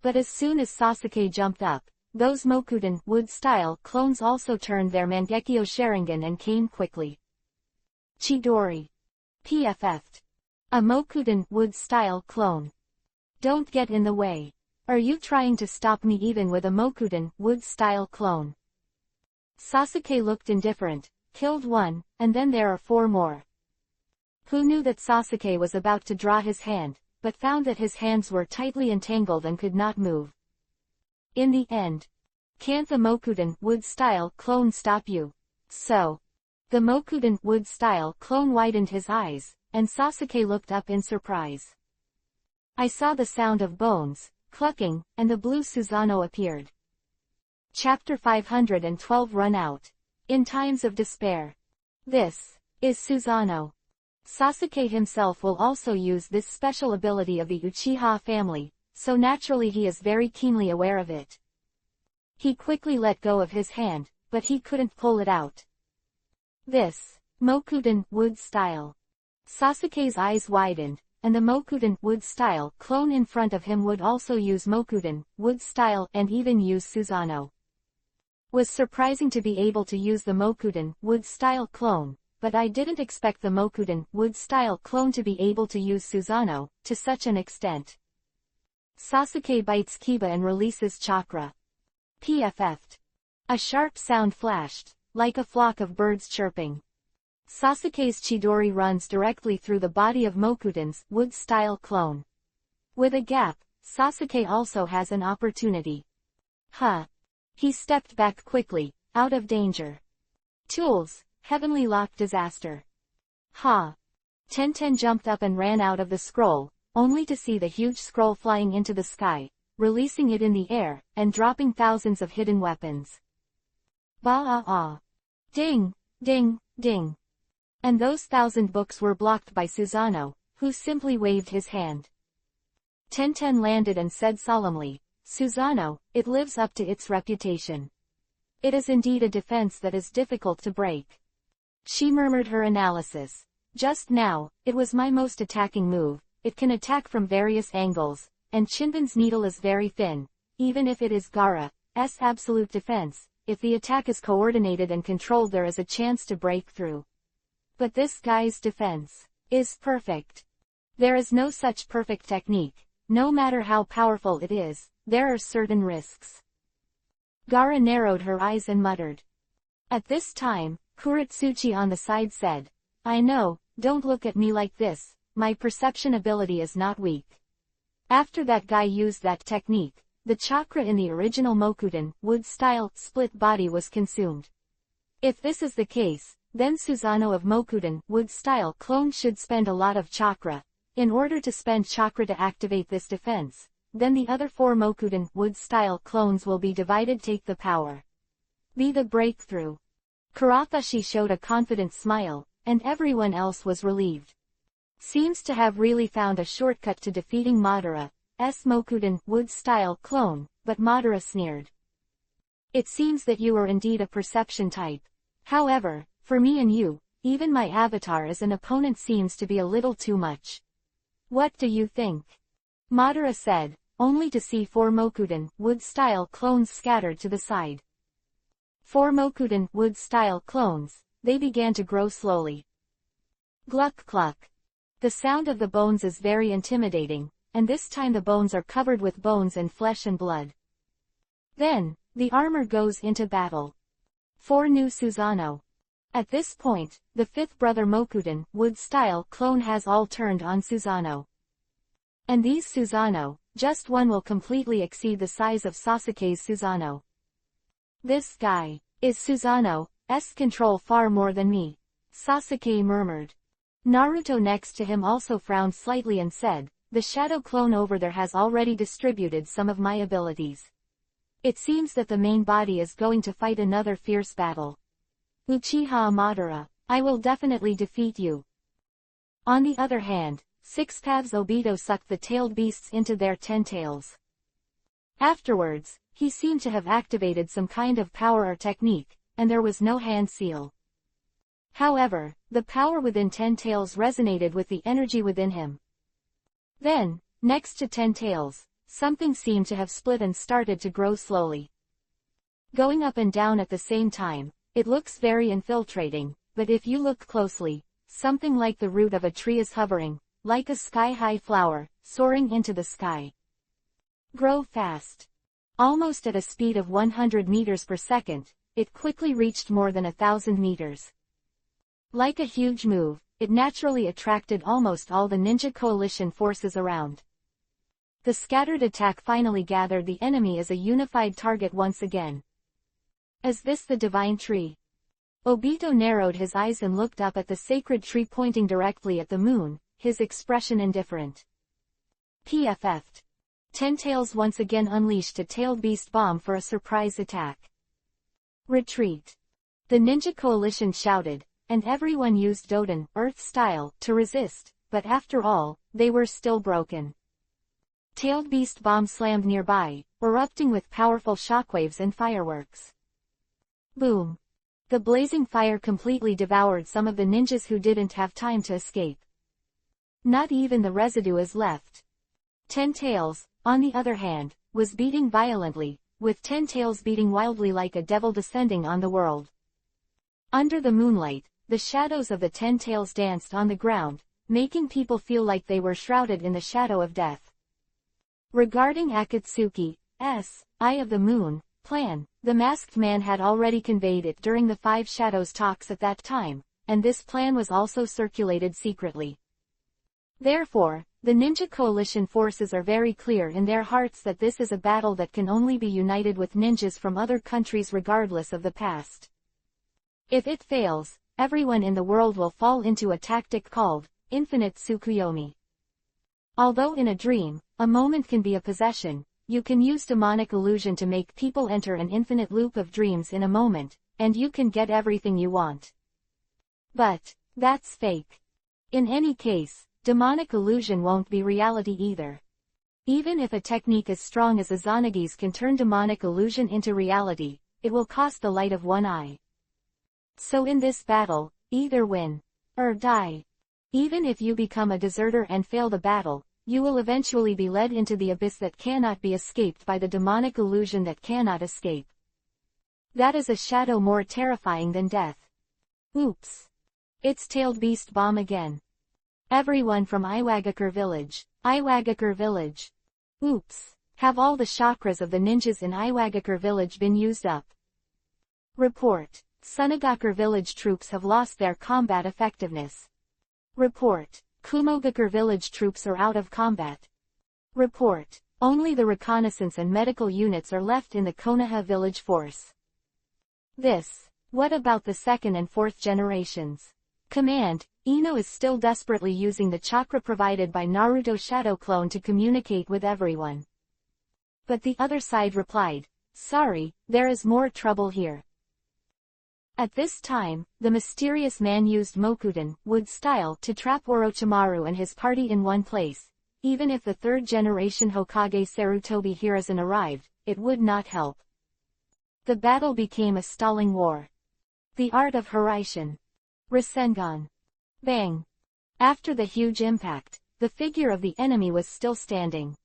But as soon as Sasuke jumped up, those Mokuden wood-style clones also turned their Mangekyo Sharingan and came quickly. Chidori. PFF'd. A Mokuden wood-style clone. Don't get in the way. Are you trying to stop me even with a Mokuden wood-style clone? Sasuke looked indifferent, killed one, and then there are 4 more. Who knew that Sasuke was about to draw his hand, but found that his hands were tightly entangled and could not move. In the end. Can't the Mokuden wood-style clone stop you? So. The Mokuden wood-style clone widened his eyes, and Sasuke looked up in surprise. I saw the sound of bones, clucking, and the blue Susanoo appeared. Chapter 512 Run Out. In times of despair. This is Susanoo. Sasuke himself will also use this special ability of the Uchiha family, so naturally he is very keenly aware of it. He quickly let go of his hand, but he couldn't pull it out. This Mokuden wood style. Sasuke's eyes widened, and the Mokuden wood style clone in front of him would also use Mokuden wood style and even use Susanoo. Was surprising to be able to use the Mokuden wood style clone, but I didn't expect the Mokuden wood style clone to be able to use Susanoo to such an extent. Sasuke bites Kiba and releases chakra. PFF'd. A sharp sound flashed, like a flock of birds chirping. Sasuke's Chidori runs directly through the body of Mokuden's wood-style clone. With a gap, Sasuke also has an opportunity. He stepped back quickly, out of danger. Tools, Heavenly Lock Disaster. Tenten jumped up and ran out of the scroll, only to see the huge scroll flying into the sky, releasing it in the air, and dropping thousands of hidden weapons. Ba-ah-ah. Ding, ding, ding. And those 1,000 books were blocked by Susanoo, who simply waved his hand. Tenten landed and said solemnly, Susanoo, it lives up to its reputation. It is indeed a defense that is difficult to break. She murmured her analysis. Just now, it was my most attacking move. It can attack from various angles, and Shinben's needle is very thin, even if it is Gaara's absolute defense. If the attack is coordinated and controlled, there is a chance to break through. But this guy's defense is perfect. There is no such perfect technique. No matter how powerful it is, there are certain risks. Gaara narrowed her eyes and muttered. At this time, Kuretsuchi on the side said, I know, don't look at me like this, my perception ability is not weak. After that guy used that technique, the chakra in the original Mokuden wood-style split body was consumed. If this is the case, then Susanoo of Mokuden wood-style clone should spend a lot of chakra. In order to spend chakra to activate this defense, then the other 4 Mokuden wood-style clones will be divided. Take the power. Be the breakthrough. Kuratashi showed a confident smile, and everyone else was relieved. Seems to have really found a shortcut to defeating Madara's Mokuden wood-style clone, but Madara sneered. It seems that you are indeed a perception type. However, for me and you, even my avatar as an opponent seems to be a little too much. What do you think? Madara said, only to see 4 Mokuden wood-style clones scattered to the side. 4 Mokuden wood-style clones, they began to grow slowly. Gluck cluck. The sound of the bones is very intimidating, and this time the bones are covered with bones and flesh and blood. Then, the armor goes into battle. 4 new Susanoo. At this point, the 5th brother Mokuden wood-style clone has all turned on Susanoo. And these Susanoo, just one will completely exceed the size of Sasuke's Susanoo. This guy is Susanoo's control far more than me, Sasuke murmured. Naruto next to him also frowned slightly and said, "The shadow clone over there has already distributed some of my abilities. It seems that the main body is going to fight another fierce battle. Uchiha Madara, I will definitely defeat you." On the other hand, Six Paths Obito sucked the tailed beasts into their 10 tails. Afterwards, he seemed to have activated some kind of power or technique, and there was no hand seal. However, the power within 10 tails resonated with the energy within him. Then, next to 10 tails, something seemed to have split and started to grow slowly. Going up and down at the same time, it looks very infiltrating, but if you look closely, something like the root of a tree is hovering, like a sky-high flower, soaring into the sky. Grow fast. Almost at a speed of 100 meters per second, it quickly reached more than 1,000 meters. Like a huge move, it naturally attracted almost all the ninja coalition forces around. The scattered attack finally gathered the enemy as a unified target once again. Is this the divine tree? Obito narrowed his eyes and looked up at the sacred tree pointing directly at the moon, his expression indifferent. PFF'd. 10 Tails once again unleashed a tailed beast bomb for a surprise attack. Retreat. The ninja coalition shouted, and everyone used Doden, Earth style, to resist, but after all, they were still broken. Tailed beast bomb slammed nearby, erupting with powerful shockwaves and fireworks. Boom. The blazing fire completely devoured some of the ninjas who didn't have time to escape. Not even the residue is left. 10 Tails, on the other hand, was beating violently, with 10 Tails beating wildly like a devil descending on the world. Under the moonlight, the shadows of the 10 Tails danced on the ground, making people feel like they were shrouded in the shadow of death. Regarding Akatsuki's Eye of the Moon plan, the masked man had already conveyed it during the Five Shadows talks at that time, and this plan was also circulated secretly. Therefore, the ninja coalition forces are very clear in their hearts that this is a battle that can only be united with ninjas from other countries regardless of the past. If it fails, everyone in the world will fall into a tactic called infinite Tsukuyomi. Although in a dream, a moment can be a possession, you can use demonic illusion to make people enter an infinite loop of dreams in a moment, and you can get everything you want. But that's fake. In any case, demonic illusion won't be reality either. Even if a technique as strong as Izanagi's can turn demonic illusion into reality, it will cost the light of one eye. So in this battle, either win or die. Even if you become a deserter and fail the battle, you will eventually be led into the abyss that cannot be escaped by the demonic illusion that cannot escape. That is a shadow more terrifying than death. Oops. It's tailed beast bomb again. Everyone from Iwagakure village. Iwagakure village. Oops. Have all the chakras of the ninjas in Iwagakure village been used up? Report. Sunagakure village troops have lost their combat effectiveness. Report. Kumogakure village troops are out of combat. Report. Only the reconnaissance and medical units are left in the Konoha village force. What about the second and fourth generations? Command, Ino is still desperately using the chakra provided by Naruto Shadow Clone to communicate with everyone. But the other side replied, sorry, there is more trouble here. At this time, the mysterious man used Mokuden, wood style, to trap Orochimaru and his party in one place. Even if the third-generation Hokage Sarutobi Hiruzen arrived, it would not help. The battle became a stalling war. The art of Hiraishin. Rasengan. Bang. After the huge impact, the figure of the enemy was still standing.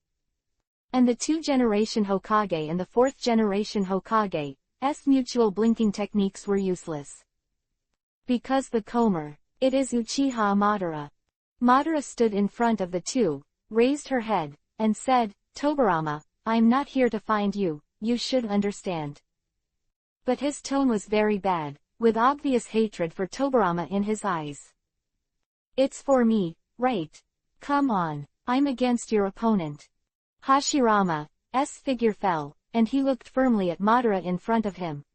And the two-generation Hokage and the fourth-generation Hokage's mutual blinking techniques were useless. Because the Komer, it is Uchiha Madara. Madara stood in front of the two, raised her head, and said, Tobirama, I'm not here to find you, you should understand. But his tone was very bad, with obvious hatred for Tobirama in his eyes. It's for me, right? Come on, I'm against your opponent. Hashirama's figure fell, and he looked firmly at Madara in front of him.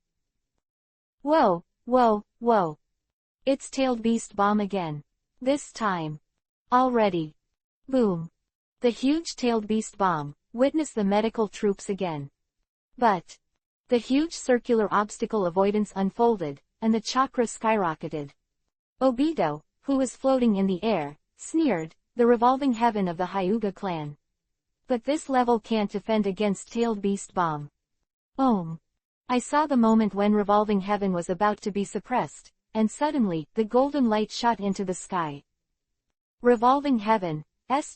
Whoa, whoa, whoa. It's tailed beast bomb again. This time. Already. Boom. The huge-tailed beast bomb. Witness the medical troops again. But. The huge circular obstacle avoidance unfolded, and the chakra skyrocketed. Obito, who was floating in the air, sneered, the revolving heaven of the Hyuga clan. But this level can't defend against tailed beast bomb. I saw the moment when revolving heaven was about to be suppressed, and suddenly, the golden light shot into the sky. Revolving heaven's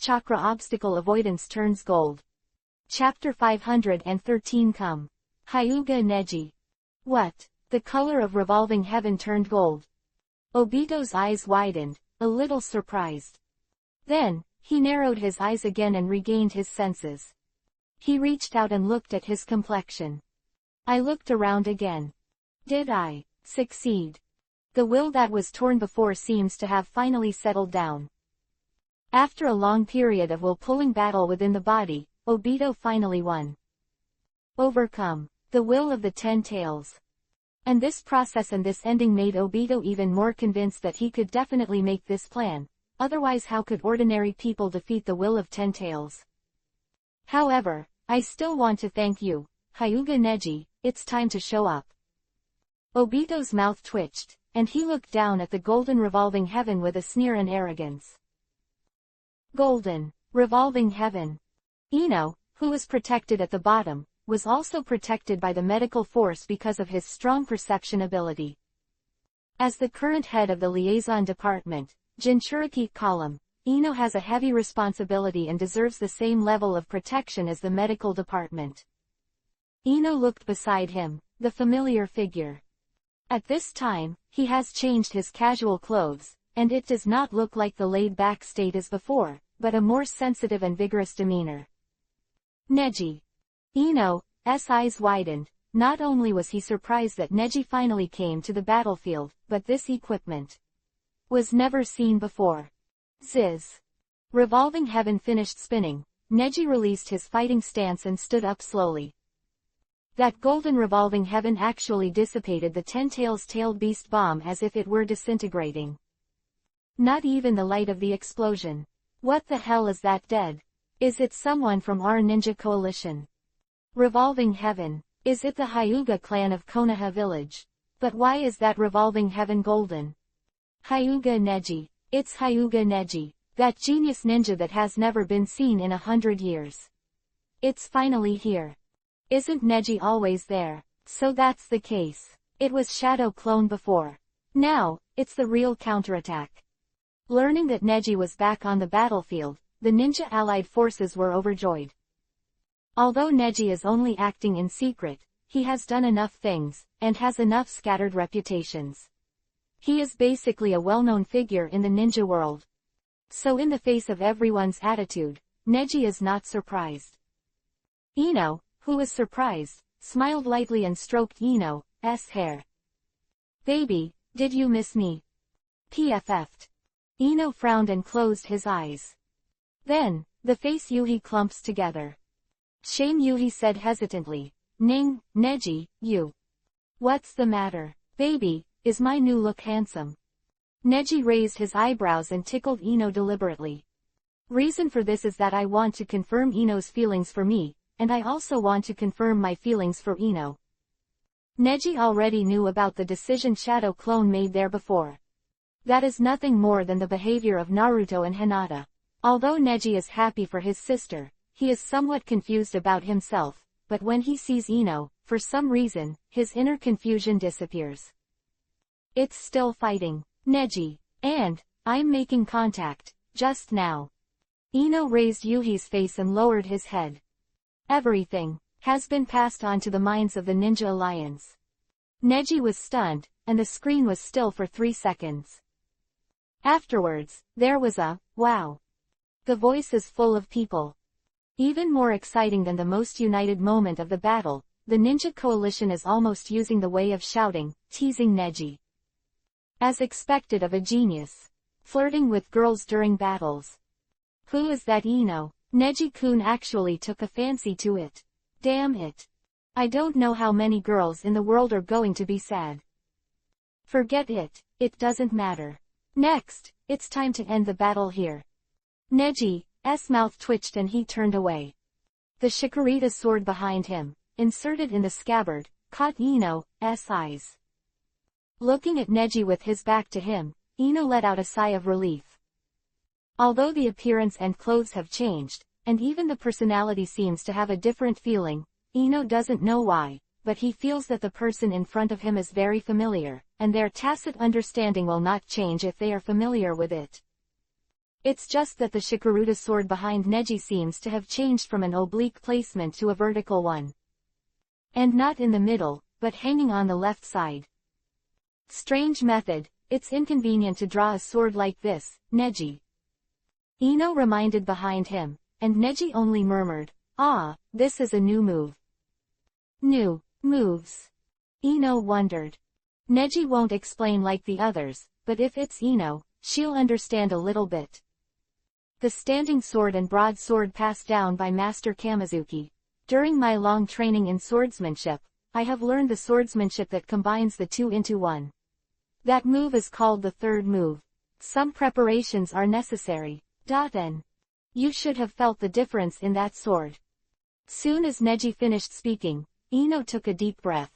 chakra obstacle avoidance turns gold. Chapter 513 Come. Hyuga Neji. What? The color of revolving heaven turned gold. Obito's eyes widened, a little surprised. Then, he narrowed his eyes again and regained his senses. He reached out and looked at his complexion. I looked around again. Did I succeed? The will that was torn before seems to have finally settled down. After a long period of will-pulling battle within the body, Obito finally won. Overcome the will of the 10 tails. And this process and this ending made Obito even more convinced that he could definitely make this plan, otherwise how could ordinary people defeat the will of 10 tails? However, I still want to thank you, Hyuga Neji, it's time to show up. Obito's mouth twitched, and he looked down at the golden revolving heaven with a sneer and arrogance. Golden, revolving heaven. Ino, who was protected at the bottom, was also protected by the medical force because of his strong perception ability. As the current head of the liaison department, Jinchuriki column, Ino has a heavy responsibility and deserves the same level of protection as the medical department. Ino looked beside him, the familiar figure. At this time, he has changed his casual clothes, and it does not look like the laid-back state as before, but a more sensitive and vigorous demeanor. Neji. Ino's eyes widened. Not only was he surprised that Neji finally came to the battlefield, but this equipment was never seen before. Ziz. Revolving heaven finished spinning. Neji released his fighting stance and stood up slowly. That golden revolving heaven actually dissipated the 10 tails tailed beast bomb as if it were disintegrating. Not even the light of the explosion. What the hell is that dead? Is it someone from our ninja coalition? Revolving heaven. Is it the Hyuga clan of Konoha village? But why is that revolving heaven golden? Hyuga Neji. It's Hyuga Neji, that genius ninja that has never been seen in 100 years. It's finally here. Isn't Neji always there? So that's the case. It was Shadow Clone before. Now, it's the real counterattack. Learning that Neji was back on the battlefield, the ninja allied forces were overjoyed. Although Neji is only acting in secret, he has done enough things, and has enough scattered reputations. He is basically a well-known figure in the ninja world. So in the face of everyone's attitude, Neji is not surprised. Ino, who was surprised, smiled lightly and stroked Ino's hair. Baby, did you miss me? PFF'd. Ino frowned and closed his eyes. Then, the face Yuhi clumps together. Shame, Yuhi said hesitantly. Ning, Neji, you. What's the matter? Baby, is my new look handsome? Neji raised his eyebrows and tickled Ino deliberately. Reason for this is that I want to confirm Ino's feelings for me, and I also want to confirm my feelings for Ino. Neji already knew about the decision Shadow Clone made there before. That is nothing more than the behavior of Naruto and Hinata. Although Neji is happy for his sister, he is somewhat confused about himself, but when he sees Ino, for some reason, his inner confusion disappears. It's still fighting, Neji, and I'm making contact, just now. Ino raised Yuhi's face and lowered his head. Everything has been passed on to the minds of the Ninja Alliance. Neji was stunned, and the screen was still for 3 seconds. Afterwards, there was a, wow. The voice is full of people. Even more exciting than the most united moment of the battle, the Ninja Coalition is almost using the way of shouting, teasing Neji. As expected of a genius. Flirting with girls during battles. Who is that Ino? Neji-kun actually took a fancy to it. Damn it. I don't know how many girls in the world are going to be sad. Forget it, it doesn't matter. Next, it's time to end the battle here. Neji's mouth twitched and he turned away. The Shikarita's sword behind him, inserted in the scabbard, caught Ino's eyes. Looking at Neji with his back to him, Ino let out a sigh of relief. Although the appearance and clothes have changed, and even the personality seems to have a different feeling, Ino doesn't know why, but he feels that the person in front of him is very familiar, and their tacit understanding will not change if they are familiar with it. It's just that the Shikarita sword behind Neji seems to have changed from an oblique placement to a vertical one. And not in the middle, but hanging on the left side. Strange method, it's inconvenient to draw a sword like this, Neji. Ino reminded behind him, and Neji only murmured, "Ah, this is a new move." New moves. Ino wondered. Neji won't explain like the others, but if it's Ino, she'll understand a little bit. The standing sword and broadsword passed down by Master Kamizuki. During my long training in swordsmanship, I have learned the swordsmanship that combines the two into one. That move is called the third move. Some preparations are necessary. Then. You should have felt the difference in that sword. Soon as Neji finished speaking, Ino took a deep breath.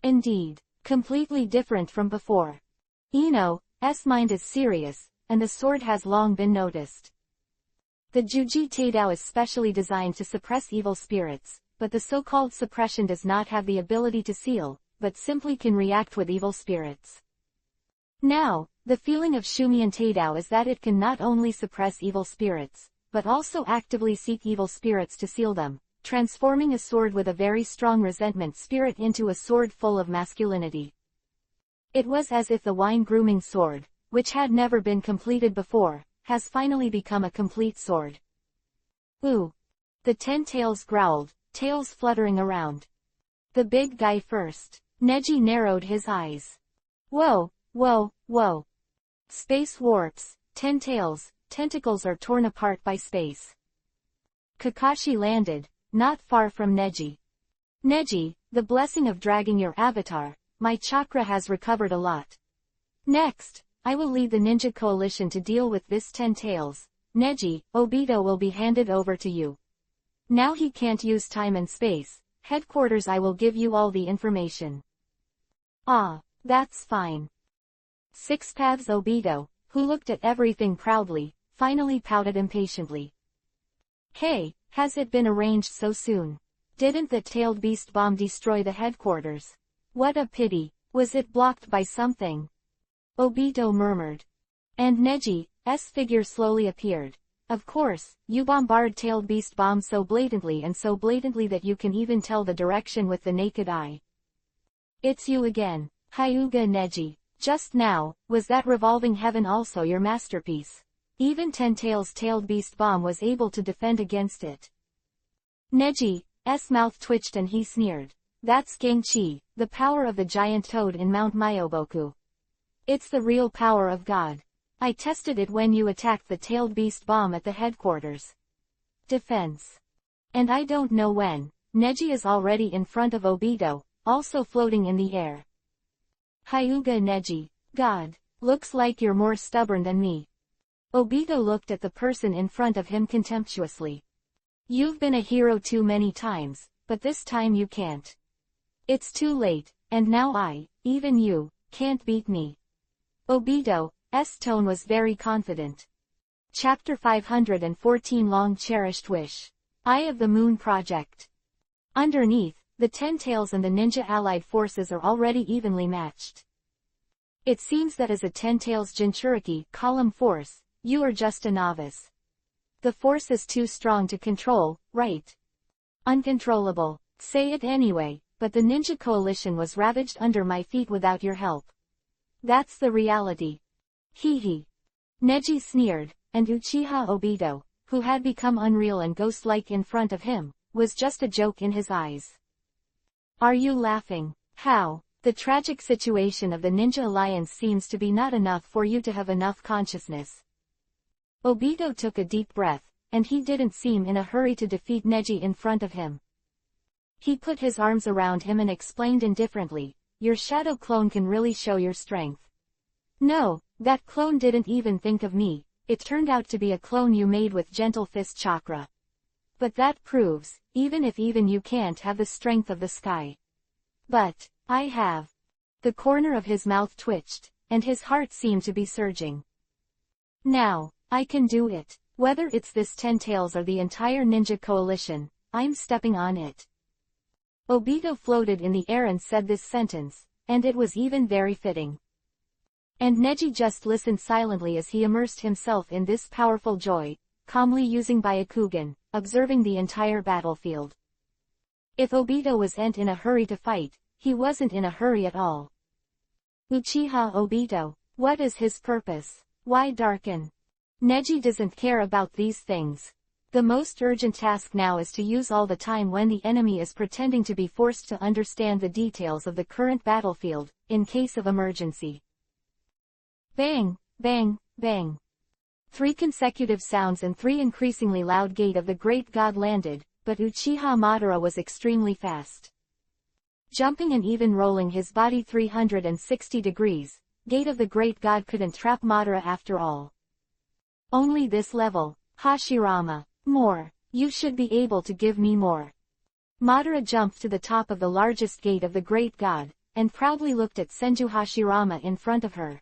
Indeed, completely different from before. Ino's mind is serious, and the sword has long been noticed. The Juji Teidao is specially designed to suppress evil spirits, but the so-called suppression does not have the ability to seal, but simply can react with evil spirits. Now, the feeling of Shumian Teidao is that it can not only suppress evil spirits, but also actively seek evil spirits to seal them, transforming a sword with a very strong resentment spirit into a sword full of masculinity. It was as if the wine-grooming sword, which had never been completed before, has finally become a complete sword. Ooh! The 10 tails growled, tails fluttering around. The big guy first. Neji narrowed his eyes. Whoa, whoa, whoa. Space warps, 10 tails, tentacles are torn apart by space. Kakashi landed, not far from Neji. Neji, the blessing of dragging your avatar, my chakra has recovered a lot. Next, I will lead the ninja coalition to deal with this 10 tails. Neji, Obito will be handed over to you. Now he can't use time and space. Headquarters, I will give you all the information. Ah, that's fine. Six Paths Obito, who looked at everything proudly, finally pouted impatiently. Hey, has it been arranged so soon? Didn't the tailed beast bomb destroy the headquarters? What a pity, was it blocked by something? Obito murmured. And Neji's figure slowly appeared. Of course, you bombard tailed beast bomb so blatantly that you can even tell the direction with the naked eye. It's you again, Hyuga Neji. Just now, was that revolving heaven also your masterpiece? Even 10 tails tailed beast bomb was able to defend against it. Neji's mouth twitched and he sneered. That's Gengchi, the power of the giant toad in Mount Myoboku. It's the real power of God. I tested it when you attacked the tailed beast bomb at the headquarters. Defense. And I don't know when. Neji is already in front of Obito, also floating in the air. Hyuga Neji, God, looks like you're more stubborn than me. Obito looked at the person in front of him contemptuously. You've been a hero too many times, but this time you can't. It's too late, and now even you, can't beat me. Obito's tone was very confident. Chapter 514 Long Cherished Wish. Eye of the Moon Project. Underneath, the 10 tails and the ninja allied forces are already evenly matched. It seems that as a 10 tails Jinchuriki column force, you are just a novice. The force is too strong to control, right? Uncontrollable. Say it anyway, but the ninja coalition was ravaged under my feet without your help. That's the reality. Hee. Neji sneered, and Uchiha Obito, who had become unreal and ghost-like in front of him, was just a joke in his eyes. Are you laughing? How? The tragic situation of the Ninja Alliance seems to be not enough for you to have enough consciousness. Obito took a deep breath, and he didn't seem in a hurry to defeat Neji in front of him. He put his arms around him and explained indifferently, your shadow clone can really show your strength. No, that clone didn't even think of me, it turned out to be a clone you made with gentle fist chakra. But that proves, even you can't have the strength of the sky. But, I have. The corner of his mouth twitched, and his heart seemed to be surging. Now, I can do it. Whether it's this 10 Tails or the entire ninja coalition, I'm stepping on it. Obito floated in the air and said this sentence, and it was even very fitting. And Neji just listened silently as he immersed himself in this powerful joy, calmly using Byakugan, observing the entire battlefield. If Obito wasn't in a hurry to fight, he wasn't in a hurry at all. Uchiha Obito, what is his purpose? Why darken? Neji doesn't care about these things. The most urgent task now is to use all the time when the enemy is pretending to be forced to understand the details of the current battlefield, in case of emergency. Bang, bang, bang. 3 consecutive sounds and 3 increasingly loud gate of the great god landed, but Uchiha Madara was extremely fast. Jumping and even rolling his body 360 degrees, gate of the great god couldn't trap Madara after all. Only this level, Hashirama. More. You should be able to give me more. Madara jumped to the top of the largest gate of the great god, and proudly looked at Senju Hashirama in front of her.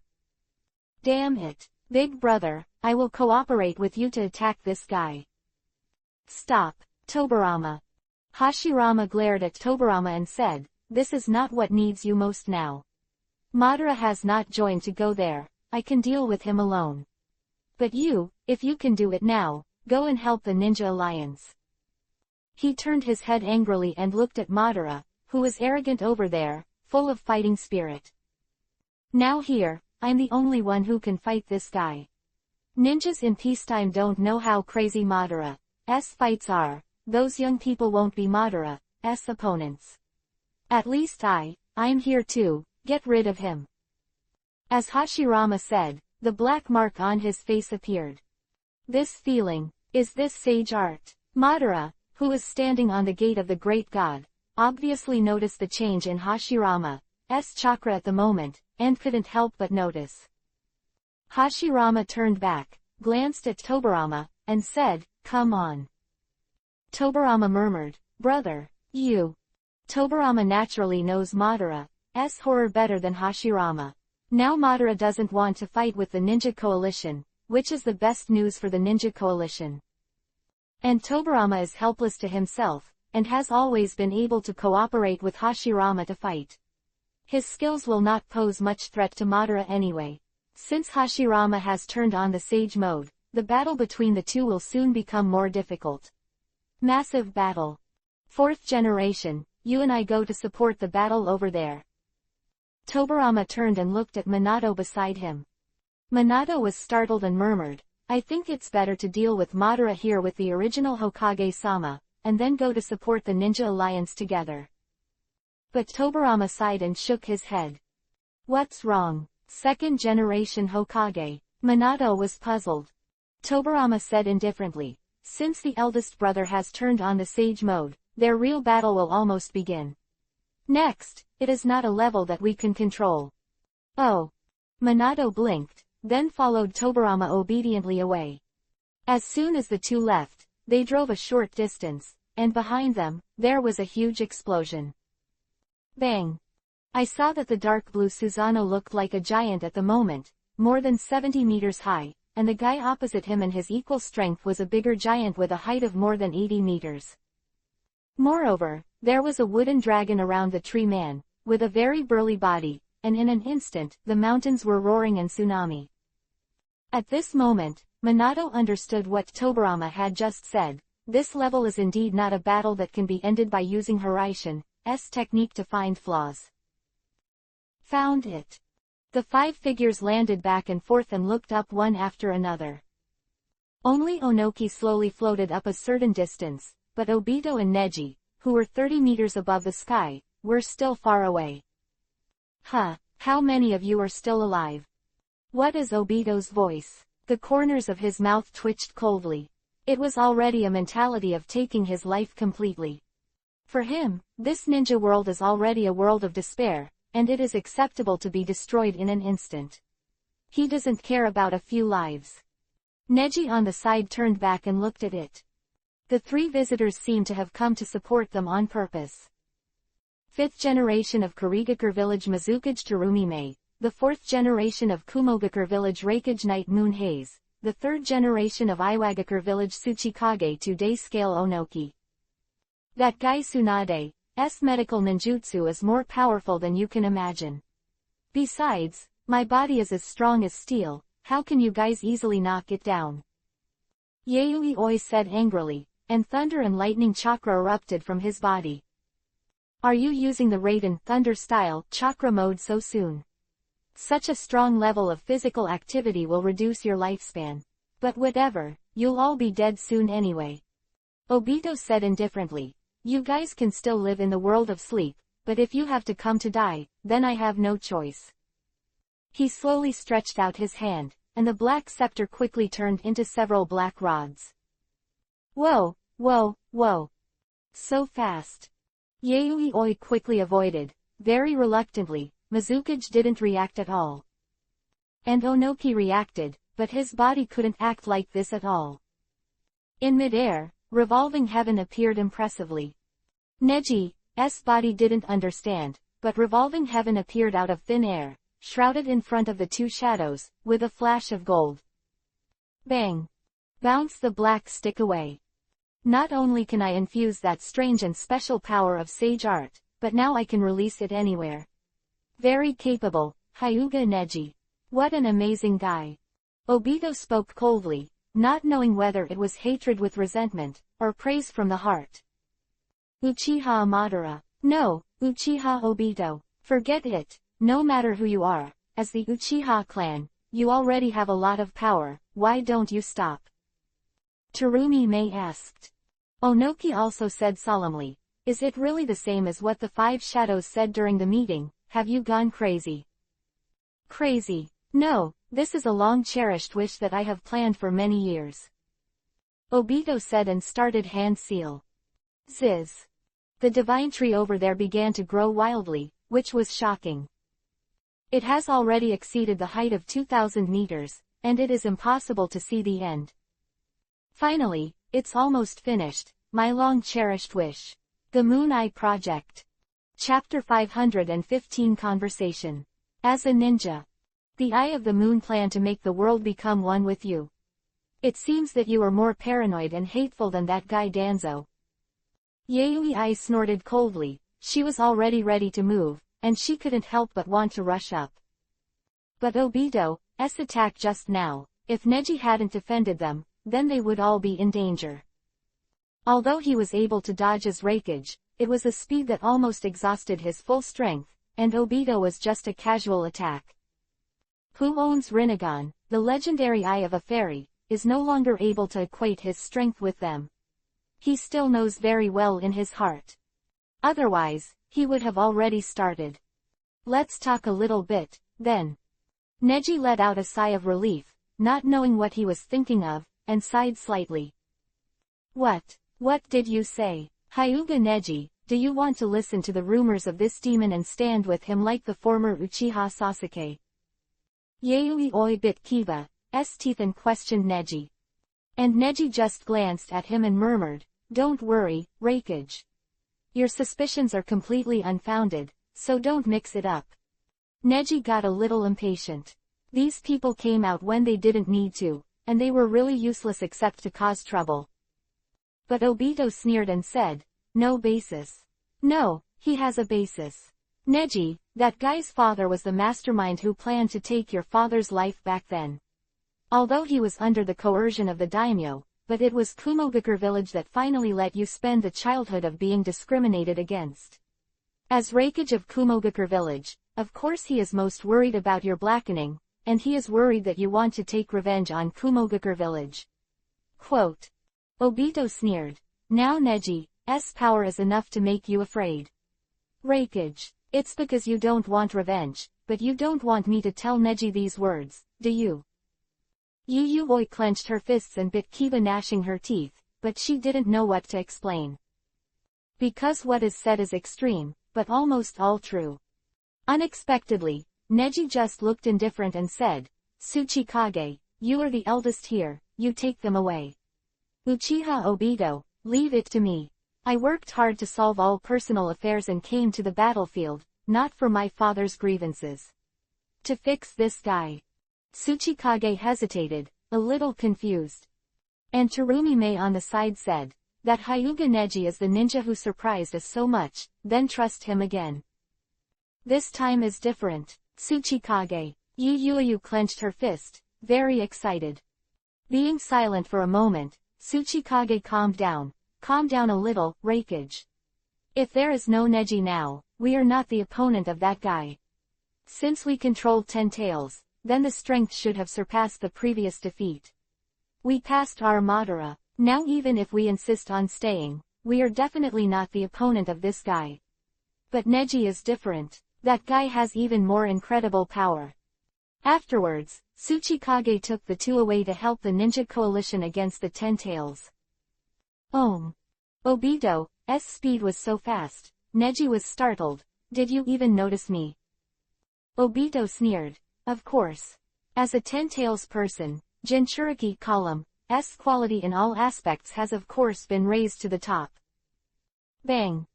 Damn it, big brother, I will cooperate with you to attack this guy. Stop, Tobirama. Hashirama glared at Tobirama and said, this is not what needs you most now. Madara has not joined to go there, I can deal with him alone. But you, if you can do it now, go and help the Ninja Alliance. He turned his head angrily and looked at Madara, who was arrogant over there, full of fighting spirit. Now here, I'm the only one who can fight this guy. Ninjas in peacetime don't know how crazy Madara's fights are, those young people won't be Madara's opponents. At least I'm here too, get rid of him. As Hashirama said, the black mark on his face appeared. This feeling, is this sage art? Madara, who was standing on the gate of the great god, obviously noticed the change in Hashirama's chakra at the moment, and couldn't help but notice. Hashirama turned back, glanced at Tobirama, and said, come on. Tobirama murmured, brother, you. Tobirama naturally knows Madara's horror better than Hashirama. Now Madara doesn't want to fight with the ninja coalition, which is the best news for the ninja coalition. And Tobirama is helpless to himself, and has always been able to cooperate with Hashirama to fight. His skills will not pose much threat to Madara anyway. Since Hashirama has turned on the Sage mode, the battle between the two will soon become more difficult. Massive battle. 4th generation, you and I go to support the battle over there. Tobirama turned and looked at Minato beside him. Minato was startled and murmured, I think it's better to deal with Madara here with the original Hokage-sama, and then go to support the Ninja Alliance together. But Tobirama sighed and shook his head. What's wrong? 2nd generation Hokage. Minato was puzzled. Tobirama said indifferently, since the eldest brother has turned on the Sage mode, their real battle will almost begin. Next, it is not a level that we can control. Oh. Minato blinked, then followed Tobirama obediently away. As soon as the two left, they drove a short distance, and behind them, there was a huge explosion. Bang! I saw that the dark blue Susanoo looked like a giant at the moment, more than 70 meters high, and the guy opposite him and his equal strength was a bigger giant with a height of more than 80 meters. Moreover, there was a wooden dragon around the tree man, with a very burly body, and in an instant, the mountains were roaring and tsunami. At this moment, Minato understood what Tobirama had just said. This level is indeed not a battle that can be ended by using Hiraishin's technique to find flaws. Found it. The 5 figures landed back and forth and looked up one after another. Only Onoki slowly floated up a certain distance, but Obito and Neji, who were 30 meters above the sky, were still far away. Huh, how many of you are still alive? What is Obito's voice? The corners of his mouth twitched coldly. It was already a mentality of taking his life completely. For him, this ninja world is already a world of despair, and it is acceptable to be destroyed in an instant. He doesn't care about a few lives. Neji on the side turned back and looked at it. The three visitors seemed to have come to support them on purpose. Fifth generation of Kurigakure village Mizukage Terumime, the fourth generation of Kumogakure village Reikage Night Moon Haze, the third generation of Iwagakure village Tsuchikage 2-day scale Onoki. That guy Tsunade's medical ninjutsu is more powerful than you can imagine. Besides, my body is as strong as steel, how can you guys easily knock it down? Yayoi Oi said angrily, and thunder and lightning chakra erupted from his body. Are you using the Raiden Thunder style chakra mode so soon? Such a strong level of physical activity will reduce your lifespan. But whatever, you'll all be dead soon anyway. Obito said indifferently, you guys can still live in the world of sleep, but if you have to come to die, then I have no choice. He slowly stretched out his hand, and the black scepter quickly turned into several black rods. Whoa, whoa, whoa. So fast. Yayoi Oi quickly avoided, very reluctantly. Mizukage didn't react at all. And Onoki reacted, but his body couldn't act like this at all. In midair, Revolving Heaven appeared impressively. Neji's body didn't understand, but Revolving Heaven appeared out of thin air, shrouded in front of the two shadows, with a flash of gold. Bang! Bounce the black stick away. Not only can I infuse that strange and special power of sage art, but now I can release it anywhere. Very capable, Hyuga Neji. What an amazing guy. Obito spoke coldly, not knowing whether it was hatred with resentment, or praise from the heart. Uchiha Madara. No, Uchiha Obito. Forget it, no matter who you are, as the Uchiha clan, you already have a lot of power, why don't you stop? Terumi May asked. Onoki also said solemnly, is it really the same as what the five shadows said during the meeting? Have you gone crazy? Crazy? No, this is a long-cherished wish that I have planned for many years. Obito said and started hand seal. Ziz. The divine tree over there began to grow wildly, which was shocking. It has already exceeded the height of 2,000 meters, and it is impossible to see the end. Finally, it's almost finished, my long-cherished wish. The Moon Eye Project. Chapter 515 Conversation. As a ninja. The Eye of the Moon planned to make the world become one with you. It seems that you are more paranoid and hateful than that guy Danzo. Yayoi Ai snorted coldly, she was already ready to move, and she couldn't help but want to rush up. But Obito's attack just now, if Neji hadn't defended them, then they would all be in danger. Although he was able to dodge his Reikage, it was a speed that almost exhausted his full strength, and Obito was just a casual attack. Who owns Rinnegan, the legendary eye of a fairy, is no longer able to equate his strength with them. He still knows very well in his heart. Otherwise, he would have already started. Let's talk a little bit, then. Neji let out a sigh of relief, not knowing what he was thinking of, and sighed slightly. What did you say? Hyuga Neji, do you want to listen to the rumors of this demon and stand with him like the former Uchiha Sasuke? Yayoi Oi bit Kiba's teeth and questioned Neji. And Neji just glanced at him and murmured, don't worry, Reikage. Your suspicions are completely unfounded, so don't mix it up. Neji got a little impatient. These people came out when they didn't need to, and they were really useless except to cause trouble. But Obito sneered and said, no basis. No, he has a basis. Neji, that guy's father was the mastermind who planned to take your father's life back then. Although he was under the coercion of the daimyo, but it was Kumogakure village that finally let you spend the childhood of being discriminated against. As Reikage of Kumogakure village, of course he is most worried about your blackening, and he is worried that you want to take revenge on Kumogakure village. Quote. Obito sneered. Now Neji's power is enough to make you afraid. Reikage, it's because you don't want revenge, but you don't want me to tell Neji these words, do you? Yayoi clenched her fists and bit Kiba, gnashing her teeth, but she didn't know what to explain. Because what is said is extreme, but almost all true. Unexpectedly, Neji just looked indifferent and said, Tsuchikage, you are the eldest here, you take them away. Uchiha Obito, leave it to me. I worked hard to solve all personal affairs and came to the battlefield, not for my father's grievances. To fix this guy. Tsuchikage hesitated, a little confused. And Terumi-me on the side said, that Hyuga Neji is the ninja who surprised us so much, then trust him again. This time is different. Tsuchikage. Yu clenched her fist, very excited. Being silent for a moment, Tsuchikage calmed down a little, Raikage. If there is no Neji now, we are not the opponent of that guy. Since we controlled 10 tails, then the strength should have surpassed the previous defeat. We passed our Madara. Now even if we insist on staying, we are definitely not the opponent of this guy. But Neji is different. That guy has even more incredible power. Afterwards, Tsuchikage took the two away to help the ninja coalition against the 10 tails. Obito's speed was so fast. Neji was startled. Did you even notice me? Obito sneered. Of course. As a 10 tails person, Jinchuriki column's quality in all aspects has of course been raised to the top. Bang!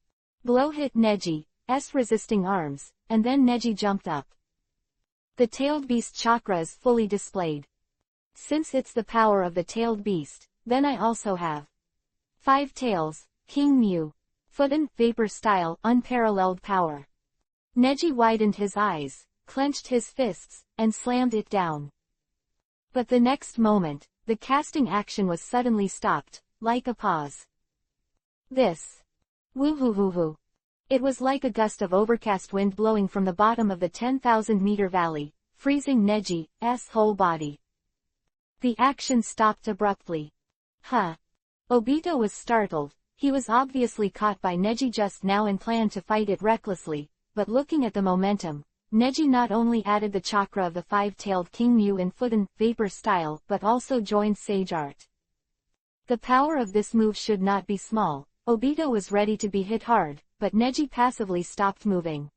Blow hit Neji's resisting arms, and then Neji jumped up. The tailed beast chakra is fully displayed. Since it's the power of the tailed beast, then I also have 5 tails, King Mew. Fuden, vapor style, unparalleled power. Neji widened his eyes, clenched his fists, and slammed it down. But the next moment, the casting action was suddenly stopped, like a pause. This. Woo-hoo-hoo-hoo. It was like a gust of overcast wind blowing from the bottom of the 10,000-meter valley, freezing Neji's whole body. The action stopped abruptly. Huh. Obito was startled. He was obviously caught by Neji just now and planned to fight it recklessly, but looking at the momentum, Neji not only added the chakra of the 5-tailed King Mew in Fuden, vapor style, but also joined Sage Art. The power of this move should not be small. Obito was ready to be hit hard, but Neji passively stopped moving.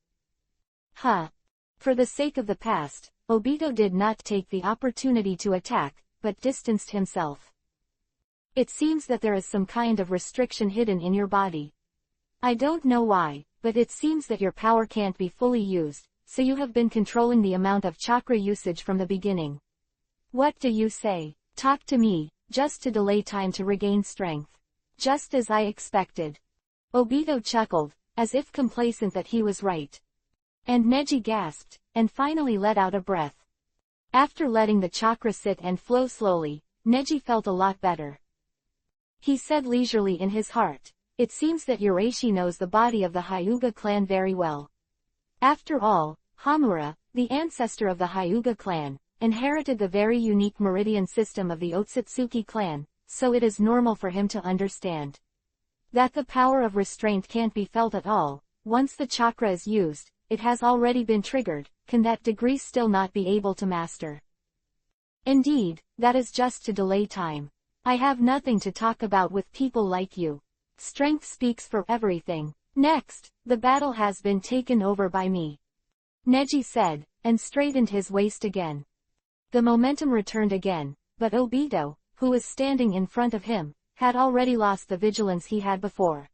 Huh. For the sake of the past, Obito did not take the opportunity to attack, but distanced himself. It seems that there is some kind of restriction hidden in your body. I don't know why, but it seems that your power can't be fully used, so you have been controlling the amount of chakra usage from the beginning. What do you say? Talk to me, just to delay time to regain strength. Just as I expected. Obito chuckled, as if complacent that he was right. And Neji gasped, and finally let out a breath. After letting the chakra sit and flow slowly, Neji felt a lot better. He said leisurely in his heart, it seems that Urashi knows the body of the Hyuga clan very well. After all, Hamura, the ancestor of the Hyuga clan, inherited the very unique meridian system of the Otsutsuki clan, so it is normal for him to understand that the power of restraint can't be felt at all. Once the chakra is used, it has already been triggered. Can that degree still not be able to master? Indeed, that is just to delay time. I have nothing to talk about with people like you. Strength speaks for everything. Next, the battle has been taken over by me. Neji said, and straightened his waist again. The momentum returned again, but Obito, who was standing in front of him, had already lost the vigilance he had before.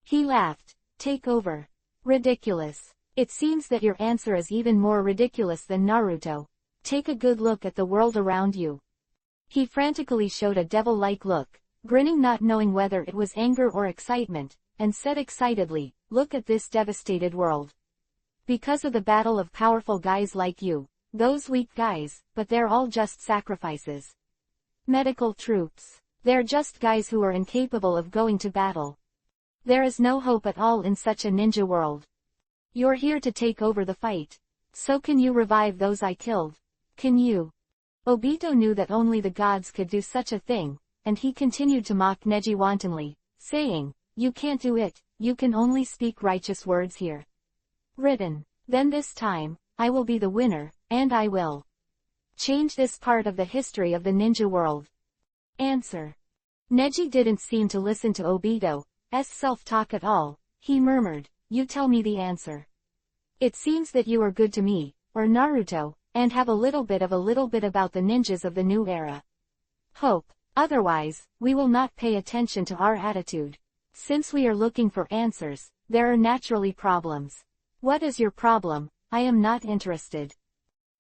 He laughed. Take over. Ridiculous. It seems that your answer is even more ridiculous than Naruto. Take a good look at the world around you. He frantically showed a devil-like look, grinning not knowing whether it was anger or excitement, and said excitedly, look at this devastated world. Because of the battle of powerful guys like you, those weak guys, but they're all just sacrifices. Medical troops. They're just guys who are incapable of going to battle. There is no hope at all in such a ninja world. You're here to take over the fight. So can you revive those I killed? Can you? Obito knew that only the gods could do such a thing, and he continued to mock Neji wantonly, saying, you can't do it, you can only speak righteous words here. Written. Then this time, I will be the winner, and I will change this part of the history of the ninja world. Answer. Neji didn't seem to listen to Obito's self-talk at all. He murmured, you tell me the answer. It seems that you are good to me, or Naruto, and have a little bit about the ninjas of the new era. Hope. Otherwise, we will not pay attention to our attitude. Since we are looking for answers, there are naturally problems. What is your problem? I am not interested.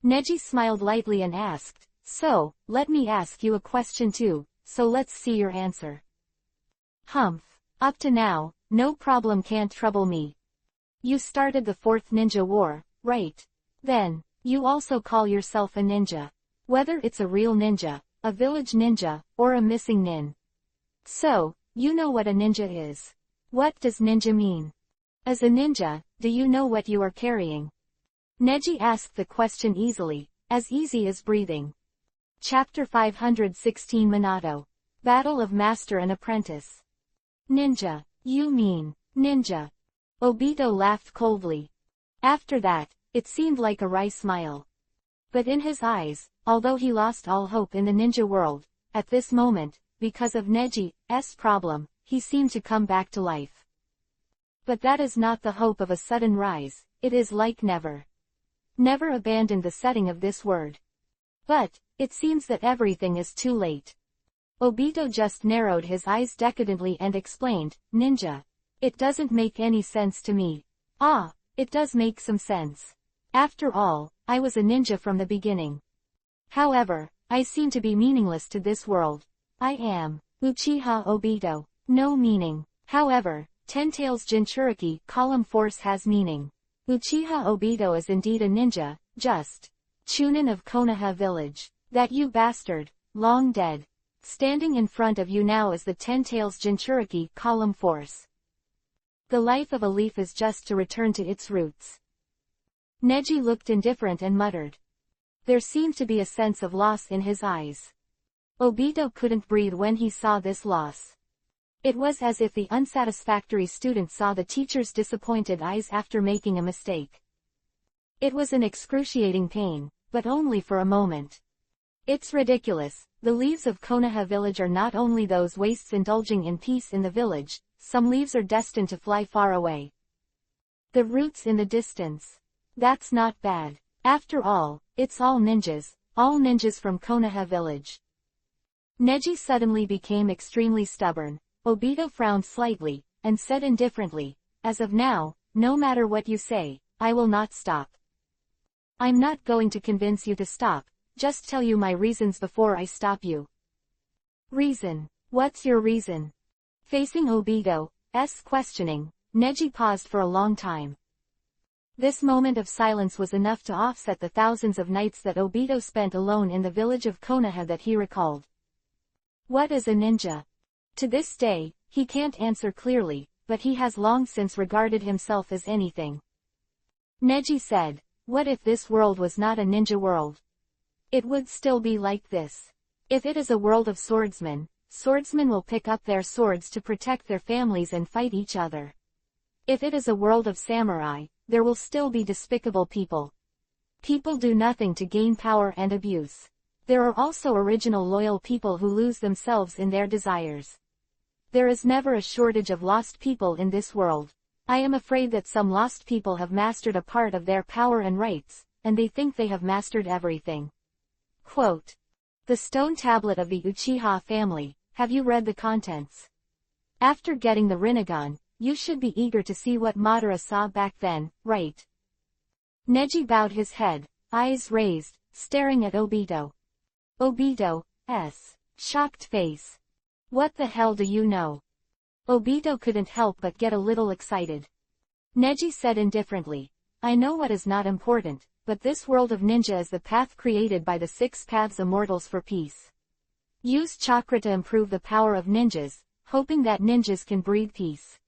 Neji smiled lightly and asked, so, let me ask you a question too, so let's see your answer. Humph. Up to now, no problem can't trouble me. You started the 4th Ninja War, right? Then, you also call yourself a ninja. Whether it's a real ninja, a village ninja, or a missing nin. So, you know what a ninja is. What does ninja mean? As a ninja, do you know what you are carrying? Neji asked the question easily, as easy as breathing. Chapter 516 Minato. Battle of Master and Apprentice. Ninja. You mean, ninja. Obito laughed coldly. After that, it seemed like a wry smile. But in his eyes, although he lost all hope in the ninja world, at this moment, because of Neji's problem, he seemed to come back to life. But that is not the hope of a sudden rise, it is like never. Never abandon the setting of this word. But, it seems that everything is too late. Obito just narrowed his eyes decadently and explained, ninja. It doesn't make any sense to me. Ah, it does make some sense. After all, I was a ninja from the beginning. However, I seem to be meaningless to this world. I am Uchiha Obito. No meaning. However, Ten Tails Jinchuriki column force has meaning. Uchiha Obito is indeed a ninja, just. Chunin of Konoha village. That you bastard, long dead. Standing in front of you now is the Ten Tails Jinchuriki column force. The life of a leaf is just to return to its roots. Neji looked indifferent and muttered. There seemed to be a sense of loss in his eyes. Obito couldn't breathe when he saw this loss. It was as if the unsatisfactory student saw the teacher's disappointed eyes after making a mistake. It was an excruciating pain, but only for a moment. It's ridiculous, the leaves of Konoha village are not only those wastes indulging in peace in the village, some leaves are destined to fly far away. The roots in the distance. That's not bad. After all, it's all ninjas from Konoha village. Neji suddenly became extremely stubborn. Obito frowned slightly, and said indifferently, as of now, no matter what you say, I will not stop. I'm not going to convince you to stop, just tell you my reasons before I stop you. Reason? What's your reason? Facing Obito's questioning, Neji paused for a long time. This moment of silence was enough to offset the thousands of nights that Obito spent alone in the village of Konoha that he recalled. What is a ninja? To this day, he can't answer clearly, but he has long since regarded himself as anything. Neji said, what if this world was not a ninja world? It would still be like this. If it is a world of swordsmen, swordsmen will pick up their swords to protect their families and fight each other. If it is a world of samurai, there will still be despicable people. People do nothing to gain power and abuse. There are also original loyal people who lose themselves in their desires. There is never a shortage of lost people in this world. I am afraid that some lost people have mastered a part of their power and rights, and they think they have mastered everything. Quote. The stone tablet of the Uchiha family, have you read the contents? After getting the Rinnegan, you should be eager to see what Madara saw back then, right? Neji bowed his head, eyes raised, staring at Obito. Obito's shocked face. What the hell do you know? Obito couldn't help but get a little excited. Neji said indifferently, I know what is not important, but this world of ninja is the path created by the 6 paths immortals for peace. Use chakra to improve the power of ninjas, hoping that ninjas can breathe peace.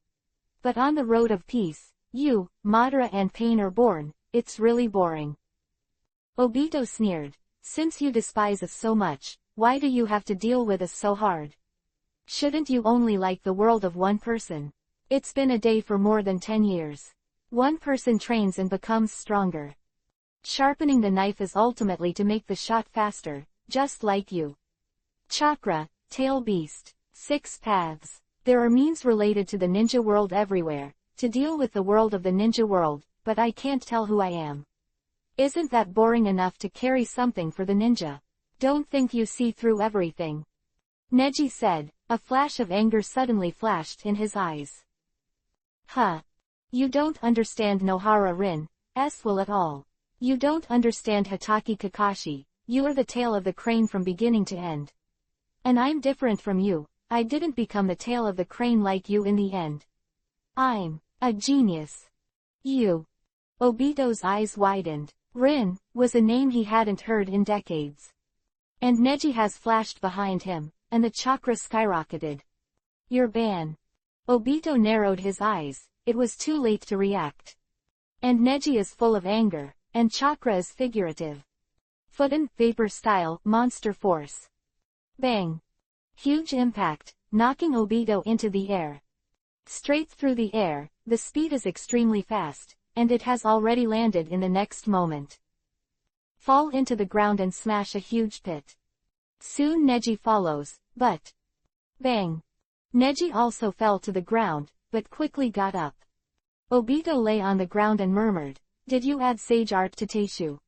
But on the road of peace, you, Madara and Pain are born, it's really boring. Obito sneered, since you despise us so much, why do you have to deal with us so hard? Shouldn't you only like the world of one person? It's been a day for more than 10 years. One person trains and becomes stronger. Sharpening the knife is ultimately to make the shot faster, just like you. Chakra, tail beast, 6 paths. There are means related to the ninja world everywhere, to deal with the world of the ninja world, but I can't tell who I am. Isn't that boring enough to carry something for the ninja? Don't think you see through everything. Neji said, a flash of anger suddenly flashed in his eyes. Huh. You don't understand Nohara Rin's will at all. You don't understand Hatake Kakashi, you are the tail of the crane from beginning to end. And I'm different from you, I didn't become the tail of the crane like you in the end. I'm a genius. You. Obito's eyes widened. Rin was a name he hadn't heard in decades. And Neji has flashed behind him, and the chakra skyrocketed. Your ban. Obito narrowed his eyes, it was too late to react. And Neji is full of anger, and chakra is figurative. Fuden, vapor style, monster force. Bang. Huge impact, knocking Obito into the air. Straight through the air, the speed is extremely fast, and it has already landed in the next moment. Fall into the ground and smash a huge pit. Soon Neji follows, but... Bang. Neji also fell to the ground, but quickly got up. Obito lay on the ground and murmured, did you add sage art to Teishu?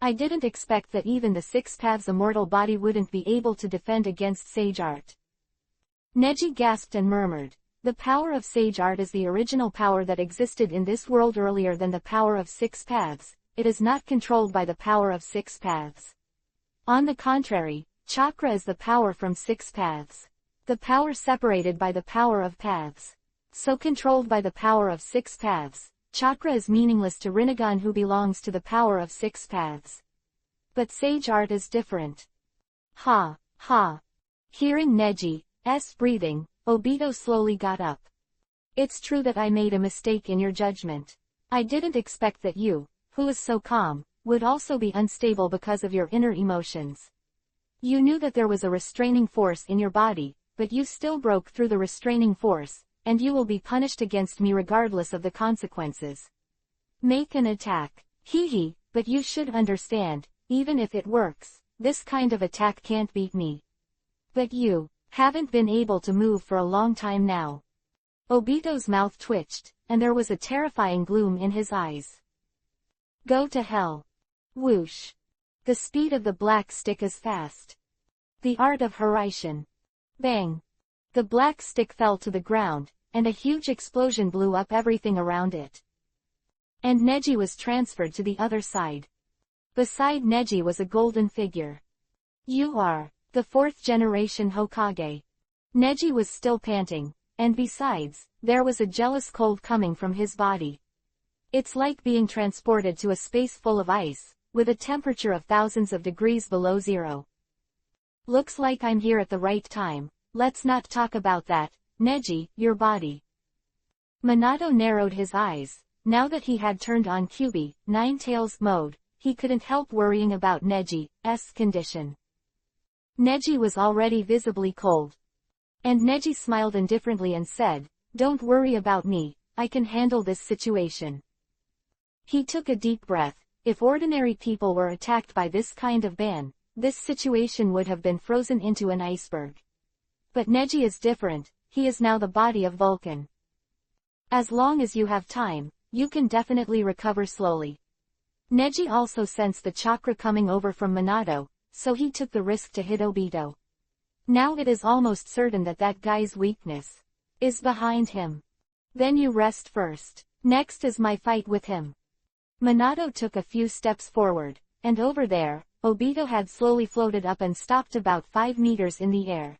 I didn't expect that even the Six Paths immortal body wouldn't be able to defend against sage art. Neji gasped and murmured, the power of sage art is the original power that existed in this world earlier than the power of Six Paths, it is not controlled by the power of Six Paths. On the contrary, chakra is the power from Six Paths. The power separated by the power of paths. So controlled by the power of Six Paths, chakra is meaningless to Rinnegan who belongs to the power of Six Paths. But sage art is different. Ha, ha. Hearing Neji's breathing, Obito slowly got up. It's true that I made a mistake in your judgment. I didn't expect that you, who is so calm, would also be unstable because of your inner emotions. You knew that there was a restraining force in your body, but you still broke through the restraining force, and you will be punished against me regardless of the consequences. Make an attack. Hee, but you should understand, even if it works, this kind of attack can't beat me. But you haven't been able to move for a long time now. Obito's mouth twitched, and there was a terrifying gloom in his eyes. Go to hell. Whoosh. The speed of the black stick is fast. The art of Hiraishin. Bang. The black stick fell to the ground, and a huge explosion blew up everything around it. And Neji was transferred to the other side. Beside Neji was a golden figure. You are the fourth generation Hokage. Neji was still panting, and besides, there was a jealous cold coming from his body. It's like being transported to a space full of ice, with a temperature of thousands of degrees below zero. Looks like I'm here at the right time, let's not talk about that, Neji, your body. Minato narrowed his eyes, now that he had turned on Kyuubi, Nine-Tails mode, he couldn't help worrying about Neji's condition. Neji was already visibly cold. And Neji smiled indifferently and said, don't worry about me, I can handle this situation. He took a deep breath. If ordinary people were attacked by this kind of ban, this situation would have been frozen into an iceberg. But Neji is different, he is now the body of Vulcan. As long as you have time, you can definitely recover slowly. Neji also sensed the chakra coming over from Minato, so he took the risk to hit Obito. Now it is almost certain that that guy's weakness is behind him. Then you rest first. Next is my fight with him. Minato took a few steps forward, and over there, Obito had slowly floated up and stopped about 5 meters in the air.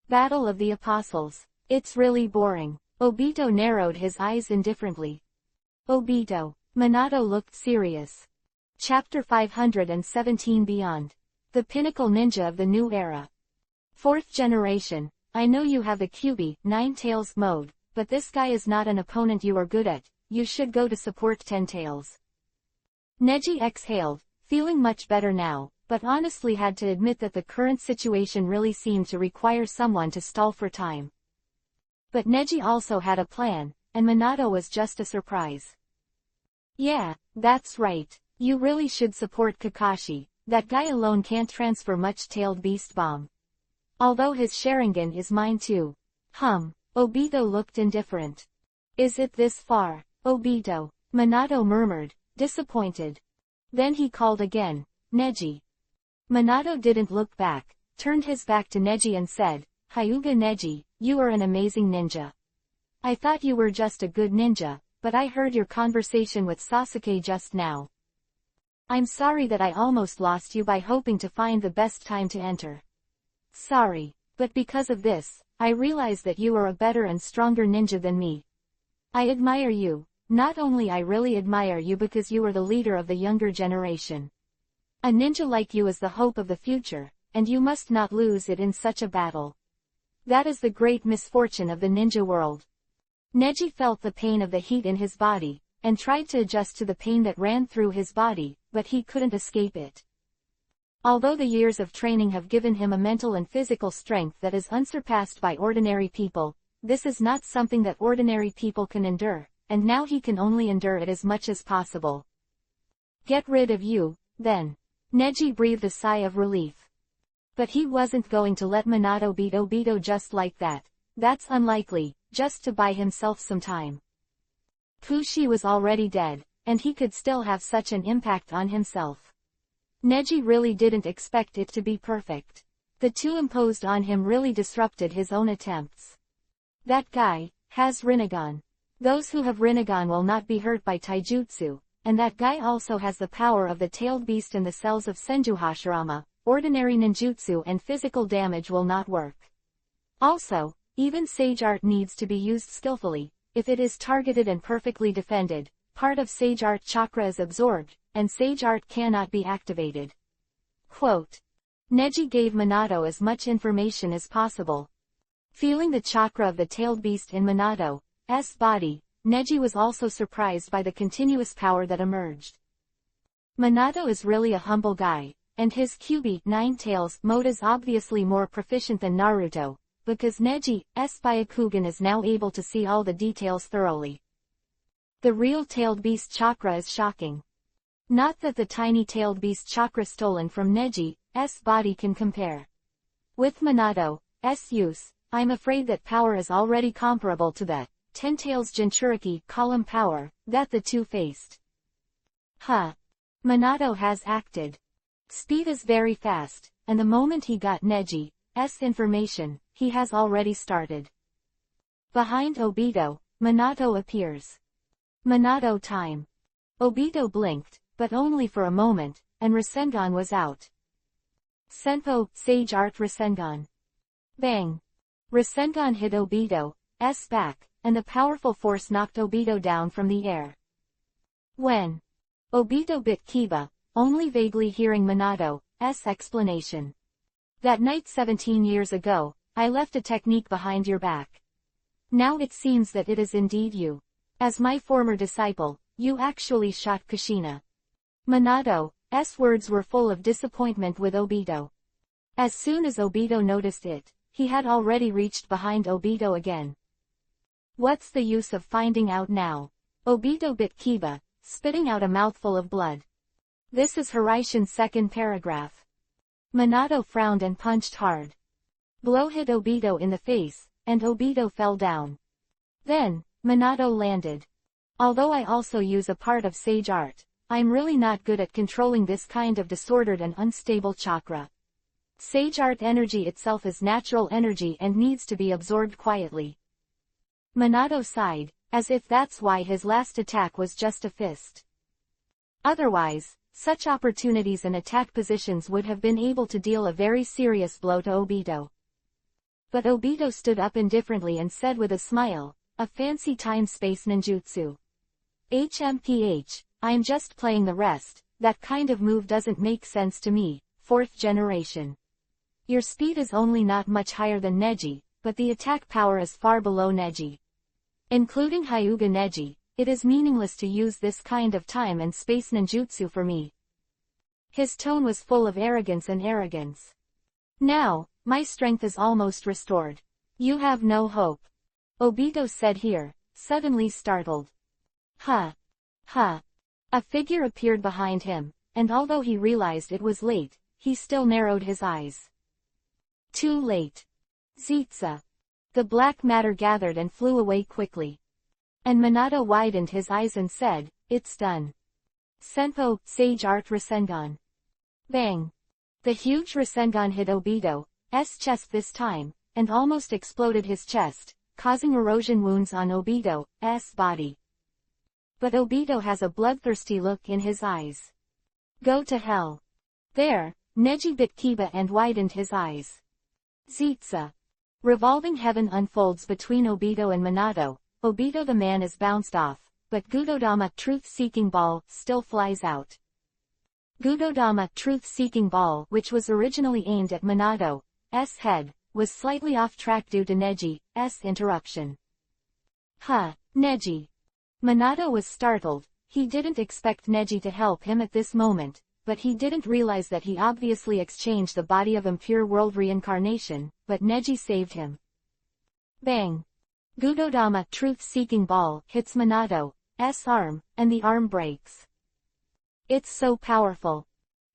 Battle of the Apostles. It's really boring. Obito narrowed his eyes indifferently. Obito. Minato looked serious. Chapter 517 Beyond. The pinnacle ninja of the new era. Fourth generation, I know you have the Kyuubi, Nine-Tails mode, but this guy is not an opponent you are good at, you should go to support Ten-Tails. Neji exhaled, feeling much better now, but honestly had to admit that the current situation really seemed to require someone to stall for time. But Neji also had a plan, and Minato was just a surprise. Yeah, that's right, you really should support Kakashi, that guy alone can't transfer much tailed beast bomb. Although his Sharingan is mine too. Obito looked indifferent. Is it this far, Obito? Minato murmured, disappointed. Then he called again, Neji. Minato didn't look back, turned his back to Neji and said, Hyuga Neji, you are an amazing ninja. I thought you were just a good ninja, but I heard your conversation with Sasuke just now. I'm sorry that I almost lost you by hoping to find the best time to enter. Sorry, but because of this, I realize that you are a better and stronger ninja than me. I admire you. Not only I really admire you because you are the leader of the younger generation. A ninja like you is the hope of the future, and you must not lose it in such a battle. That is the great misfortune of the ninja world. Neji felt the pain of the heat in his body, and tried to adjust to the pain that ran through his body, but he couldn't escape it. Although the years of training have given him a mental and physical strength that is unsurpassed by ordinary people, this is not something that ordinary people can endure, and now he can only endure it as much as possible. Get rid of you, then. Neji breathed a sigh of relief. But he wasn't going to let Minato beat Obito just like that. That's unlikely, just to buy himself some time. Kushi was already dead, and he could still have such an impact on himself. Neji really didn't expect it to be perfect. The two imposed on him really disrupted his own attempts. That guy has Rinnegan. Those who have Rinnegan will not be hurt by taijutsu, and that guy also has the power of the tailed beast and the cells of Senju Hashirama. Ordinary ninjutsu and physical damage will not work. Also, even sage art needs to be used skillfully. If it is targeted and perfectly defended, part of sage art chakra is absorbed, and sage art cannot be activated. Quote. Neji gave Minato as much information as possible. Feeling the chakra of the tailed beast in Minato's body, Neji was also surprised by the continuous power that emerged. Minato is really a humble guy, and his Kyuubi 9 tails mode is obviously more proficient than Naruto, because Neji's Byakugan is now able to see all the details thoroughly. The real tailed beast chakra is shocking. Not that the tiny tailed beast chakra stolen from Neji's body can compare. With Minato's use, I'm afraid that power is already comparable to the 10 tails Jinchuriki column power that the two faced. Minato has acted. Speed is very fast, and the moment he got Neji's information, he has already started. Behind Obito, Minato appears. Minato time. Obito blinked, but only for a moment, and Rasengan was out. Senpo, Sage Art Rasengan. Bang! Rasengan hit Obito's back, and the powerful force knocked Obito down from the air. When Obito bit Kiba, only vaguely hearing Minato's explanation. That night 17 years ago, I left a technique behind your back. Now it seems that it is indeed you. As my former disciple, you actually shot Kushina. Minato's words were full of disappointment with Obito. As soon as Obito noticed it, he had already reached behind Obito again. What's the use of finding out now? Obito bit Kiba, spitting out a mouthful of blood. This is Hiraishin's second paragraph. Minato frowned and punched hard. Blow hit Obito in the face, and Obito fell down. Then, Minato landed. Although I also use a part of sage art, I'm really not good at controlling this kind of disordered and unstable chakra. Sage art energy itself is natural energy and needs to be absorbed quietly. Minato sighed, as if that's why his last attack was just a fist. Otherwise, such opportunities and attack positions would have been able to deal a very serious blow to Obito. But Obito stood up indifferently and said with a smile, a fancy time-space ninjutsu. I'm just playing the rest, that kind of move doesn't make sense to me, 4th generation. Your speed is only not much higher than Neji, but the attack power is far below Neji. Including Hyuga Neji, it is meaningless to use this kind of time and space ninjutsu for me. His tone was full of arrogance and arrogance. Now, my strength is almost restored. You have no hope. Obito said here, suddenly startled. A figure appeared behind him, and although he realized it was late, he still narrowed his eyes. Too late. Zitsa. The black matter gathered and flew away quickly. And Minato widened his eyes and said, it's done. Senpo, Sage Art Rasengan. Bang! The huge Rasengan hit Obito's chest this time, and almost exploded his chest, causing erosion wounds on Obito's body. But Obito has a bloodthirsty look in his eyes. Go to hell. There, Neji bit Kiba and widened his eyes. Zetsu. Revolving heaven unfolds between Obito and Minato. Obito the man is bounced off, but Gudodama truth-seeking ball still flies out. Gudodama truth-seeking ball, which was originally aimed at Minato's head, was slightly off track due to Neji's interruption. Huh, Neji. Minato was startled. He didn't expect Neji to help him at this moment, but he didn't realize that he obviously exchanged the body of impure world reincarnation, but Neji saved him. Bang! Gudodama truth-seeking ball hits Minato's arm, and the arm breaks. It's so powerful.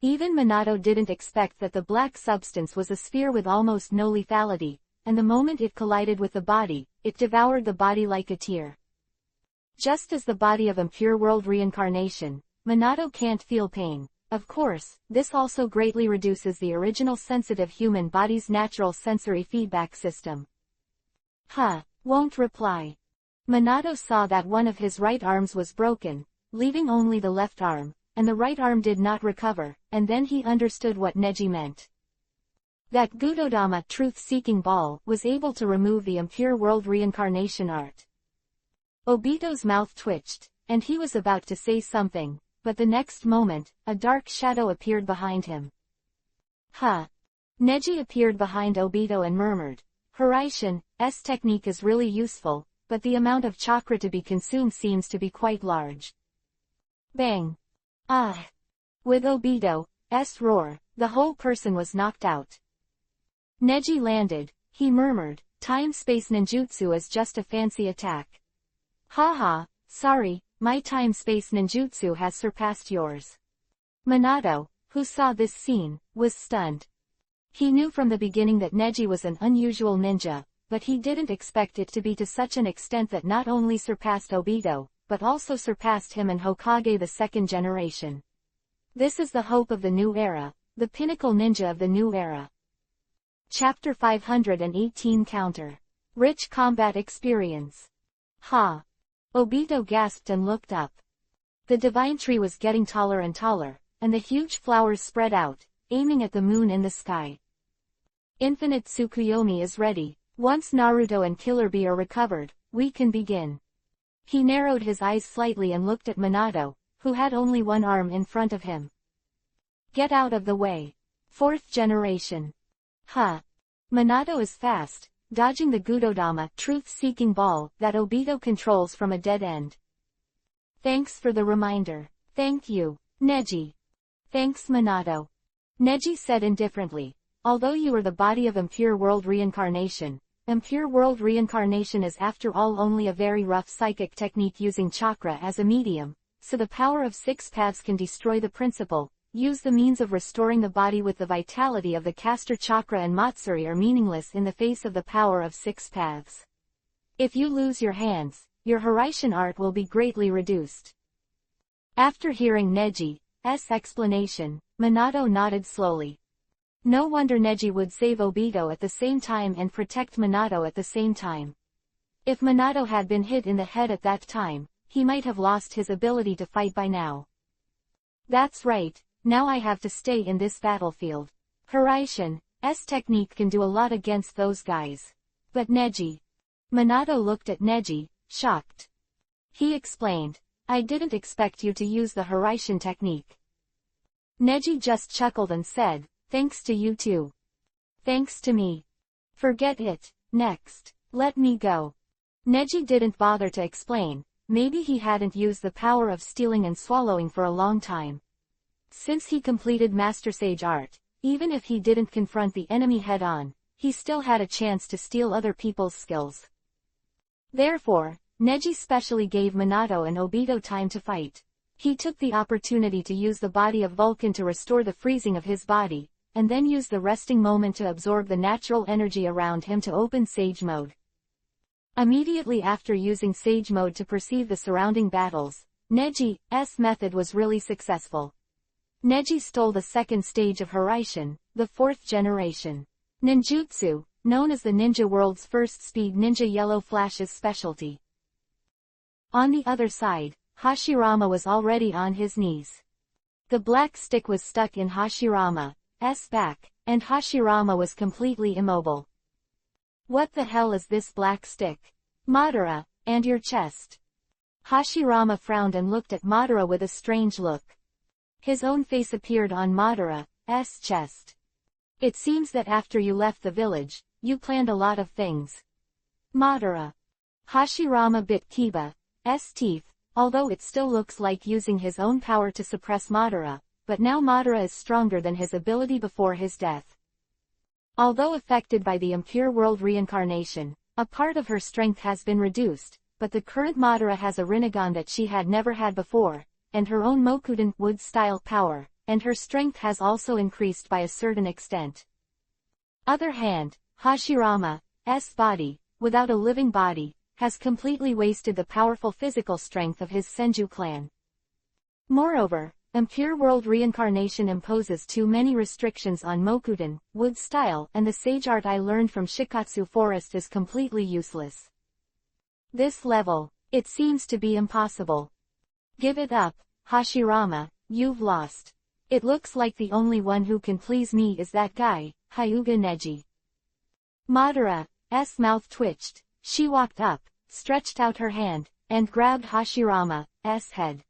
Even Minato didn't expect that the black substance was a sphere with almost no lethality, and the moment it collided with the body, it devoured the body like a tear. Just as the body of impure world reincarnation, Minato can't feel pain. Of course, this also greatly reduces the original sensitive human body's natural sensory feedback system. Won't reply. Minato saw that one of his right arms was broken, leaving only the left arm, and the right arm did not recover, and then he understood what Neji meant. That Gudodama truth-seeking ball was able to remove the impure world reincarnation art. Obito's mouth twitched, and he was about to say something, but the next moment, a dark shadow appeared behind him. Neji appeared behind Obito and murmured, Hiraishin's technique is really useful, but the amount of chakra to be consumed seems to be quite large. Bang! With Obito's roar, the whole person was knocked out. Neji landed. He murmured, time-space ninjutsu is just a fancy attack. Sorry, my time-space ninjutsu has surpassed yours. Minato, who saw this scene, was stunned. He knew from the beginning that Neji was an unusual ninja, but he didn't expect it to be to such an extent that not only surpassed Obito, but also surpassed him and Hokage the second generation. This is the hope of the new era, the pinnacle ninja of the new era. Chapter 518 Counter. Rich combat experience. Obito gasped and looked up. The divine tree was getting taller and taller, and the huge flowers spread out, aiming at the moon in the sky. Infinite Tsukuyomi is ready. Once Naruto and Killer Bee are recovered, we can begin. He narrowed his eyes slightly and looked at Minato, who had only one arm in front of him. Get out of the way. Fourth generation. Minato is fast, dodging the Gudodama truth-seeking ball that Obito controls from a dead end. Thanks for the reminder. Thank you, Neji. Thanks Minato. Neji said indifferently, although you are the body of impure world reincarnation, impure world reincarnation is after all only a very rough psychic technique using chakra as a medium, so the power of six paths can destroy the principle. Use the means of restoring the body with the vitality of the caster chakra and matsuri are meaningless in the face of the power of six paths. If you lose your hands, your Hiraishin art will be greatly reduced. After hearing Neji's explanation, Minato nodded slowly. No wonder Neji would save Obito at the same time and protect Minato at the same time. If Minato had been hit in the head at that time, he might have lost his ability to fight by now. That's right. Now I have to stay in this battlefield. Hiraishin's technique can do a lot against those guys. But Neji. Minato looked at Neji, shocked. He explained, I didn't expect you to use the Hiraishin technique. Neji just chuckled and said, thanks to you too. Thanks to me. Forget it. Next, let me go. Neji didn't bother to explain, maybe he hadn't used the power of stealing and swallowing for a long time. Since he completed Master Sage art, even if he didn't confront the enemy head-on, he still had a chance to steal other people's skills. Therefore, Neji specially gave Minato and Obito time to fight. He took the opportunity to use the body of Vulcan to restore the freezing of his body, and then used the resting moment to absorb the natural energy around him to open Sage Mode. Immediately after using Sage Mode to perceive the surrounding battles, Neji's method was really successful. Neji stole the second stage of Hiraishin, the fourth generation ninjutsu, known as the ninja world's first speed ninja Yellow Flash's specialty. On the other side, Hashirama's was already on his knees. The black stick was stuck in Hashirama's back, and Hashirama was completely immobile. What the hell is this black stick? Madara, and your chest? Hashirama frowned and looked at Madara with a strange look. His own face appeared on Madara's chest. It seems that after you left the village, you planned a lot of things. Madara. Hashirama bit Kiba's teeth, although it still looks like using his own power to suppress Madara, but now Madara is stronger than his ability before his death. Although affected by the impure world reincarnation, a part of her strength has been reduced, but the current Madara has a Rinnegan that she had never had before, and her own Mokuden wood-style power, and her strength has also increased by a certain extent. Other hand, Hashirama's body, without a living body, has completely wasted the powerful physical strength of his Senju clan. Moreover, impure world reincarnation imposes too many restrictions on Mokuden wood style, and the sage art I learned from Shikatsu Forest is completely useless. This level, it seems to be impossible. Give it up, Hashirama, you've lost. It looks like the only one who can please me is that guy, Hyuga Neji. Madara's mouth twitched. She walked up, stretched out her hand, and grabbed Hashirama's head.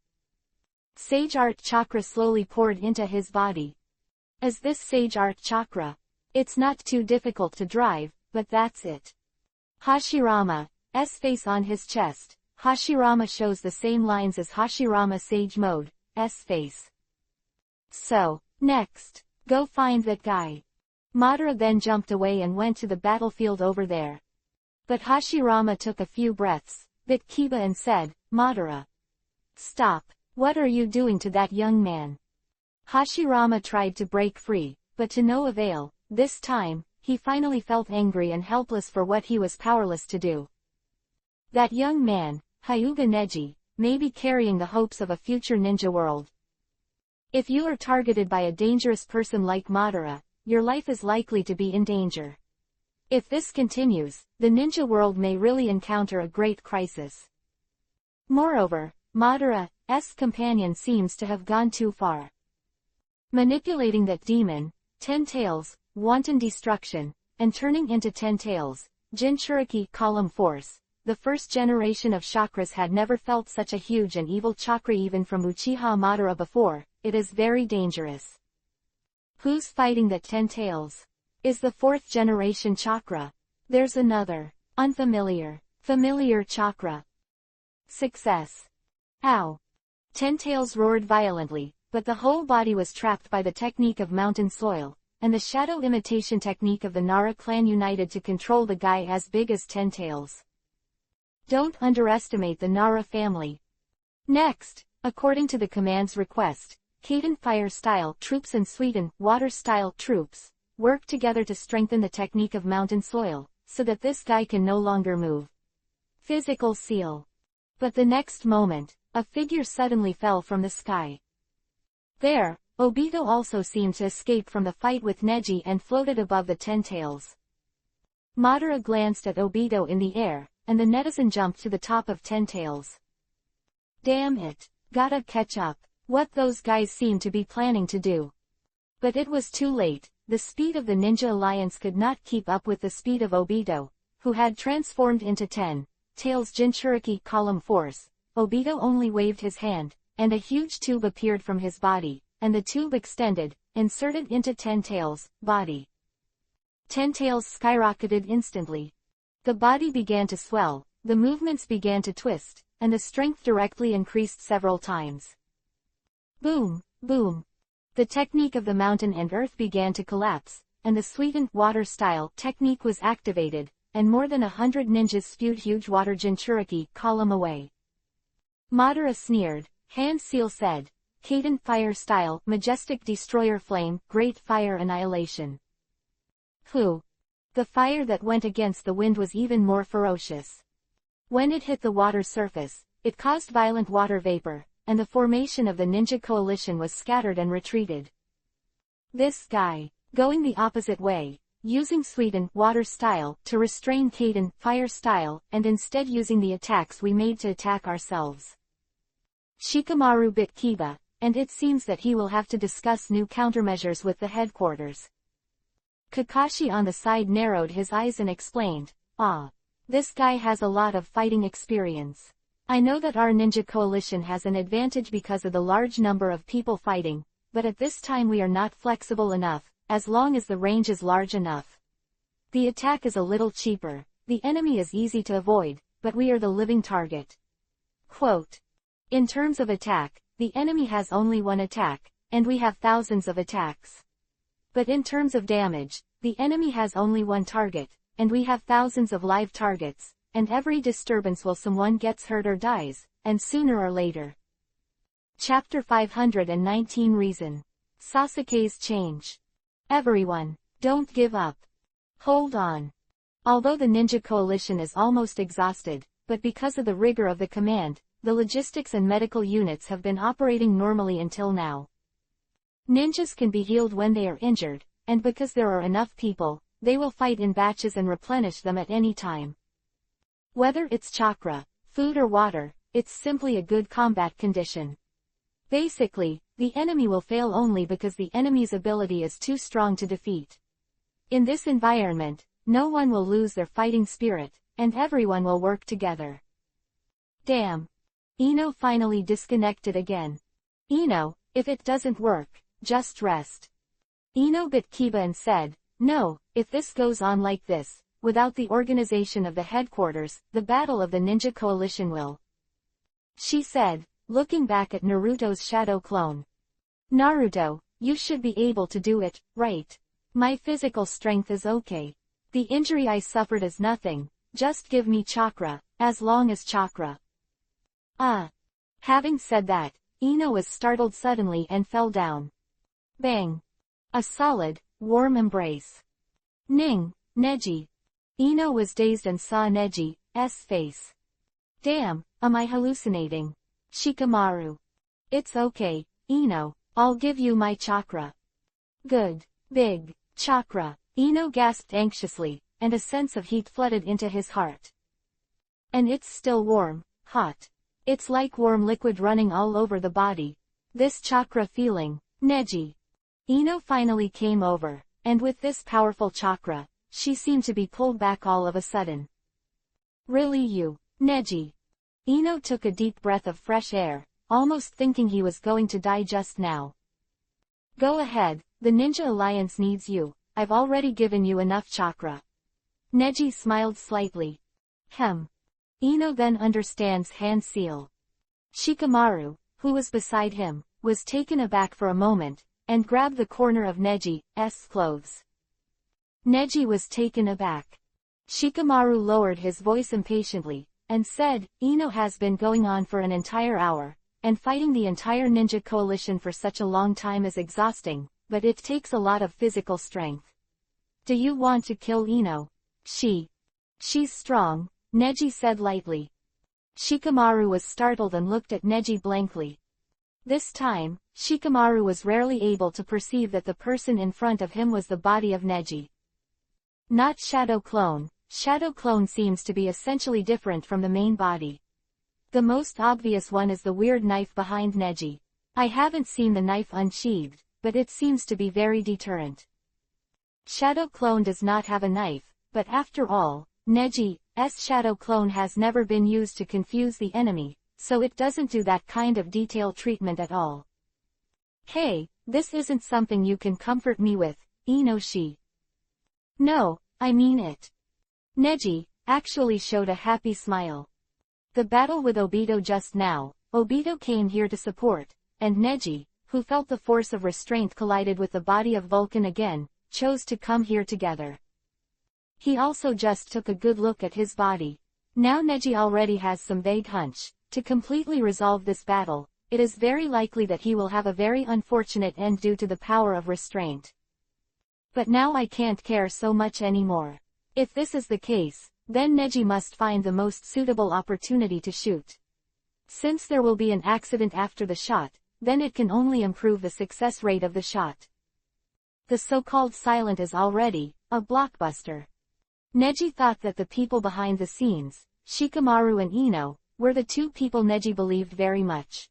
Sage art chakra slowly poured into his body. Is this sage art chakra? It's not too difficult to drive, but that's it. Hashirama's face on his chest. Hashirama shows the same lines as Hashirama Sage Mode's face. So, next, go find that guy. Madara then jumped away and went to the battlefield over there. But Hashirama took a few breaths, bit Kiba and said, Madara. Stop, what are you doing to that young man? Hashirama tried to break free, but to no avail. This time, he finally felt angry and helpless for what he was powerless to do. That young man, Hyuga Neji, may be carrying the hopes of a future ninja world. If you are targeted by a dangerous person like Madara, your life is likely to be in danger. If this continues, the ninja world may really encounter a great crisis. Moreover, Madara's companion seems to have gone too far. Manipulating that demon, 10 tails, wanton destruction, and turning into 10 tails, Jinchuriki column force. The first generation of chakras had never felt such a huge and evil chakra even from Uchiha Madara before. It is very dangerous. Who's fighting that 10 tails? Is the 4th generation chakra? There's another, familiar chakra. Success. Ow. 10 tails roared violently, but the whole body was trapped by the technique of mountain soil, and the shadow imitation technique of the Nara clan united to control the guy as big as 10 tails. Don't underestimate the Nara family. Next, according to the command's request, Kaden fire-style troops and Sweden water-style troops work together to strengthen the technique of mountain soil, so that this guy can no longer move. Physical seal. But the next moment, a figure suddenly fell from the sky. There, Obito also seemed to escape from the fight with Neji and floated above the 10 tails. Madara glanced at Obito in the air, and the netizen jumped to the top of 10 tails. Damn it, gotta catch up. What those guys seem to be planning to do. But it was too late. The speed of the Ninja Alliance could not keep up with the speed of Obito, who had transformed into 10 tails Jinchuriki column force. Obito only waved his hand, and a huge tube appeared from his body, and the tube extended, inserted into 10 tails body. 10 tails skyrocketed instantly. The body began to swell, the movements began to twist, and the strength directly increased several times. Boom, boom. The technique of the mountain and earth began to collapse, and the Sweden water-style technique was activated, and more than 100 ninjas spewed huge water Jinchuriki column away. Madara sneered. Hand Seal said, Kaden fire-style, majestic destroyer flame, great fire annihilation. Whew. The fire that went against the wind was even more ferocious. When it hit the water surface, it caused violent water vapor, and the formation of the ninja coalition was scattered and retreated. This guy, going the opposite way, using Suiten water style to restrain Kaden fire style, and instead using the attacks we made to attack ourselves. Shikamaru bit Kiba, and it seems that he will have to discuss new countermeasures with the headquarters. Kakashi on the side narrowed his eyes and explained, "Ah. This guy has a lot of fighting experience. I know that our ninja coalition has an advantage because of the large number of people fighting, but at this time we are not flexible enough, as long as the range is large enough. The attack is a little cheaper, the enemy is easy to avoid, but we are the living target." Quote. In terms of attack, the enemy has only one attack, and we have thousands of attacks. But in terms of damage, the enemy has only one target, and we have thousands of live targets, and every disturbance will someone gets hurt or dies, and sooner or later. Chapter 519 Reason. Sasuke's Change. Everyone, don't give up. Hold on. Although the ninja coalition is almost exhausted, but because of the rigor of the command, the logistics and medical units have been operating normally until now. Ninjas can be healed when they are injured, and because there are enough people, they will fight in batches and replenish them at any time. Whether it's chakra, food or water, it's simply a good combat condition. Basically, the enemy will fail only because the enemy's ability is too strong to defeat. In this environment, no one will lose their fighting spirit, and everyone will work together. Damn. Ino finally disconnected again. Ino, if it doesn't work, just rest. Ino bit Kiba and said, "No, if this goes on like this, without the organization of the headquarters, the battle of the ninja coalition will." She said, looking back at Naruto's shadow clone. "Naruto, you should be able to do it, right? My physical strength is okay. The injury I suffered is nothing, just give me chakra, as long as chakra." Having said that, Ino was startled suddenly and fell down. Bang. A solid, warm embrace. Ning, Neji. Ino was dazed and saw Neji's face. "Damn, am I hallucinating?" Shikamaru. "It's okay, Ino, I'll give you my chakra." "Good. Big chakra." Ino gasped anxiously, and a sense of heat flooded into his heart. "And it's still warm, hot. It's like warm liquid running all over the body. This chakra feeling, Neji." Ino finally came over, and with this powerful chakra, she seemed to be pulled back all of a sudden. "Really you, Neji?" Ino took a deep breath of fresh air, almost thinking he was going to die just now. "Go ahead, the Ninja Alliance needs you, I've already given you enough chakra." Neji smiled slightly. Ino then understands hand seal. Shikamaru, who was beside him, was taken aback for a moment, and grabbed the corner of Neji's clothes. Neji was taken aback. Shikamaru lowered his voice impatiently, and said, "Ino has been going on for an entire hour, and fighting the entire ninja coalition for such a long time is exhausting, but it takes a lot of physical strength. Do you want to kill Ino?" She's strong," Neji said lightly. Shikamaru was startled and looked at Neji blankly. This time, Shikamaru was rarely able to perceive that the person in front of him was the body of Neji. Not Shadow Clone. Shadow Clone seems to be essentially different from the main body. The most obvious one is the weird knife behind Neji. I haven't seen the knife unsheathed, but it seems to be very deterrent. Shadow Clone does not have a knife, but after all, Neji's Shadow Clone has never been used to confuse the enemy, so it doesn't do that kind of detailed treatment at all. "Hey, this isn't something you can comfort me with, Ino." "No, I mean it." Neji actually showed a happy smile. The battle with Obito just now, Obito came here to support, and Neji, who felt the force of restraint collided with the body of Vulcan again, chose to come here together. He also just took a good look at his body. Now Neji already has some vague hunch. To completely resolve this battle, it is very likely that he will have a very unfortunate end due to the power of restraint. But now I can't care so much anymore. If this is the case, then Neji must find the most suitable opportunity to shoot. Since there will be an accident after the shot, then it can only improve the success rate of the shot. The so-called silent is already a blockbuster. Neji thought that the people behind the scenes, Shikamaru and Ino, were the two people Neji believed very much.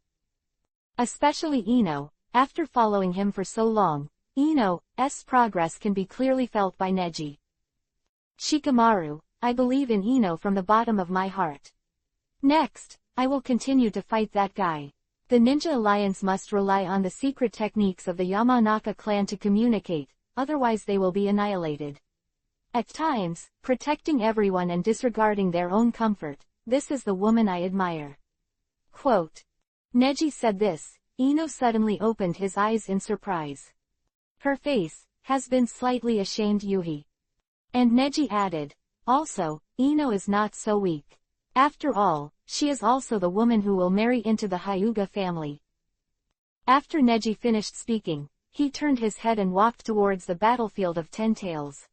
Especially Ino, after following him for so long, Ino's progress can be clearly felt by Neji. Shikamaru, I believe in Ino from the bottom of my heart. Next, I will continue to fight that guy. The Ninja Alliance must rely on the secret techniques of the Yamanaka clan to communicate, otherwise they will be annihilated. At times, protecting everyone and disregarding their own comfort, this is the woman I admire. Quote. Neji said this, Ino suddenly opened his eyes in surprise. Her face has been slightly ashamed Yuhi. And Neji added, also, Ino is not so weak. After all, she is also the woman who will marry into the Hyuga family. After Neji finished speaking, he turned his head and walked towards the battlefield of Ten Tails.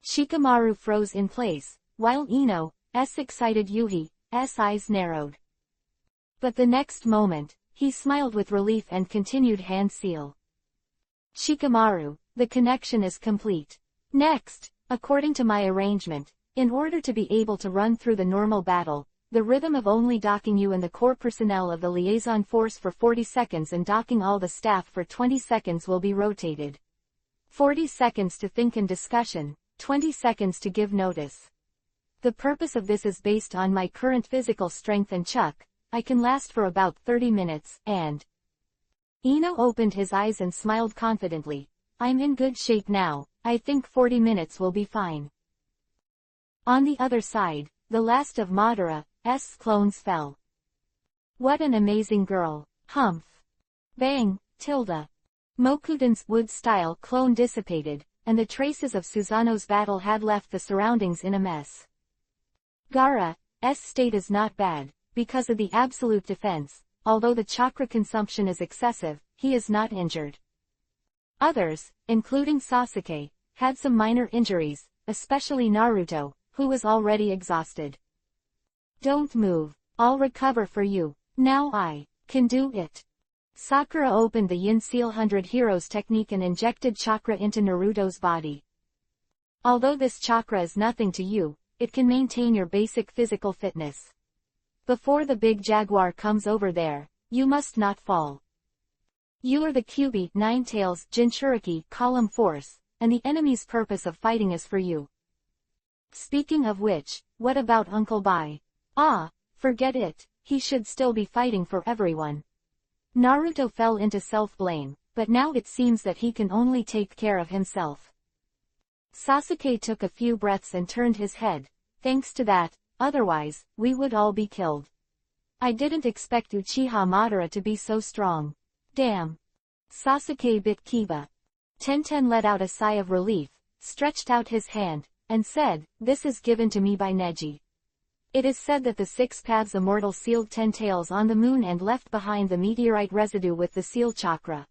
Shikamaru froze in place, while Ino's excited Yuhi's eyes narrowed. But the next moment, he smiled with relief and continued hand seal. Shikamaru, the connection is complete. Next, according to my arrangement, in order to be able to run through the normal battle, the rhythm of only docking you and the core personnel of the liaison force for 40 seconds and docking all the staff for 20 seconds will be rotated. 40 seconds to think and discussion, 20 seconds to give notice. The purpose of this is based on my current physical strength and chuck, I can last for about 30 minutes, and... Ino opened his eyes and smiled confidently. I'm in good shape now, I think 40 minutes will be fine. On the other side, the last of Madara's clones fell. What an amazing girl, humph. Bang, tilde. Mokuden's wood-style clone dissipated, and the traces of Susanoo's battle had left the surroundings in a mess. Gaara's state is not bad, because of the absolute defense, although the chakra consumption is excessive, he is not injured. Others, including Sasuke, had some minor injuries, especially Naruto, who was already exhausted. Don't move, I'll recover for you, now I can do it. Sakura opened the Yin Seal 100 Heroes technique and injected chakra into Naruto's body. Although this chakra is nothing to you, it can maintain your basic physical fitness. Before the big jaguar comes over there, you must not fall. You are the Kyuubi, Nine Tails, Jinchuriki, column force, and the enemy's purpose of fighting is for you. Speaking of which, what about Uncle Bai? Ah, forget it, he should still be fighting for everyone. Naruto fell into self-blame, but now it seems that he can only take care of himself. Sasuke took a few breaths and turned his head. Thanks to that, otherwise, we would all be killed. I didn't expect Uchiha Madara to be so strong. Damn. Sasuke bit Kiba. Tenten let out a sigh of relief, stretched out his hand, and said, this is given to me by Neji. It is said that the 6 paths immortal sealed 10 tails on the moon and left behind the meteorite residue with the seal chakra.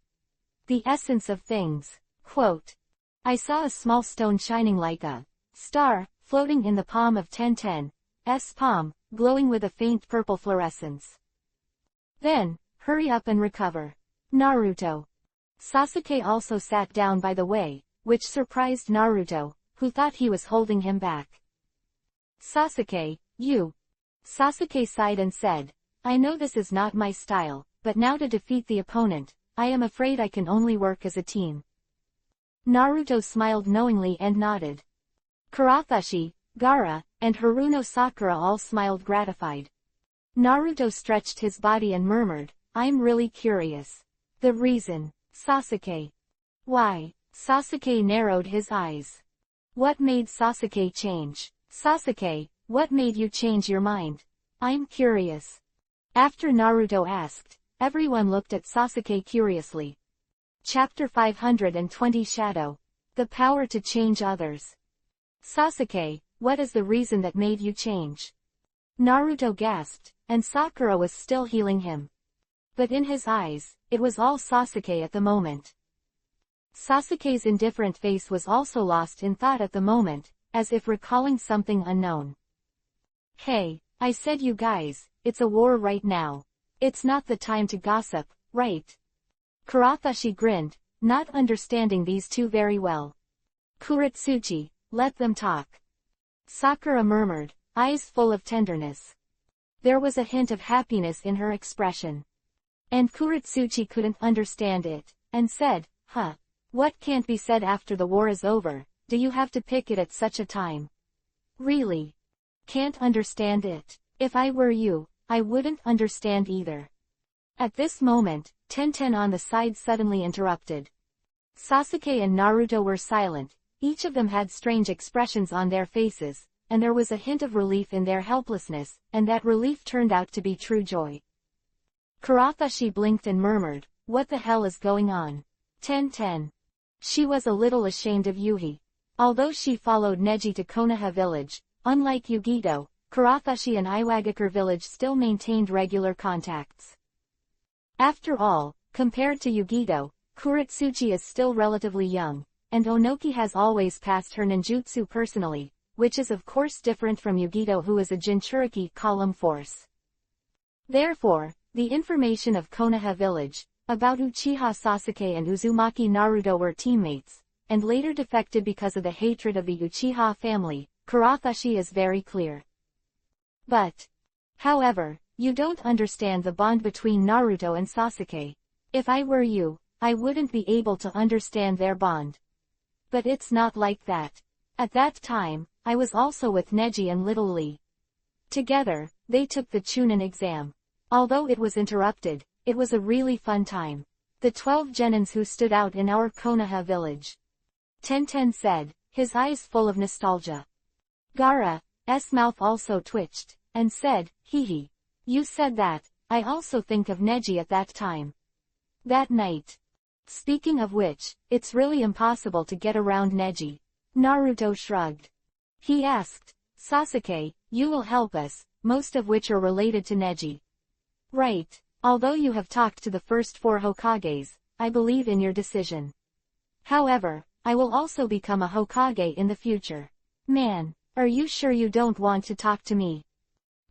The essence of things. Quote. I saw a small stone shining like a star, floating in the palm of Tenten's palm, glowing with a faint purple fluorescence. Then, hurry up and recover. Naruto. Sasuke also sat down by the way, which surprised Naruto, who thought he was holding him back. Sasuke, you. Sasuke sighed and said, I know this is not my style, but now to defeat the opponent, I am afraid I can only work as a team. Naruto smiled knowingly and nodded. Kuratashi, Gaara, and Haruno Sakura all smiled gratified. Naruto stretched his body and murmured, I'm really curious. The reason, Sasuke. Why? Sasuke narrowed his eyes. What made Sasuke change? Sasuke, what made you change your mind? I'm curious. After Naruto asked, everyone looked at Sasuke curiously. Chapter 520 Shadow. The power to change others. Sasuke, what is the reason that made you change? Naruto gasped, and Sakura was still healing him. But in his eyes, it was all Sasuke at the moment. Sasuke's indifferent face was also lost in thought at the moment, as if recalling something unknown. Hey, I said you guys, it's a war right now. It's not the time to gossip, right? Kuratsuchi grinned, not understanding these two very well. Kuratsuchi, let them talk. Sakura murmured, eyes full of tenderness. There was a hint of happiness in her expression. And Kuratsuchi couldn't understand it, and said, what can't be said after the war is over, do you have to pick it at such a time? Really? Can't understand it. If I were you, I wouldn't understand either. At this moment, Tenten on the side suddenly interrupted. Sasuke and Naruto were silent, each of them had strange expressions on their faces, and there was a hint of relief in their helplessness, and that relief turned out to be true joy. Kuratsuchi blinked and murmured, what the hell is going on? Tenten. She was a little ashamed of Yuhi. Although she followed Neji to Konoha village, unlike Yugito, Kuratsuchi and Iwagakure village still maintained regular contacts. After all, compared to Yugito, Kuratsuchi is still relatively young, and Onoki has always passed her ninjutsu personally, which is of course different from Yugito, who is a Jinchuriki column force. Therefore, the information of Konoha village, about Uchiha Sasuke and Uzumaki Naruto were teammates, and later defected because of the hatred of the Uchiha family, Kuratsuchi is very clear. But, however, you don't understand the bond between Naruto and Sasuke. If I were you, I wouldn't be able to understand their bond. But it's not like that. At that time, I was also with Neji and Little Lee. Together, they took the Chunin exam. Although it was interrupted, it was a really fun time. The 12 genins who stood out in our Konoha village. Tenten said, his eyes full of nostalgia. Gaara's mouth also twitched, and said, hee. You said that, I also think of Neji at that time. That night. Speaking of which, it's really impossible to get around Neji. Naruto shrugged. He asked, Sasuke, you will help us, most of which are related to Neji. Right. Although you have talked to the first 4 Hokages, I believe in your decision. However, I will also become a Hokage in the future. Man, are you sure you don't want to talk to me?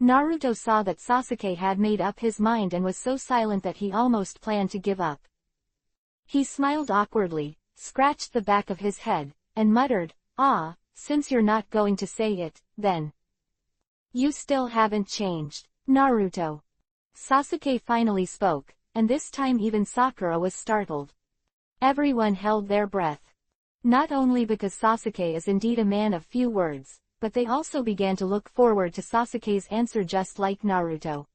Naruto saw that Sasuke had made up his mind and was so silent that he almost planned to give up. He smiled awkwardly, scratched the back of his head, and muttered, since you're not going to say it, then. You still haven't changed, Naruto. Sasuke finally spoke, and this time even Sakura was startled. Everyone held their breath. Not only because Sasuke is indeed a man of few words, but they also began to look forward to Sasuke's answer just like Naruto.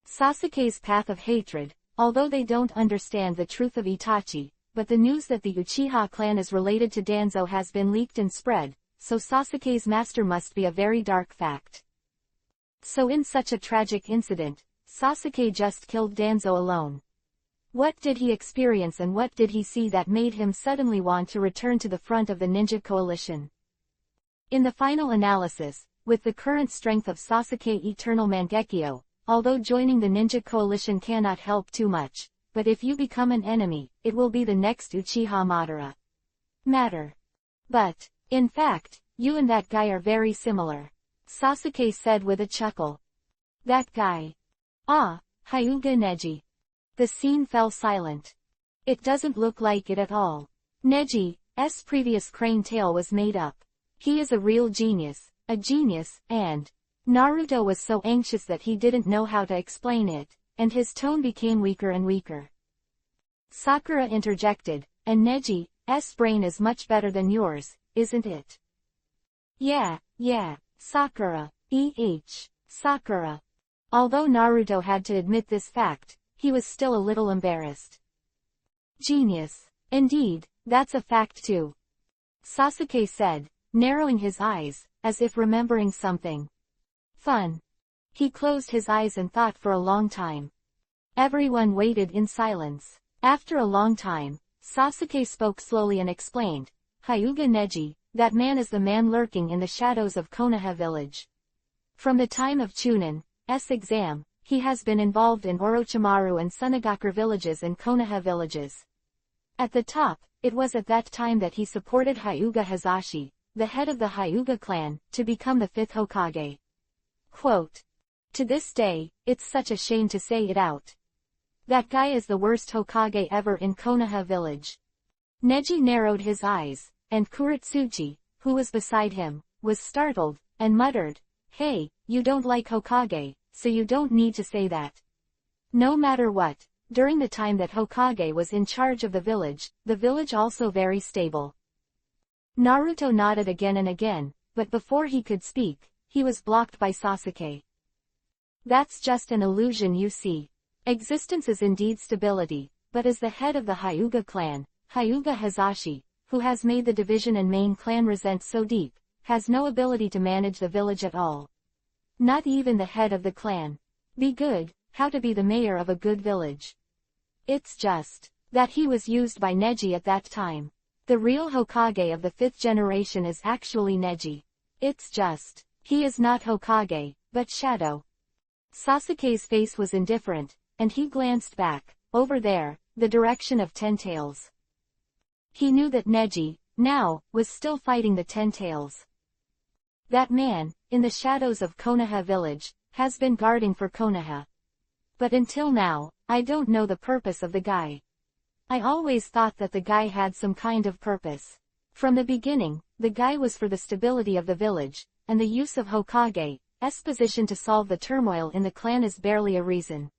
Sasuke's path of hatred, although they don't understand the truth of Itachi, but the news that the Uchiha clan is related to Danzo has been leaked and spread, so Sasuke's master must be a very dark fact. So in such a tragic incident, Sasuke just killed Danzo alone. What did he experience and what did he see that made him suddenly want to return to the front of the ninja coalition? In the final analysis, with the current strength of Sasuke Eternal Mangekyo, although joining the ninja coalition cannot help too much, but if you become an enemy, it will be the next Uchiha Madara. But, in fact, you and that guy are very similar. Sasuke said with a chuckle. That guy. Hyuga Neji. The scene fell silent. It doesn't look like it at all. Neji's previous crane tail was made up. He is a real genius, and Naruto was so anxious that he didn't know how to explain it, and his tone became weaker and weaker. Sakura interjected, and Neji's brain is much better than yours, isn't it? Yeah, Sakura. Sakura. Although Naruto had to admit this fact, he was still a little embarrassed. Genius. Indeed, that's a fact too. Sasuke said, narrowing his eyes, as if remembering something. Fun. He closed his eyes and thought for a long time. Everyone waited in silence. After a long time, Sasuke spoke slowly and explained, Hyuga Neji, that man is the man lurking in the shadows of Konoha village. From the time of Chunin's exam, he has been involved in Orochimaru and Sunagakure villages and Konoha villages. At the top, it was at that time that he supported Hyuga Hazashi, the head of the Hyuga clan, to become the 5th Hokage. Quote. To this day, it's such a shame to say it out. That guy is the worst Hokage ever in Konoha village. Neji narrowed his eyes, and Kuretsuchi, who was beside him, was startled, and muttered, "Hey, you don't like Hokage, so you don't need to say that." No matter what, during the time that Hokage was in charge of the village also very stable. Naruto nodded again and again, but before he could speak, he was blocked by Sasuke. That's just an illusion, you see. Existence is indeed stability, but as the head of the Hyuga clan, Hyuga Hazashi, who has made the division and main clan resent so deep, has no ability to manage the village at all. Not even the head of the clan. Be good, how to be the mayor of a good village. It's just that he was used by Neji at that time. The real Hokage of the 5th generation is actually Neji. It's just, he is not Hokage, but Shadow. Sasuke's face was indifferent, and he glanced back, over there, the direction of Ten Tails. He knew that Neji, now, was still fighting the Ten Tails. That man, in the shadows of Konoha village, has been guarding for Konoha. But until now, I don't know the purpose of the guy. I always thought that the guy had some kind of purpose. From the beginning, the guy was for the stability of the village, and the use of Hokage's position to solve the turmoil in the clan is barely a reason.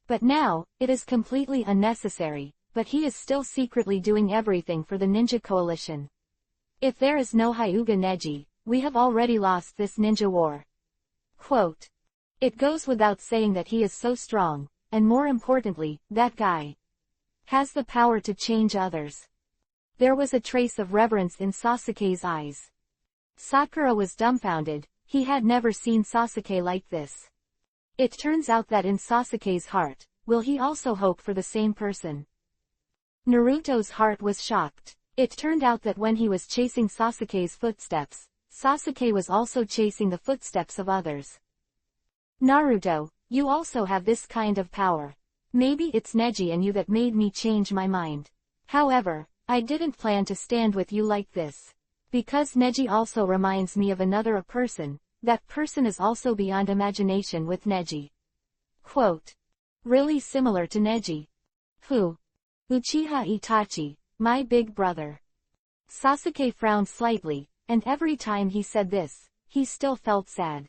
But now, it is completely unnecessary, but he is still secretly doing everything for the ninja coalition. If there is no Hyuga Neji, we have already lost this ninja war. Quote. It goes without saying that he is so strong, and more importantly, that guy has the power to change others. There was a trace of reverence in Sasuke's eyes. Sakura was dumbfounded, he had never seen Sasuke like this. It turns out that in Sasuke's heart, will he also hope for the same person? Naruto's heart was shocked. It turned out that when he was chasing Sasuke's footsteps, Sasuke was also chasing the footsteps of others. Naruto, you also have this kind of power. Maybe it's Neji and you that made me change my mind. However, I didn't plan to stand with you like this. Because Neji also reminds me of another person, that person is also beyond imagination with Neji. Quote. Really similar to Neji. Who? Uchiha Itachi, my big brother. Sasuke frowned slightly, and every time he said this, he still felt sad.